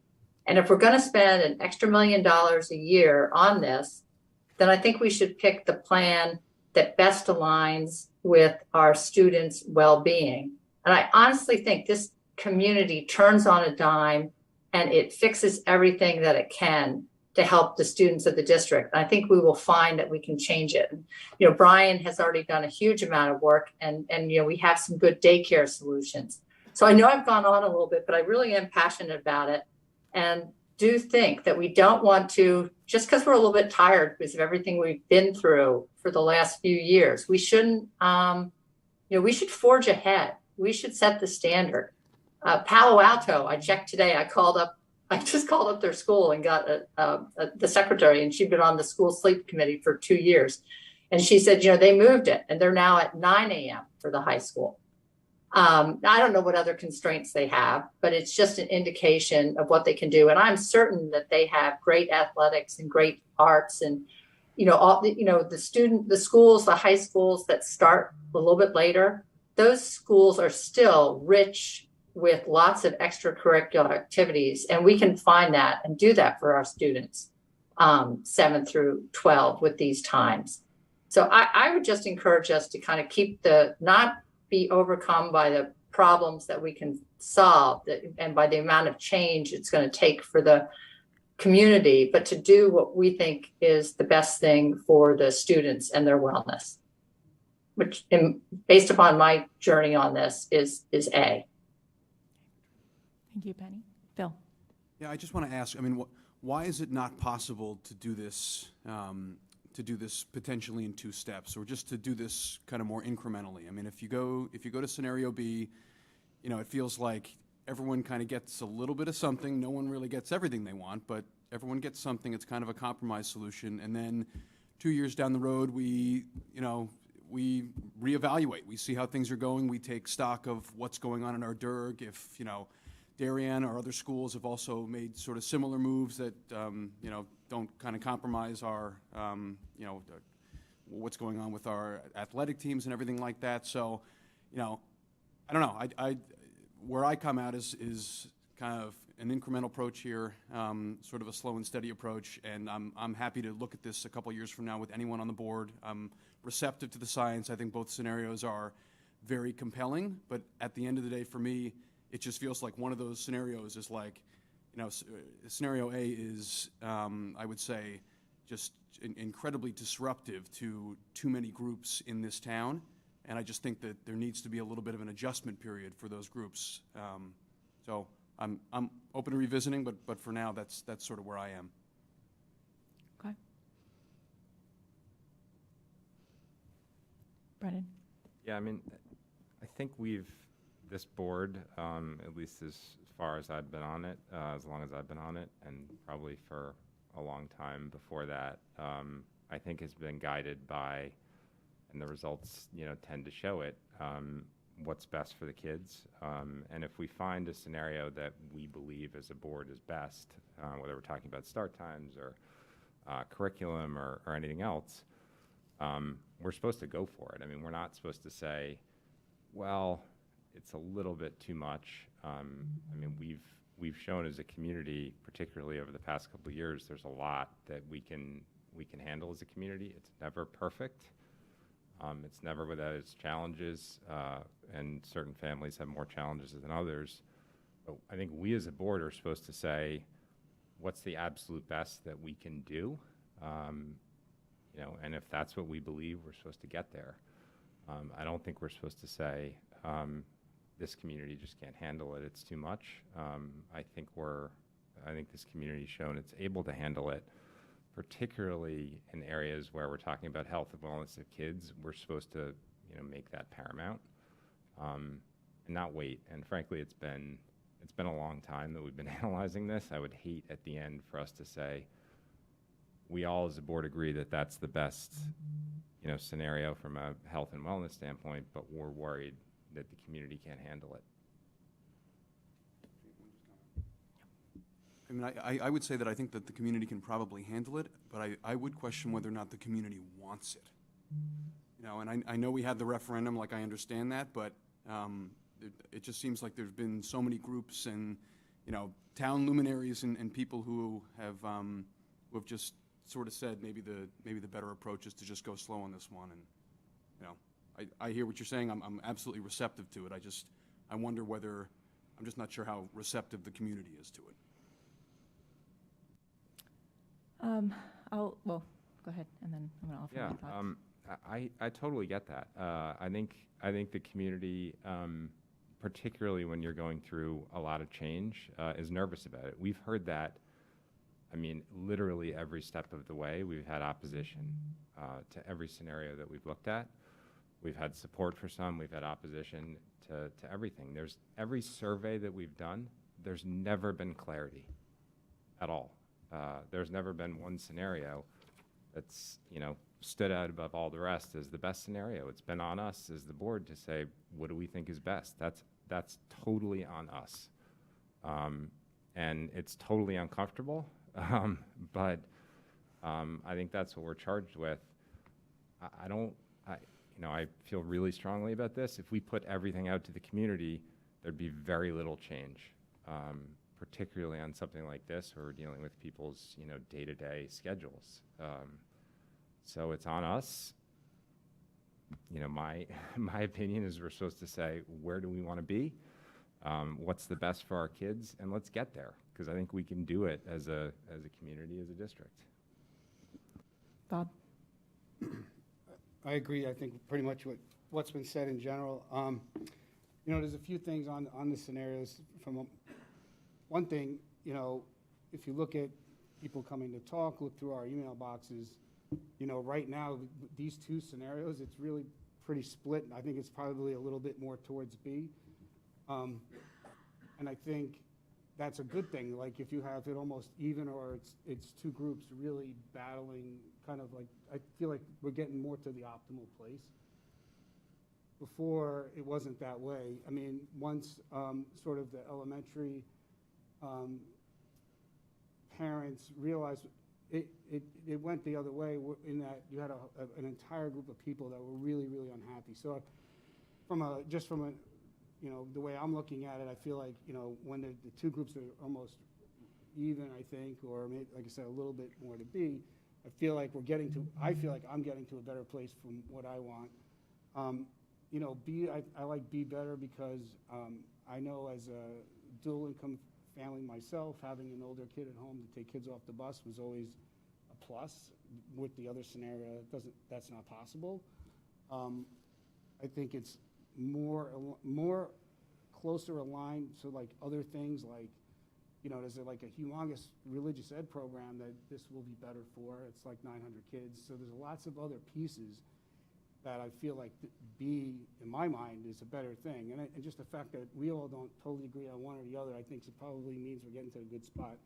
And if we're going to spend an extra $1 million a year on this, then I think we should pick the plan that best aligns with our students' well-being. And I honestly think this community turns on a dime and it fixes everything that it can to help the students of the district. And I think we will find that we can change it. Brian has already done a huge amount of work, and we have some good daycare solutions. So I know I've gone on a little bit, but I really am passionate about it, and do think that we don't want to, just because we're a little bit tired because of everything we've been through for the last few years, we shouldn't, we should forge ahead. We should set the standard. Palo Alto, I checked today, I just called up their school and got the secretary, and she'd been on the school sleep committee for 2 years. And she said, they moved it, and they're now at 9 a.m. for the high school. I don't know what other constraints they have, but it's just an indication of what they can do. And I'm certain that they have great athletics and great arts, and the schools, the high schools that start a little bit later, those schools are still rich with lots of extracurricular activities, and we can find that and do that for our students, 7 through 12 with these times. So I would just encourage us to kind of not be overcome by the problems that we can solve and by the amount of change it's going to take for the community, but to do what we think is the best thing for the students and their wellness, which, based upon my journey on this, is A. Thank you, Penny. Phil. Yeah, I just want to ask, I mean, why is it not possible to do this potentially in 2 steps, or just to do this kind of more incrementally? I mean, if you go to scenario B, you know, it feels like everyone kind of gets a little bit of something. No one really gets everything they want, but everyone gets something. It's kind of a compromise solution. And then 2 years down the road, we reevaluate. We see how things are going. We take stock of what's going on in our DIRG. If, you know, Darien or other schools have also made sort of similar moves that, you know, don't kind of compromise our, you know, what's going on with our athletic teams and everything like that. So, you know, I don't know. Where I come out is kind of an incremental approach here, sort of a slow and steady approach, and I'm happy to look at this a couple years from now with anyone on the board. I'm receptive to the science. I think both scenarios are very compelling, but at the end of the day, for me, it just feels like one of those scenarios is like, you know, scenario A is, I would say, just incredibly disruptive to too many groups in this town. And I just think that there needs to be a little bit of an adjustment period for those groups. So I'm open to revisiting, but for now, that's sort of where I am. Okay. Brennan? Yeah, I mean, I think this board, at least as far as I've been on it, as long as I've been on it, and probably for a long time before that, I think has been guided by, and the results, you know, tend to show it, what's best for the kids. And if we find a scenario that we believe as a board is best, whether we're talking about start times or curriculum or anything else, we're supposed to go for it. I mean, we're not supposed to say, well, it's a little bit too much. I mean, we've shown as a community, particularly over the past couple of years, there's a lot that we can handle as a community. It's never perfect. It's never without its challenges, and certain families have more challenges than others. But I think we as a board are supposed to say, what's the absolute best that we can do? You know, and if that's what we believe, we're supposed to get there. I don't think we're supposed to say, this community just can't handle it, it's too much. I think this community's shown it's able to handle it, particularly in areas where we're talking about health and wellness of kids. We're supposed to, you know, make that paramount, and not wait. And frankly, it's been a long time that we've been analyzing this. I would hate at the end for us to say, we all as a board agree that that's the best, you know, scenario from a health and wellness standpoint, but we're worried that the community can't handle it. I mean, I would say that I think that the community can probably handle it, but I would question whether or not the community wants it. You know, and I know we had the referendum, like I understand that, but it just seems like there's been so many groups and, you know, town luminaries and people who have just sort of said maybe the better approach is to just go slow on this one. And, you know, I hear what you're saying. I'm absolutely receptive to it. I wonder whether, I'm just not sure how receptive the community is to it. Well, go ahead, and then I'm going to offer my thoughts. I totally get that. I think the community, particularly when you're going through a lot of change, is nervous about it. We've heard that. I mean, literally every step of the way, we've had opposition to every scenario that we've looked at. We've had support for some. We've had opposition to everything. There's every survey that we've done. There's never been clarity at all. There's never been one scenario that's, you know, stood out above all the rest as the best scenario. It's been on us as the board to say, what do we think is best? That's totally on us. And it's totally uncomfortable, but I think that's what we're charged with. I feel really strongly about this. If we put everything out to the community, there'd be very little change. Particularly on something like this where we're dealing with people's, you know, day-to-day schedules. So it's on us. You know, my opinion is we're supposed to say, where do we want to be? What's the best for our kids? And let's get there, because I think we can do it as a community, as a district. Bob? I agree. I think pretty much what's been said in general. You know, there's a few things on the scenarios. From one thing, you know, if you look at people coming to talk, look through our email boxes, you know, right now, these two scenarios, it's really pretty split. I think it's probably a little bit more towards B. And I think that's a good thing. Like if you have it almost even, or it's two groups really battling, kind of like, I feel like we're getting more to the optimal place. Before, it wasn't that way. I mean, once sort of the elementary parents realized it went the other way in that you had an entire group of people that were really, really unhappy. So from a, you know, the way I'm looking at it, I feel like, you know, when the two groups are almost even, I think, or maybe, like I said, a little bit more to be, I feel like I'm getting to a better place from what I want. You know, B, I like B better because I know as a dual income family myself, having an older kid at home to take kids off the bus was always a plus. With the other scenario, that's not possible. I think it's more closer aligned to like other things like, you know, there's like a humongous religious ed program that this will be better for. It's like 900 kids. So there's lots of other pieces that I feel like B, in my mind, is a better thing. And just the fact that we all don't totally agree on one or the other, I think it probably means we're getting to a good spot.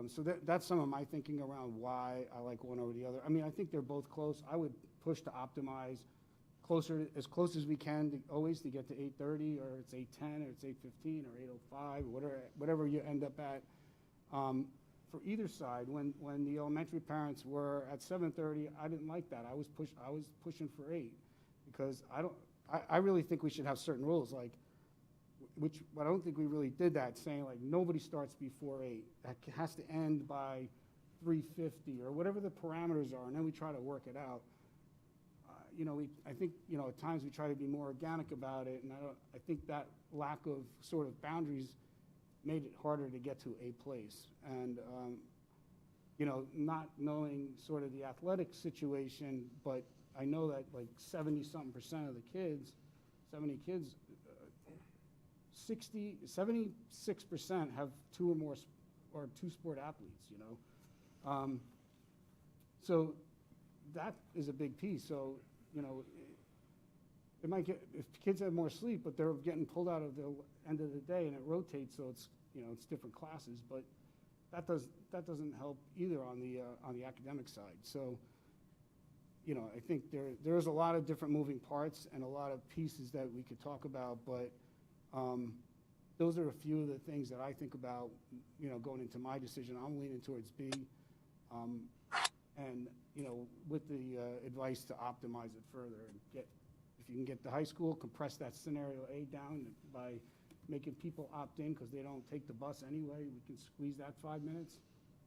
So that's some of my thinking around why I like one over the other. I mean, I think they're both close. I would push to optimize as close as we can always to get to 8:30, or it's 8:10, or it's 8:15, or 8:05, or whatever you end up at. For either side, when the elementary parents were at 7:30, I didn't like that. I was pushing for 8 because I really think we should have certain rules, like I don't think we really did that, saying like nobody starts before 8. That has to end by 3:50 or whatever the parameters are, and then we try to work it out. You know, I think, you know, at times we try to be more organic about it, and I think that lack of sort of boundaries made it harder to get to a place. And, you know, not knowing sort of the athletic situation, but I know that like 70-something% of the kids, 70 kids, 76% have 2 or more or 2 sport athletes, you know. So that is a big piece. So, you know, it might get, if kids have more sleep, but they're getting pulled out of the end of the day and it rotates, so it's, you know, it's different classes, but that doesn't help either on the academic side. So, you know, I think there's a lot of different moving parts and a lot of pieces that we could talk about, but those are a few of the things that I think about, you know, going into my decision. I'm leaning towards B, and, you know, with the advice to optimize it further and if you can get the high school, compress that scenario A down by making people opt in because they don't take the bus anyway. We can squeeze that 5 minutes.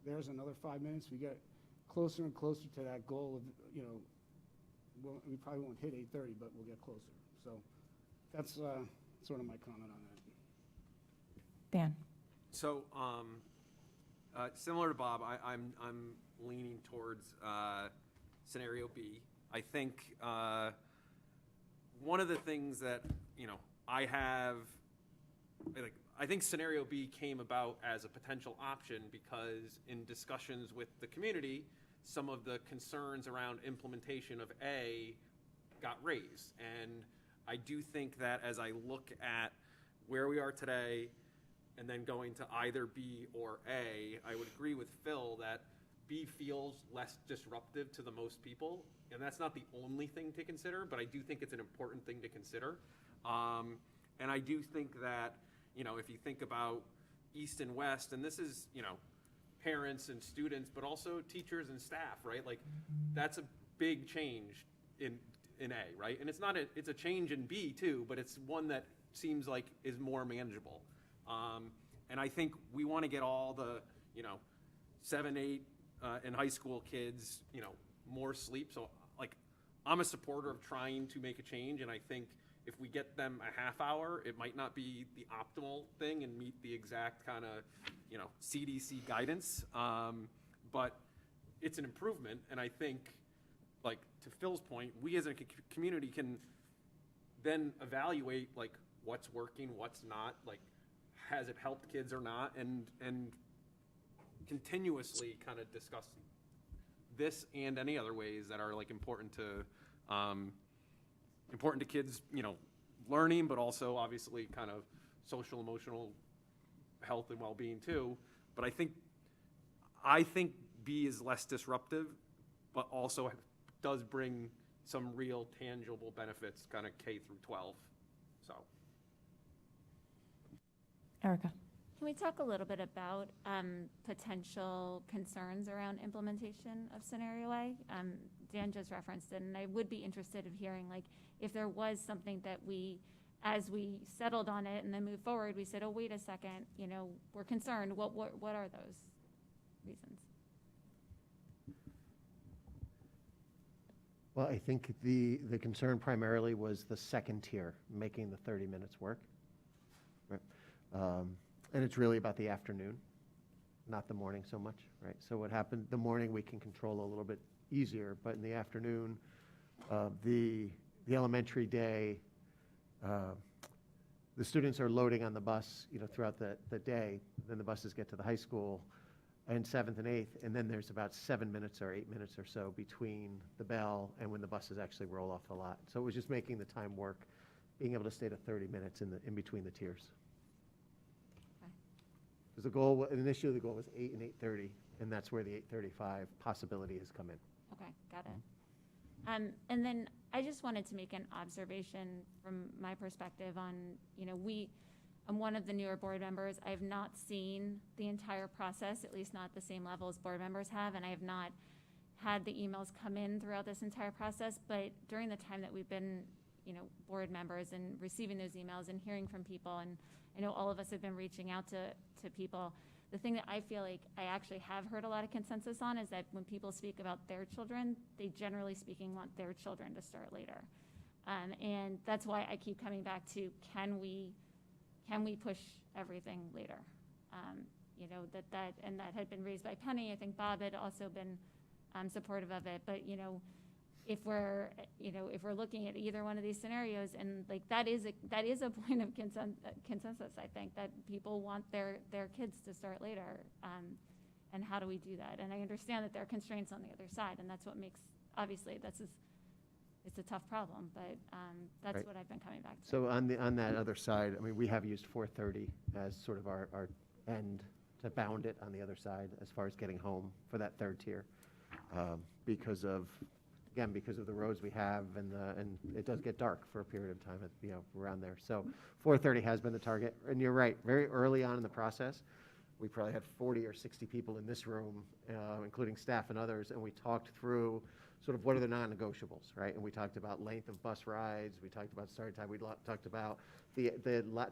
There's another 5 minutes. We get closer and closer to that goal of, you know, we probably won't hit 8:30, but we'll get closer. So that's sort of my comment on that. Dan. So similar to Bob, I'm leaning towards scenario B. I think one of the things that, you know, I think scenario B came about as a potential option because in discussions with the community, some of the concerns around implementation of A got raised. And I do think that as I look at where we are today and then going to either B or A, I would agree with Phil that B feels less disruptive to the most people. And that's not the only thing to consider, but I do think it's an important thing to consider. And I do think that, you know, if you think about East and West, and this is, you know, parents and students, but also teachers and staff, right? Like, that's a big change in A, right? And it's a change in B too, but it's one that seems like is more manageable. And I think we want to get all the, you know, 7, 8, and high school kids, you know, more sleep. So, like, I'm a supporter of trying to make a change, and I think if we get them a half hour, it might not be the optimal thing and meet the exact kind of, you know, CDC guidance, but it's an improvement. And I think, like, to Phil's point, we as a community can then evaluate, like, what's working, what's not, like, has it helped kids or not, and continuously kind of discuss this and any other ways that are like important to kids, you know, learning, but also obviously kind of social, emotional health and well-being too. But I think B is less disruptive, but also does bring some real tangible benefits, kind of K through 12. So, Erica. Can we talk a little bit about potential concerns around implementation of Scenario A? Dan just referenced it, and I would be interested in hearing, like, if there was something that we, as we settled on it and then moved forward, we said, oh, wait a second, you know, we're concerned. What are those reasons? Well, I think the concern primarily was the second tier, making the 30 minutes work. Right? And it's really about the afternoon, not the morning so much, right? So what happened, the morning we can control a little bit easier, but in the afternoon, the elementary day, the students are loading on the bus, you know, throughout the day. Then the buses get to the high school in 7th and 8th, and then there's about 7 minutes or 8 minutes or so between the bell and when the buses actually roll off the lot. So it was just making the time work, being able to stay to 30 minutes in between the tiers. Because the goal, initially the goal was 8 and 8:30, and that's where the 8:35 possibility has come in. Okay, got it. And then I just wanted to make an observation from my perspective on, you know, I'm one of the newer board members. I have not seen the entire process, at least not the same level as board members have, and I have not had the emails come in throughout this entire process. But during the time that we've been, you know, board members and receiving those emails and hearing from people, and I know all of us have been reaching out to people, the thing that I feel like I actually have heard a lot of consensus on is that when people speak about their children, they generally speaking want their children to start later. And that's why I keep coming back to, can we push everything later? You know, that had been raised by Penny. I think Bob had also been supportive of it. But, you know, if we're looking at either one of these scenarios, and like that is a point of consensus, I think, that people want their kids to start later. And how do we do that? And I understand that there are constraints on the other side, and that's what makes, obviously, it's a tough problem, but that's Right. what I've been coming back to. So on that other side, I mean, we have used 4:30 as sort of our end to bound it on the other side as far as getting home for that third tier, because of the roads we have, and it does get dark for a period of time, you know, around there. So 4:30 has been the target, and you're right. Very early on in the process, we probably had 40 or 60 people in this room, including staff and others, and we talked through sort of what are the non-negotiables, right? And we talked about length of bus rides, we talked about start time, we talked about the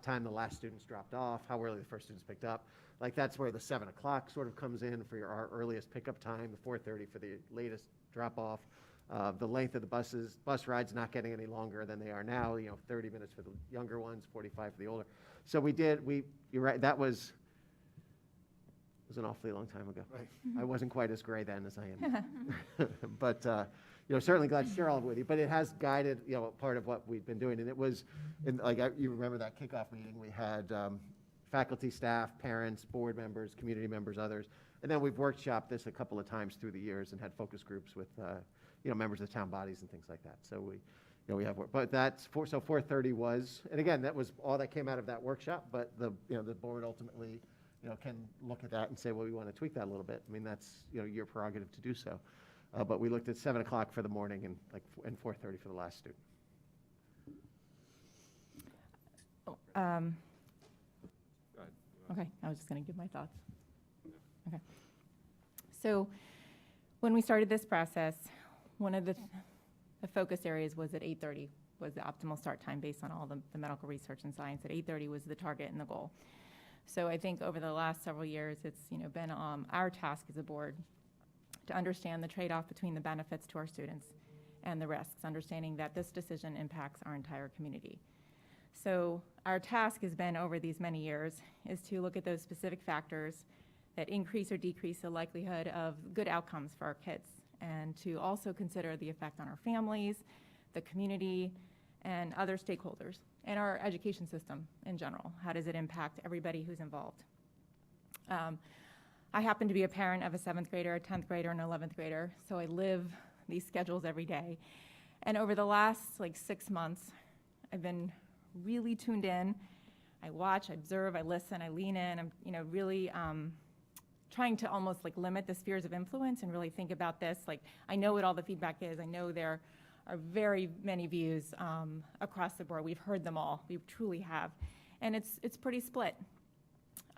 time the last students dropped off, how early the first students picked up. Like that's where the 7 o'clock sort of comes in for our earliest pickup time, the 4:30 for the latest drop off. The length of the bus rides not getting any longer than they are now, you know, 30 minutes for the younger ones, 45 for the older. So you're right, that was an awfully long time ago. Right. I wasn't quite as gray then as I am. But, you know, certainly glad to share all of it with you. But it has guided, you know, part of what we've been doing. And it was, you remember that kickoff meeting, we had faculty, staff, parents, board members, community members, others. And then we've workshopped this a couple of times through the years and had focus groups with, you know, members of town bodies and things like that. So we have, but that's 4:30 was, and again, that was all that came out of that workshop. But the board ultimately, you know, can look at that and say, well, we want to tweak that a little bit. I mean, that's, you know, your prerogative to do so. But we looked at 7 o'clock for the morning and 4:30 for the last student. Okay, I was just going to give my thoughts. Okay. So when we started this process, one of the focus areas was at 8:30 was the optimal start time based on all the medical research and science. At 8:30 was the target and the goal. So I think over the last several years, it's, you know, been our task as a board to understand the trade-off between the benefits to our students and the risks, understanding that this decision impacts our entire community. So our task has been over these many years is to look at those specific factors that increase or decrease the likelihood of good outcomes for our kids, and to also consider the effect on our families, the community, and other stakeholders, and our education system in general. How does it impact everybody who's involved? I happen to be a parent of a 7th grader, a 10th grader, and an 11th grader, so I live these schedules every day. And over the last 6 months, I've been really tuned in. I watch, I observe, I listen, I lean in. I'm really trying to almost limit the spheres of influence and really think about this. I know what all the feedback is. I know there are very many views across the board. We've heard them all. We truly have. And it's pretty split.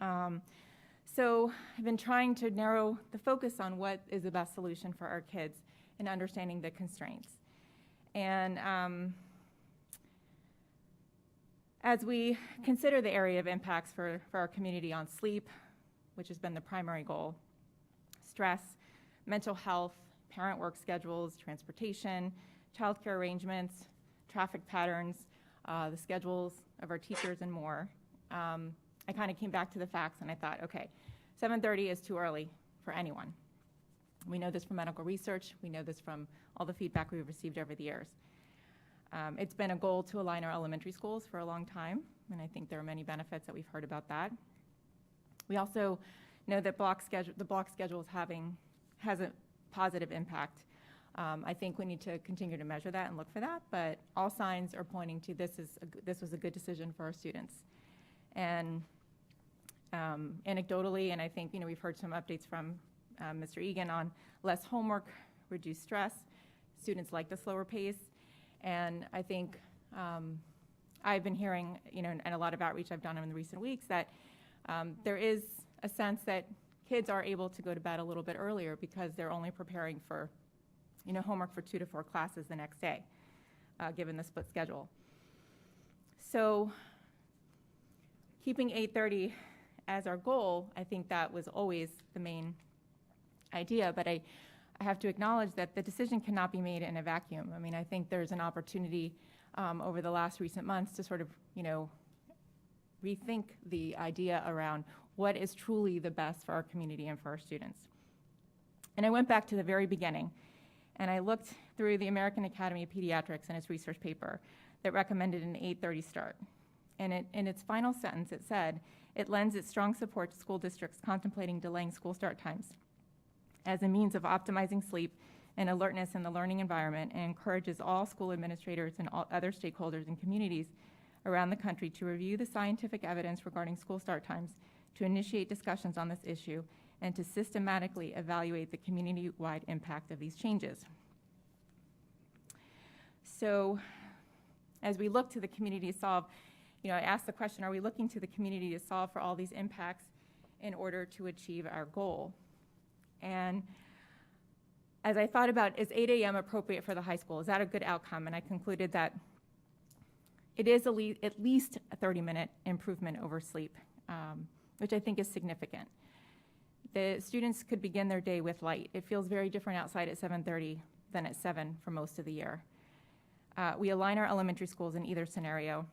So I've been trying to narrow the focus on what is the best solution for our kids and understanding the constraints. And as we consider the area of impacts for our community on sleep, which has been the primary goal, stress, mental health, parent work schedules, transportation, childcare arrangements, traffic patterns, the schedules of our teachers, and more, I kind of came back to the facts and I thought, okay, 7:30 is too early for anyone. We know this from medical research. We know this from all the feedback we've received over the years. It's been a goal to align our elementary schools for a long time, and I think there are many benefits that we've heard about that. We also know that the block schedule has a positive impact. I think we need to continue to measure that and look for that, but all signs are pointing to this was a good decision for our students. And anecdotally, and I think we've heard some updates from Mr. Egan on less homework, reduced stress. Students like the slower pace, and I think I've been hearing, and a lot of outreach I've done in the recent weeks, that there is a sense that kids are able to go to bed a little bit earlier because they're only preparing for, homework for 2 to 4 classes the next day, given the split schedule. So keeping 8:30 as our goal, I think that was always the main idea, but I have to acknowledge that the decision cannot be made in a vacuum. I mean, I think there's an opportunity over the last recent months to sort of, rethink the idea around what is truly the best for our community and for our students. And I went back to the very beginning, and I looked through the American Academy of Pediatrics and its research paper that recommended an 8:30 start. And in its final sentence, it said, it lends its strong support to school districts contemplating delaying school start times as a means of optimizing sleep and alertness in the learning environment, and encourages all school administrators and all other stakeholders and communities around the country to review the scientific evidence regarding school start times, to initiate discussions on this issue, and to systematically evaluate the community-wide impact of these changes. So as we look to the community to solve, I asked the question, are we looking to the community to solve for all these impacts in order to achieve our goal? And as I thought about, is 8 a.m. appropriate for the high school? Is that a good outcome? And I concluded that it is at least a 30-minute improvement over sleep, which I think is significant. The students could begin their day with light. It feels very different outside at 7:30 than at 7 for most of the year. We align our elementary schools in either scenario.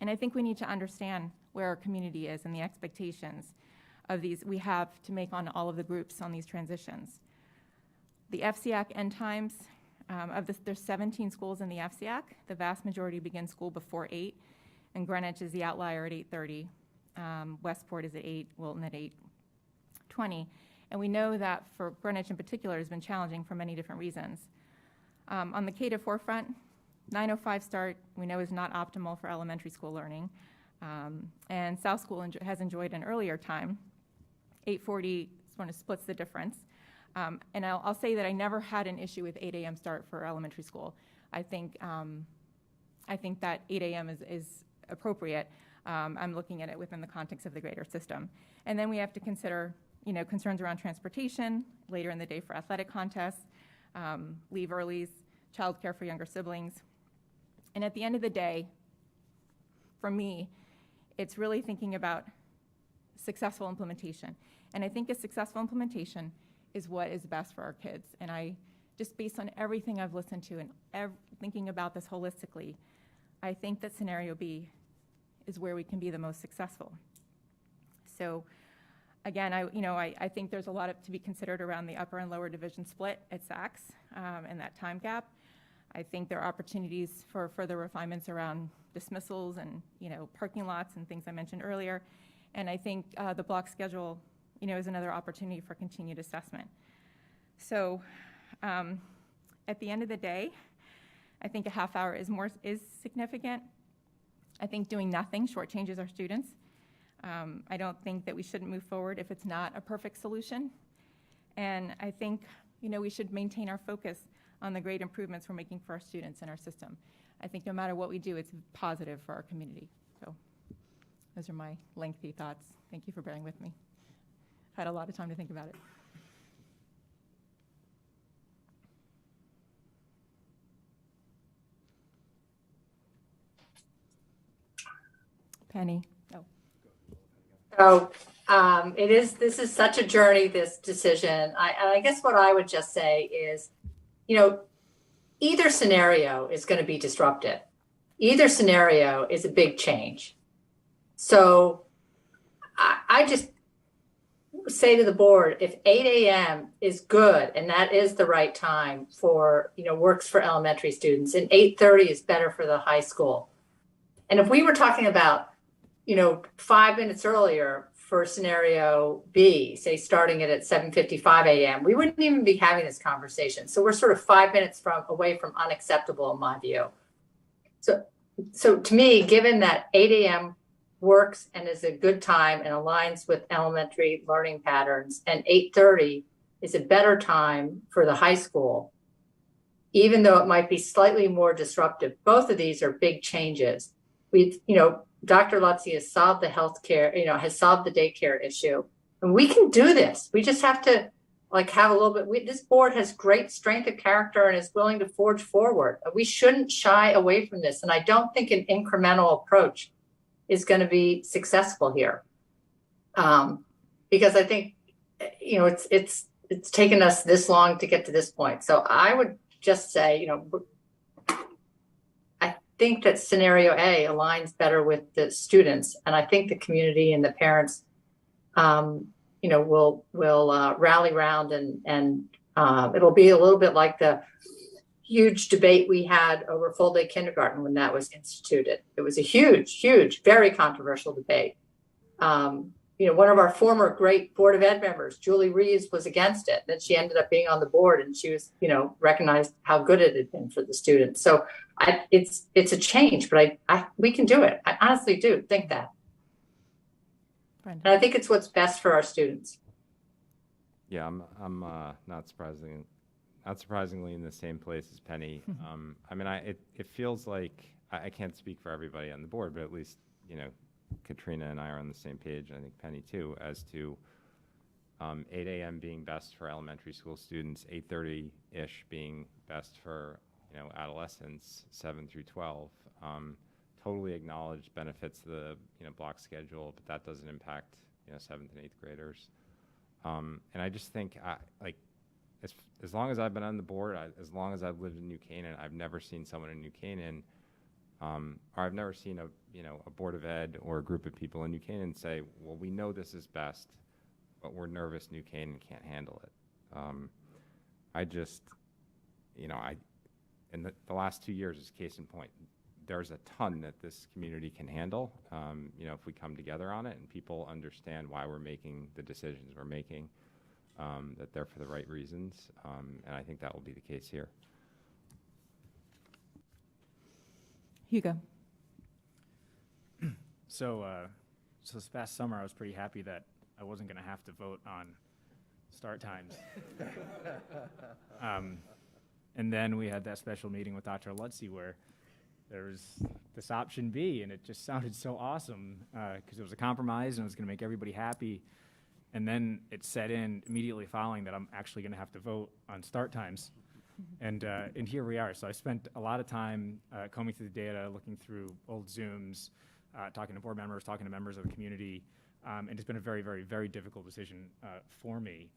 And I think we need to understand where our community is and the expectations of these we have to make on all of the groups on these transitions. The FCIAC end times, there's 17 schools in the FCIAC. The vast majority begin school before 8, and Greenwich is the outlier at 8:30. Westport is at 8, Wilton at 8:20. And we know that for Greenwich in particular has been challenging for many different reasons. On the K-4 front, 9:05 start we know is not optimal for elementary school learning. And South School has enjoyed an earlier time. 8:40 sort of splits the difference. And I'll say that I never had an issue with 8 a.m. start for elementary school. I think that 8 a.m. is appropriate. I'm looking at it within the context of the greater system. And then we have to consider, concerns around transportation, later in the day for athletic contests, leave earlies, childcare for younger siblings. And at the end of the day, for me, it's really thinking about successful implementation. And I think a successful implementation is what is best for our kids. And I, just based on everything I've listened to and thinking about this holistically, I think that scenario B is where we can be the most successful. So again, I think there's a lot to be considered around the upper and lower division split at SACS and that time gap. I think there are opportunities for further refinements around dismissals and, parking lots and things I mentioned earlier. And I think the block schedule, is another opportunity for continued assessment. So at the end of the day, I think a half hour is significant. I think doing nothing shortchanges our students. I don't think that we shouldn't move forward if it's not a perfect solution. And I think, we should maintain our focus on the great improvements we're making for our students and our system. I think no matter what we do, it's positive for our community. So those are my lengthy thoughts. Thank you for bearing with me. I've had a lot of time to think about it. Penny. So this is such a journey, this decision. I guess what I would just say is, either scenario is going to be disruptive. Either scenario is a big change. So I just say to the board, if 8 a.m. is good and that is the right time for, works for elementary students, and 8:30 is better for the high school. And if we were talking about 5 minutes earlier for scenario B, say starting it at 7:55 a.m., we wouldn't even be having this conversation. So we're sort of 5 minutes away from unacceptable in my view. So to me, given that 8 a.m. works and is a good time and aligns with elementary learning patterns, and 8:30 is a better time for the high school, even though it might be slightly more disruptive, both of these are big changes. Dr. Lutzy has solved the healthcare, has solved the daycare issue. And we can do this. We just have to have a little bit, this board has great strength of character and is willing to forge forward. We shouldn't shy away from this. And I don't think an incremental approach is going to be successful here. Because I think, it's taken us this long to get to this point. So I would just say, think that scenario A aligns better with the students, and I think the community and the parents, will rally around, and it'll be a little bit like the huge debate we had over full day kindergarten when that was instituted. It was a huge, very controversial debate. One of our former great Board of Ed members, Julie Reeves, was against it. Then she ended up being on the board, and she was, recognized how good it had been for the students. So it's a change, but we can do it. I honestly do think that. Brenda. And I think it's what's best for our students. Yeah, I'm not surprisingly in the same place as Penny. It feels like I can't speak for everybody on the board, but at least Katrina and I are on the same page, and I think Penny too, as to 8 a.m. being best for elementary school students, 8:30-ish being best for adolescents, 7 through 12. Totally acknowledge benefits of the block schedule, but that doesn't impact 7th and 8th graders. And I just think as long as I've been on the board, as long as I've lived in New Canaan, I've never seen someone in New Canaan, or I've never seen a Board of Ed or a group of people in New Canaan say, well, we know this is best, but we're nervous New Canaan can't handle it. In the last 2 years is case in point. There's a ton that this community can handle, if we come together on it and people understand why we're making the decisions we're making, that they're for the right reasons, and I think that will be the case here. Hugo. So this past summer, I was pretty happy that I wasn't going to have to vote on start times. And then we had that special meeting with Dr. Lutzy where there was this option B, and it just sounded so awesome because it was a compromise and it was going to make everybody happy. And then it set in immediately following that I'm actually going to have to vote on start times. And here we are. So I spent a lot of time combing through the data, looking through old Zooms, talking to board members, talking to members of the community. And it's been a very, very, very difficult decision for me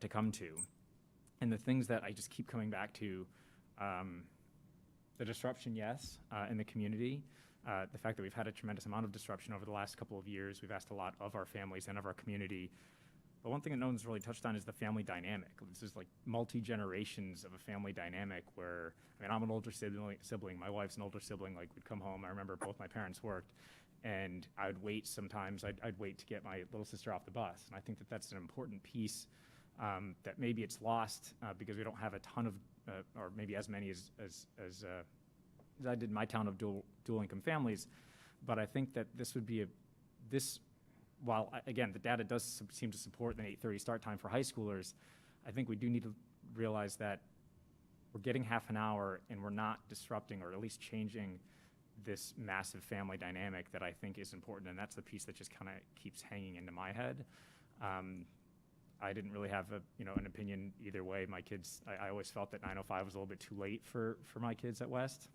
to come to. And the things that I just keep coming back to, the disruption, yes, in the community. The fact that we've had a tremendous amount of disruption over the last couple of years. We've asked a lot of our families and of our community But one thing that no one's really touched on is the family dynamic. This is like multi-generations of a family dynamic where, I mean, I'm an older sibling, my wife's an older sibling, like would come home. I remember both my parents worked, and I would wait sometimes, I'd wait to get my little sister off the bus. And I think that that's an important piece that maybe it's lost because we don't have a ton of, or maybe as many as I did in my town of dual income families. But I think that this would be while, again, the data does seem to support an 8:30 start time for high schoolers, I think we do need to realize that we're getting half an hour and we're not disrupting or at least changing this massive family dynamic that I think is important, and that's the piece that just kind of keeps hanging into my head. I didn't really have an opinion either way. My kids, I always felt that 9:05 was a little bit too late for my kids at West.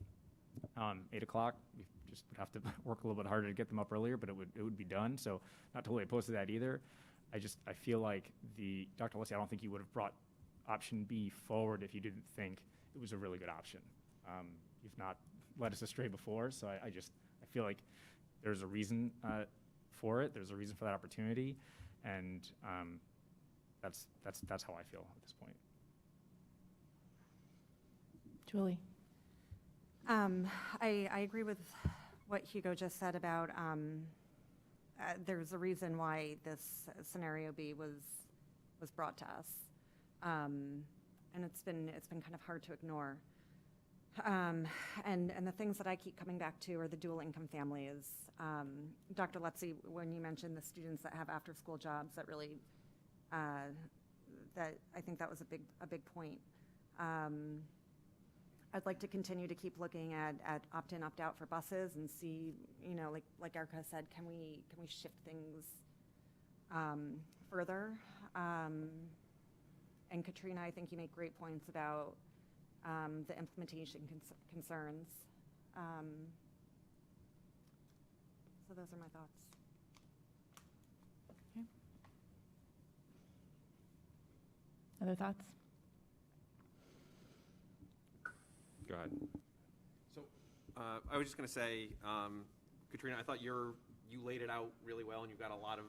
8 o'clock, we just would have to work a little bit harder to get them up earlier, but it would be done. So not totally opposed to that either. I feel like Dr. Leslie, I don't think you would have brought option B forward if you didn't think it was a really good option. You've not led us astray before, so I feel like there's a reason for it. There's a reason for that opportunity, and that's how I feel at this point. Julie. I agree with what Hugo just said about there's a reason why this scenario B was brought to us, and it's been kind of hard to ignore. And the things that I keep coming back to are the dual income families. Dr. Lutzy, when you mentioned the students that have after school jobs, that really that I think that was a big point. I'd like to continue to keep looking at opt-in, opt-out for buses and see, like Erica said, can we shift things further? And Katrina, I think you make great points about the implementation concerns. So those are my thoughts. Okay. Other thoughts? Go ahead. So I was just going to say, Katrina, I thought you laid it out really well, and you've got a lot of,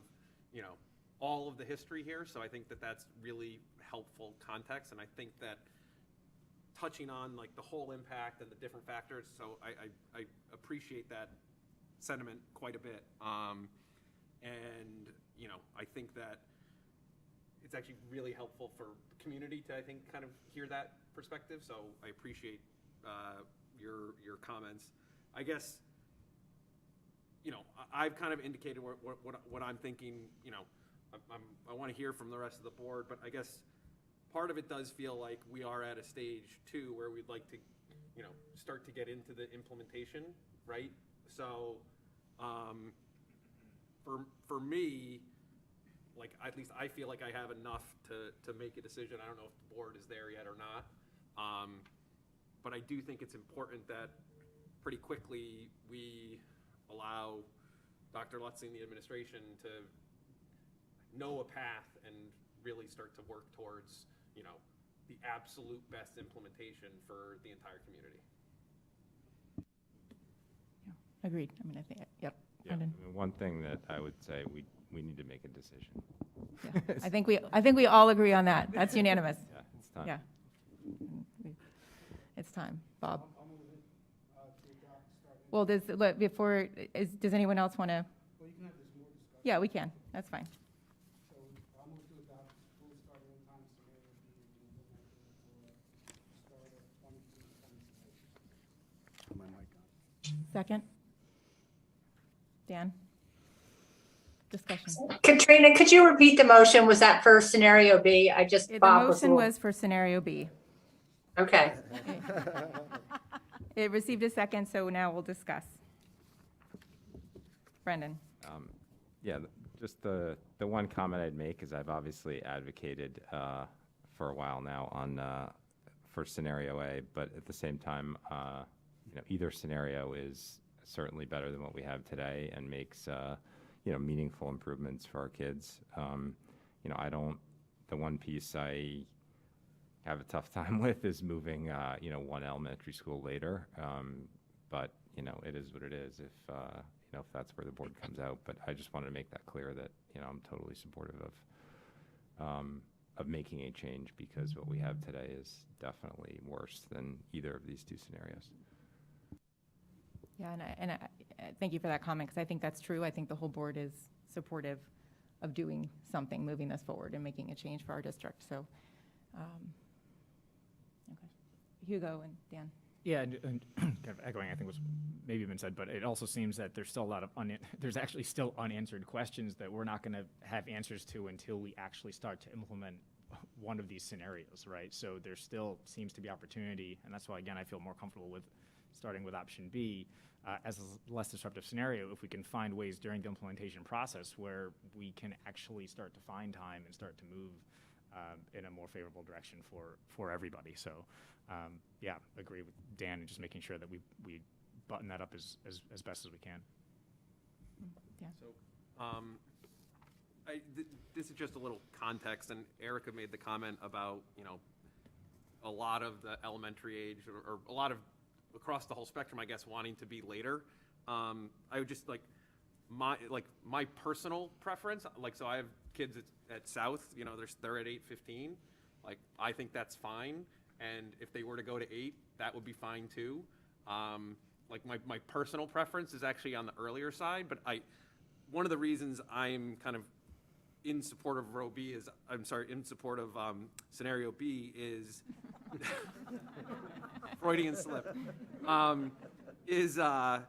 all of the history here. So I think that that's really helpful context, and I think that touching on like the whole impact and the different factors. So I appreciate that sentiment quite a bit, and I think that it's actually really helpful for the community to, I think, kind of hear that perspective. So I appreciate your comments. I guess, I've kind of indicated what I'm thinking. I want to hear from the rest of the board, but I guess part of it does feel like we are at a stage too where we'd like to, start to get into the implementation, right? So, for me, like at least I feel like I have enough to make a decision. I don't know if the board is there yet or not. But I do think it's important that pretty quickly we allow Dr. Lutzy and the administration to know a path and really start to work towards, the absolute best implementation for the entire community. Yeah, agreed. I mean, I think, yep. Yeah, one thing that I would say, we need to make a decision. Yeah. I think we all agree on that. That's unanimous. Yeah, it's time. Yeah. It's time. Bob? Well, does anyone else want to? Well, you can have this more discussion. Yeah, we can. That's fine. So I'll move to adopt school start on time scenario B and start of 22-26. My mic on. Second? Dan? Discussion. Katrina, could you repeat the motion? Was that for scenario B? The motion was for scenario B. Okay. It received a second, so now we'll discuss. Brendan. Yeah, just the one comment I'd make is I've obviously advocated for a while now on for scenario A, but at the same time, either scenario is certainly better than what we have today and makes meaningful improvements for our kids. The one piece I have a tough time with is moving, one elementary school later. But, it is what it is if that's where the board comes out. But I just wanted to make that clear that, I'm totally supportive of making a change, because what we have today is definitely worse than either of these two scenarios. Yeah, and I thank you for that comment, because I think that's true. I think the whole board is supportive of doing something, moving this forward and making a change for our district. So, okay. Hugo and Dan. Yeah, and kind of echoing, I think was maybe been said, but it also seems that there's still a lot of there's actually still unanswered questions that we're not going to have answers to until we actually start to implement one of these scenarios, right? So there still seems to be opportunity, and that's why, again, I feel more comfortable with starting with option B as a less disruptive scenario, if we can find ways during the implementation process where we can actually start to find time and start to move in a more favorable direction for everybody. So, yeah, agree with Dan and just making sure that we button that up as best as we can. Yeah. So, this is just a little context, and Erica made the comment about, a lot of the elementary age, or a lot of across the whole spectrum, I guess, wanting to be later. I would just my personal preference, so I have kids at South, they're at 8:15. I think that's fine. And if they were to go to 8, that would be fine too. My personal preference is actually on the earlier side, but one of the reasons I'm kind of in support of row B is, in support of scenario B is Freudian slip, is that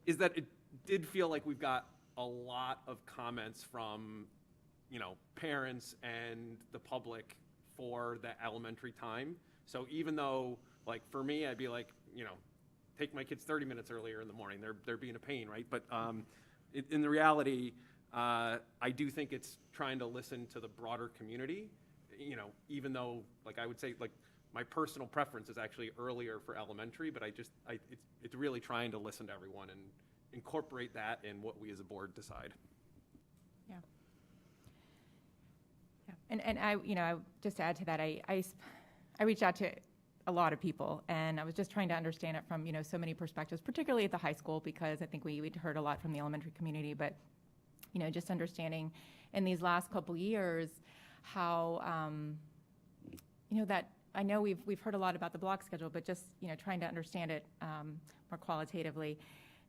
it did feel like we've got a lot of comments from, parents and the public for the elementary time. So even though, for me, I'd be take my kids 30 minutes earlier in the morning. They're being a pain, right? But in the reality, I do think it's trying to listen to the broader community, even though, I would say, my personal preference is actually earlier for elementary, but it's really trying to listen to everyone and incorporate that in what we as a board decide. Yeah. Yeah. And I just to add to that, I reached out to a lot of people, and I was just trying to understand it from, so many perspectives, particularly at the high school, because I think we'd heard a lot from the elementary community, but, just understanding in these last couple years how, that I know we've heard a lot about the block schedule, but just, trying to understand it more qualitatively.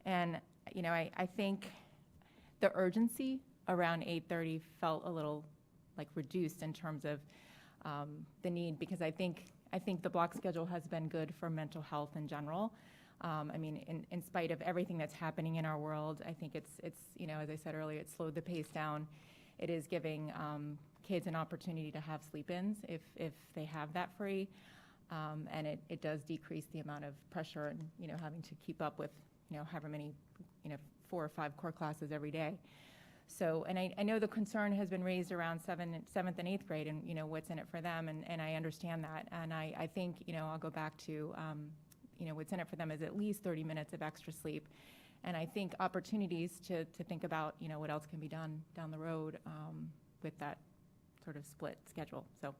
And, I think the urgency around 8:30 felt a little reduced in terms of the need, because I think the block schedule has been good for mental health in general. In spite of everything that's happening in our world, I think it's as I said earlier, it slowed the pace down. It is giving kids an opportunity to have sleep-ins if they have that free, and it does decrease the amount of pressure and having to keep up with however many 4 or 5 core classes every day. So, and I know the concern has been raised around 7th and 8th grade, and what's in it for them, and I understand that, and I think I'll go back to what's in it for them is at least 30 minutes of extra sleep, and I think opportunities to think about what else can be done down the road with that sort of split schedule. So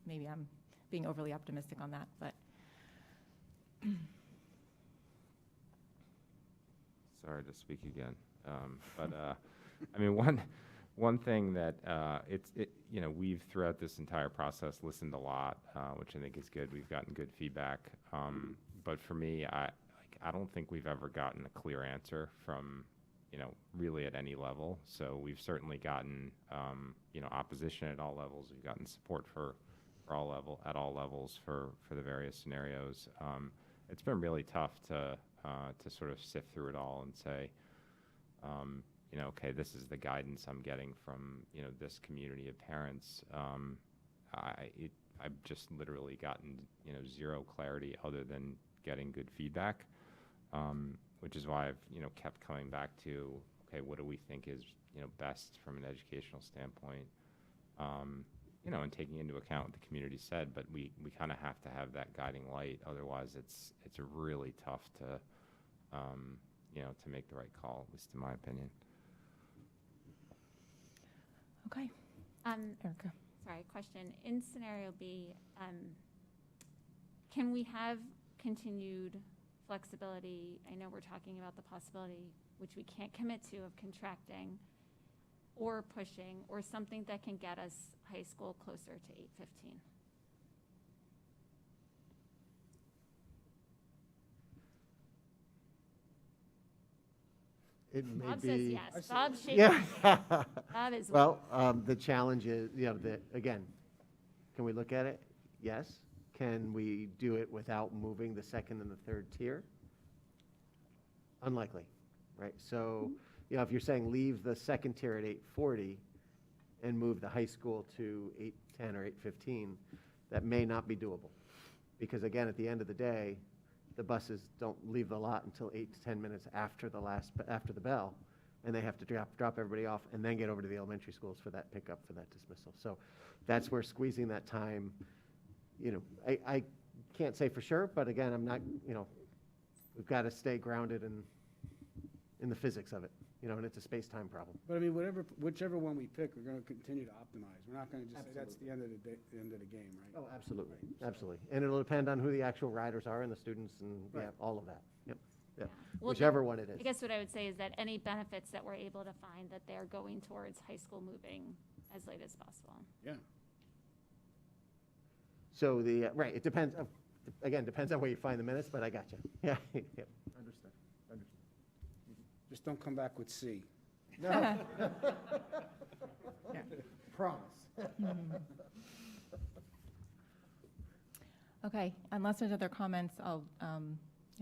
maybe I'm being overly optimistic on that, but. Sorry to speak again, but one thing that we've throughout this entire process listened a lot, which I think is good. We've gotten good feedback, but for me, I don't think we've ever gotten a clear answer from really at any level. So we've certainly gotten opposition at all levels. We've gotten support at all levels for the various scenarios. It's been really tough to sort of sift through it all and say, okay, this is the guidance I'm getting from this community of parents. I've just literally gotten zero clarity other than getting good feedback, which is why I've kept coming back to, okay, what do we think is best from an educational standpoint, and taking into account what the community said, but we kind of have to have that guiding light. Otherwise, it's really tough to make the right call, at least in my opinion. Okay. Erica. Sorry, question. In scenario B, can we have continued flexibility? I know we're talking about the possibility, which we can't commit to, of contracting, or pushing, or something that can get us high school closer to 8:15. It may Bob be. says yes. Bob's shaking. Yeah. his head. Bob is. Well, the challenge is, again, can we look at it? Yes. Can we do it without moving the second and the third tier? Unlikely, right? So, if you're saying leave the second tier at 8:40 and move the high school to 8:10 or 8:15, that may not be doable. Because again, at the end of the day, the buses don't leave the lot until 8 to 10 minutes after the bell, and they have to drop everybody off and then get over to the elementary schools for that pickup, for that dismissal. So that's where squeezing that time, I can't say for sure, but again, I'm not, we've got to stay grounded in the physics of it, and it's a space-time problem. But I mean, whichever one we pick, we're going to continue to optimize. We're not going to just say that's the end of the end of the game, right? Oh, absolutely, absolutely. And it'll depend on who the actual riders are and the students and all of that. Yep. Yeah. Well, Whichever one it is. I guess what I would say is that any benefits that we're able to find, that they're going towards high school moving as late as possible. Yeah. So it depends. Again, depends on where you find the minutes, but I got you. Yeah. Yep. Understood. Just don't come back with C. No. Promise. Okay, unless there's other comments, I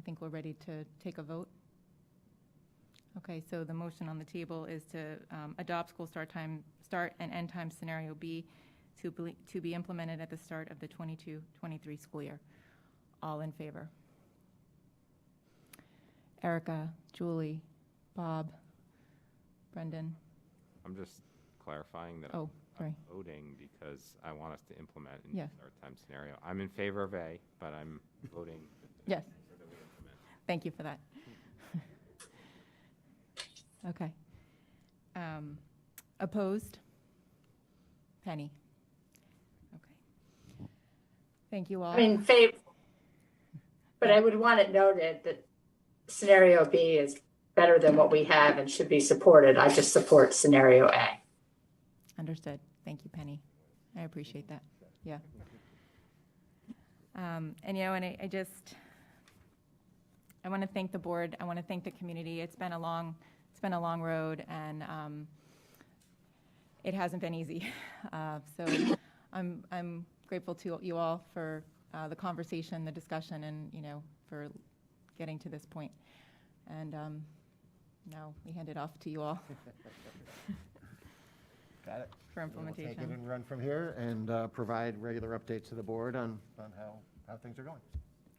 think we're ready to take a vote. Okay, so the motion on the table is to adopt school start and end time scenario B to be implemented at the start of the 22-23 school year. All in favor? Erica, Julie, Bob, Brendan. I'm just clarifying that Oh, I'm sorry. voting because I want us to implement in Yeah. the start time scenario. I'm in favor of A, but I'm voting. Yes. so that we implement. Thank you for that. Okay. Opposed? Penny. Okay. Thank you all. I'm in favor, but I would want it noted that scenario B is better than what we have and should be supported. I just support scenario A. Understood. Thank you, Penny. I appreciate that. Yeah. And I want to thank the board. I want to thank the community. It's been a long road, and it hasn't been easy. So I'm grateful to you all for the conversation, the discussion, and for getting to this point. And now we hand it off to you all. Got it. For implementation. We'll take it and run from here and provide regular updates to the board on how things are going.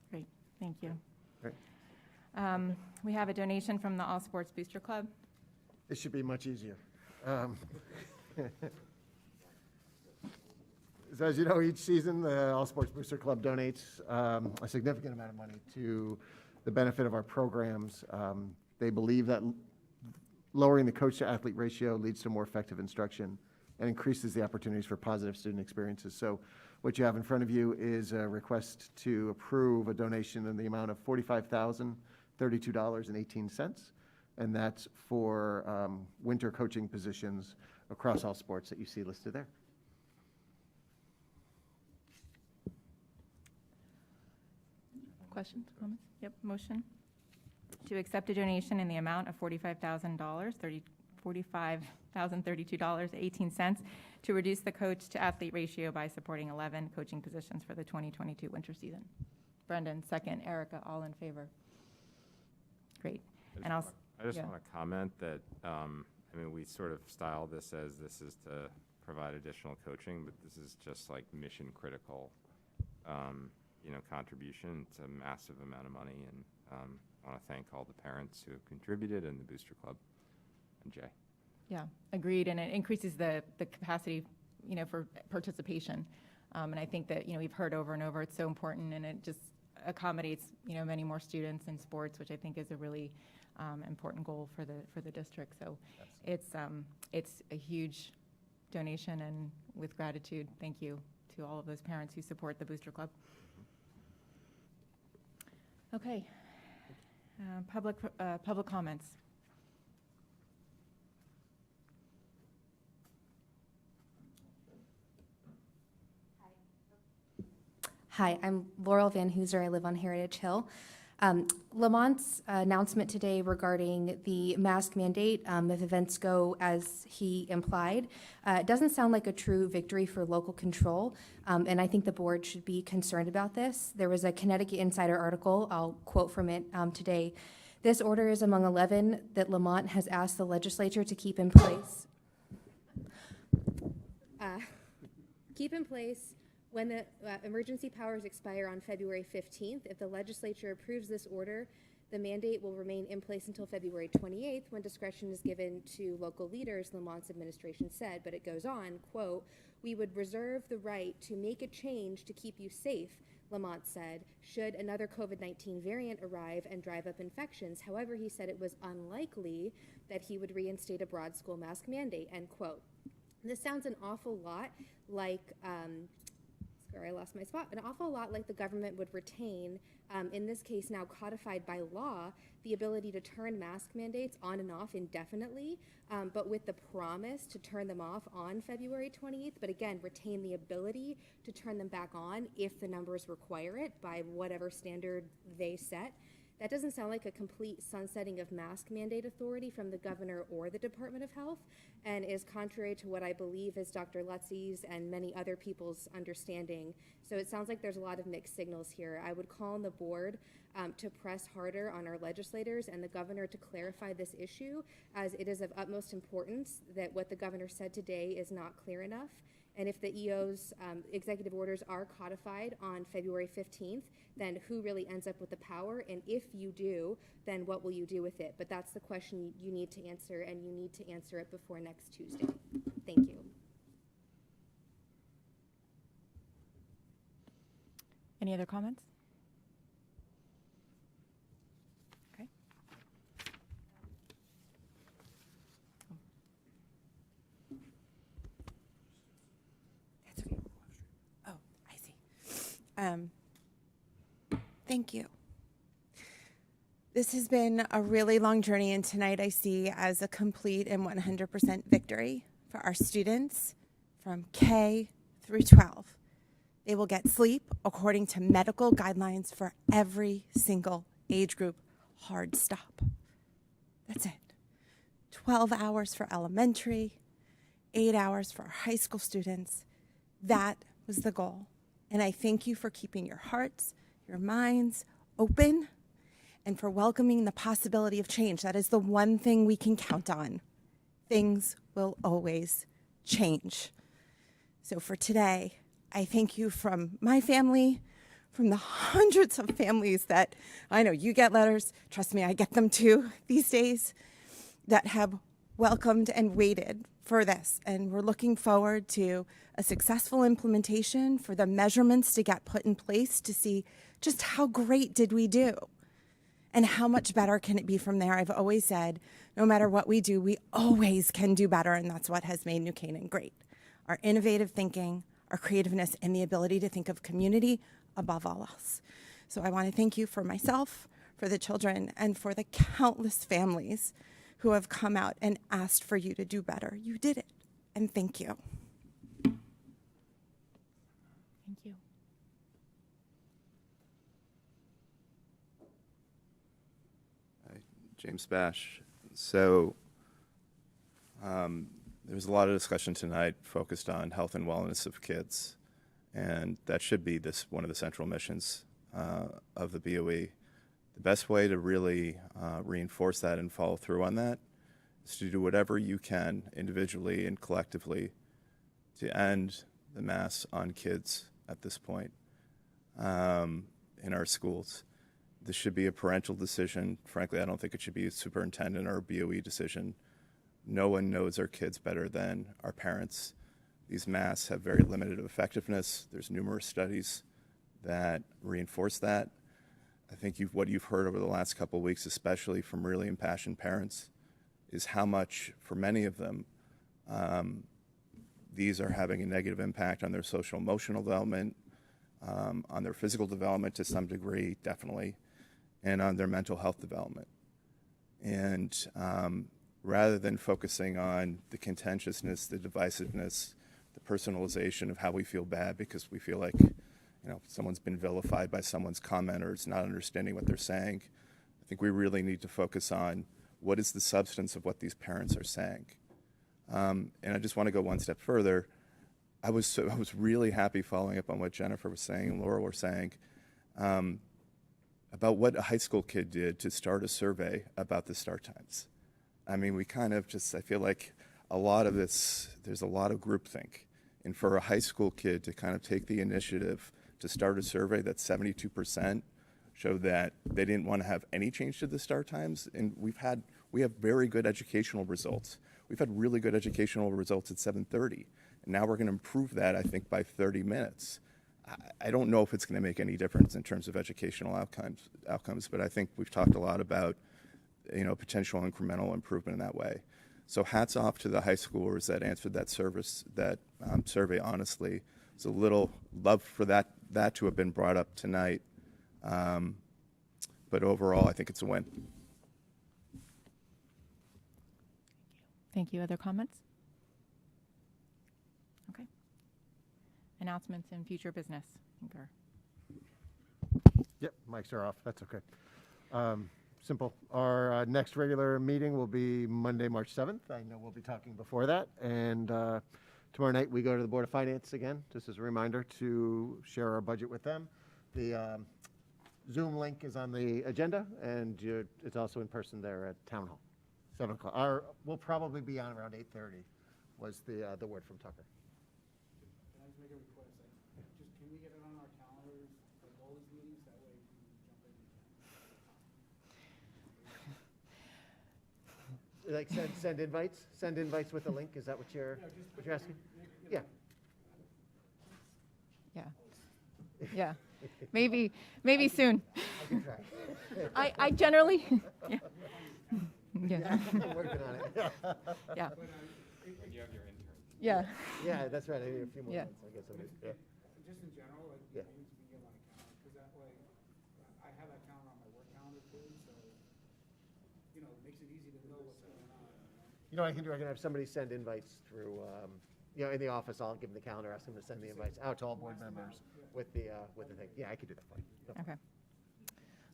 Great. Thank you. Great. We have a donation from the All Sports Booster Club. This should be much easier. So as you know, each season, the All Sports Booster Club donates a significant amount of money to the benefit of our programs. They believe that lowering the coach-to-athlete ratio leads to more effective instruction and increases the opportunities for positive student experiences. So what you have in front of you is a request to approve a donation in the amount of $45,032.18, and that's for winter coaching positions across all sports that you see listed there. Questions, comments? Yep, motion to accept a donation in the amount of $45,032.18 to reduce the coach-to-athlete ratio by supporting 11 coaching positions for the 2022 winter season. Brendan, second. Erica, all in favor? Great. I just want to comment that, we sort of style this as this is to provide additional coaching, but this is just like mission critical, contribution. It's a massive amount of money, and I want to thank all the parents who have contributed and the Booster Club and Jay. Yeah, agreed, and it increases the capacity, for participation. And I think that, we've heard over and over, it's so important, and it just accommodates, many more students in sports, which I think is a really important goal for the district. So it's a huge donation, and with gratitude, thank you to all of those parents who support the Booster Club. Okay, public comments. Hi, I'm Laurel Van Hooser. I live on Heritage Hill. Lamont's announcement today regarding the mask mandate, if events go as he implied, doesn't sound like a true victory for local control, and I think the board should be concerned about this. There was a Connecticut Insider article, I'll quote from it today. This order is among 11 that Lamont has asked the legislature to keep in place. When the emergency powers expire on February 15th, if the legislature approves this order, the mandate will remain in place until February 28th, when discretion is given to local leaders, Lamont's administration said. But it goes on, quote, "We would reserve the right to make a change to keep you safe," Lamont said, "should another COVID-19 variant arrive and drive up infections." However, he said it was unlikely that he would reinstate a broad school mask mandate, end quote. This sounds an awful lot like I lost my spot. An awful lot like the government would retain, in this case now codified by law, the ability to turn mask mandates on and off indefinitely, but with the promise to turn them off on February 28th, but again, retain the ability to turn them back on if the numbers require it by whatever standard they set. That doesn't sound like a complete sunsetting of mask mandate authority from the governor or the Department of Health, and is contrary to what I believe is Dr. Lutzy's and many other people's understanding. So it sounds like there's a lot of mixed signals here. I would call on the board to press harder on our legislators and the governor to clarify this issue, as it is of utmost importance that what the governor said today is not clear enough. And if the EO's executive orders are codified on February 15th, then who really ends up with the power? And if you do, then what will you do with it? But that's the question you need to answer, and you need to answer it before next Tuesday. Thank you. Any other comments? Okay. That's okay. Oh, I see. Thank you. This has been a really long journey, and tonight I see as a complete and 100% victory for our students from K through 12. They will get sleep according to medical guidelines for every single age group. Hard stop. That's it. 12 hours for elementary, 8 hours for our high school students. That was the goal. And I thank you for keeping your hearts, your minds open, and for welcoming the possibility of change. That is the one thing we can count on. Things will always change. So for today, I thank you from my family, from the hundreds of families that I know you get letters, trust me, I get them too these days, that have welcomed and waited for this. And we're looking forward to a successful implementation, for the measurements to get put in place to see just how great did we do and how much better can it be from there. I've always said, no matter what we do, we always can do better, and that's what has made New Canaan great. Our innovative thinking, our creativeness, and the ability to think of community above all else. So I want to thank you for myself, for the children, and for the countless families who have come out and asked for you to do better. You did it, and thank you. Thank you. James Bash. So there was a lot of discussion tonight focused on health and wellness of kids, and that should be one of the central missions of the BOE. The best way to really reinforce that and follow through on that is to do whatever you can individually and collectively to end the mass on kids at this point in our schools. This should be a parental decision. Frankly, I don't think it should be a superintendent or a BOE decision. No one knows our kids better than our parents. These masks have very limited effectiveness. There's numerous studies that reinforce that. I think what you've heard over the last couple of weeks, especially from really impassioned parents, is how much, for many of them, these are having a negative impact on their social emotional development, on their physical development to some degree, definitely, and on their mental health development. And rather than focusing on the contentiousness, the divisiveness, the personalization of how we feel bad because we feel like someone's been vilified by someone's comment or is not understanding what they're saying. I think we really need to focus on what is the substance of what these parents are saying. And I just want to go one step further. I was really happy following up on what Jennifer was saying and Laura were saying about what a high school kid did to start a survey about the start times. I mean, we kind of just, I feel like a lot of this, there's a lot of groupthink. And for a high school kid to kind of take the initiative to start a survey that 72% showed that they didn't want to have any change to the start times. And we have very good educational results. We've had really good educational results at 7:30. And now we're going to improve that, I think, by 30 minutes. I don't know if it's going to make any difference in terms of educational outcomes, but I think we've talked a lot about, potential incremental improvement in that way. So hats off to the high schoolers that answered that survey honestly. It's a little love for that to have been brought up tonight. But overall, I think it's a win. Thank you. Other comments? Okay. Announcements and future business. Yep, mics are off. That's okay. Simple. Our next regular meeting will be Monday, March 7th. I know we'll be talking before that. And tomorrow night we go to the Board of Finance again, just as a reminder to share our budget with them. The Zoom link is on the agenda, and it's also in person there at Town Hall, 7 o'clock. We'll probably be on around 8:30 was the word from Tucker. Can I just make a request? Can we get it on our calendars, like all these meetings, that way we can jump in? Like send invites with a link. Is that what you're asking? Yeah. Yeah. Maybe soon. I can try. I generally, yeah. I'm working on it. Yeah. When you have your intern. Yeah. Yeah, that's right. I need a few more Yeah. months, I guess. Yeah. Just in general, like meetings we get on a calendar, because that way I have that calendar on my work calendar too, so it makes it easy to know what's going on. You know what I can do? I can have somebody send invites through, in the office. I'll give them the calendar, ask them to send the invites out to all board members with the thing. Yeah, I could do that for you. No problem. Okay.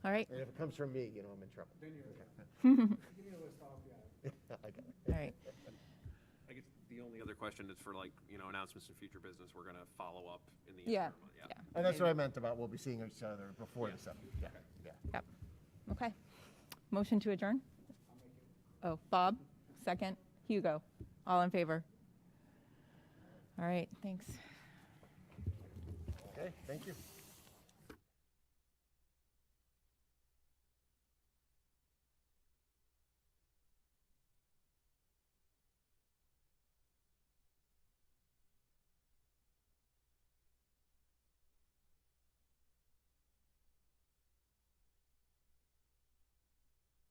All right. And if it comes from me, I'm in trouble. Then you're okay. Give me a list, I'll get it. I got it. All right. I guess the only other question is for announcements and future business. We're going to follow up in the Yeah. interim. Yeah. And that's what I meant about we'll be seeing each other before the 7th. Yeah. Yeah. Yep. Okay. Motion to adjourn? Oh, Bob, second. Hugo, all in favor? All right, thanks. Okay, thank you.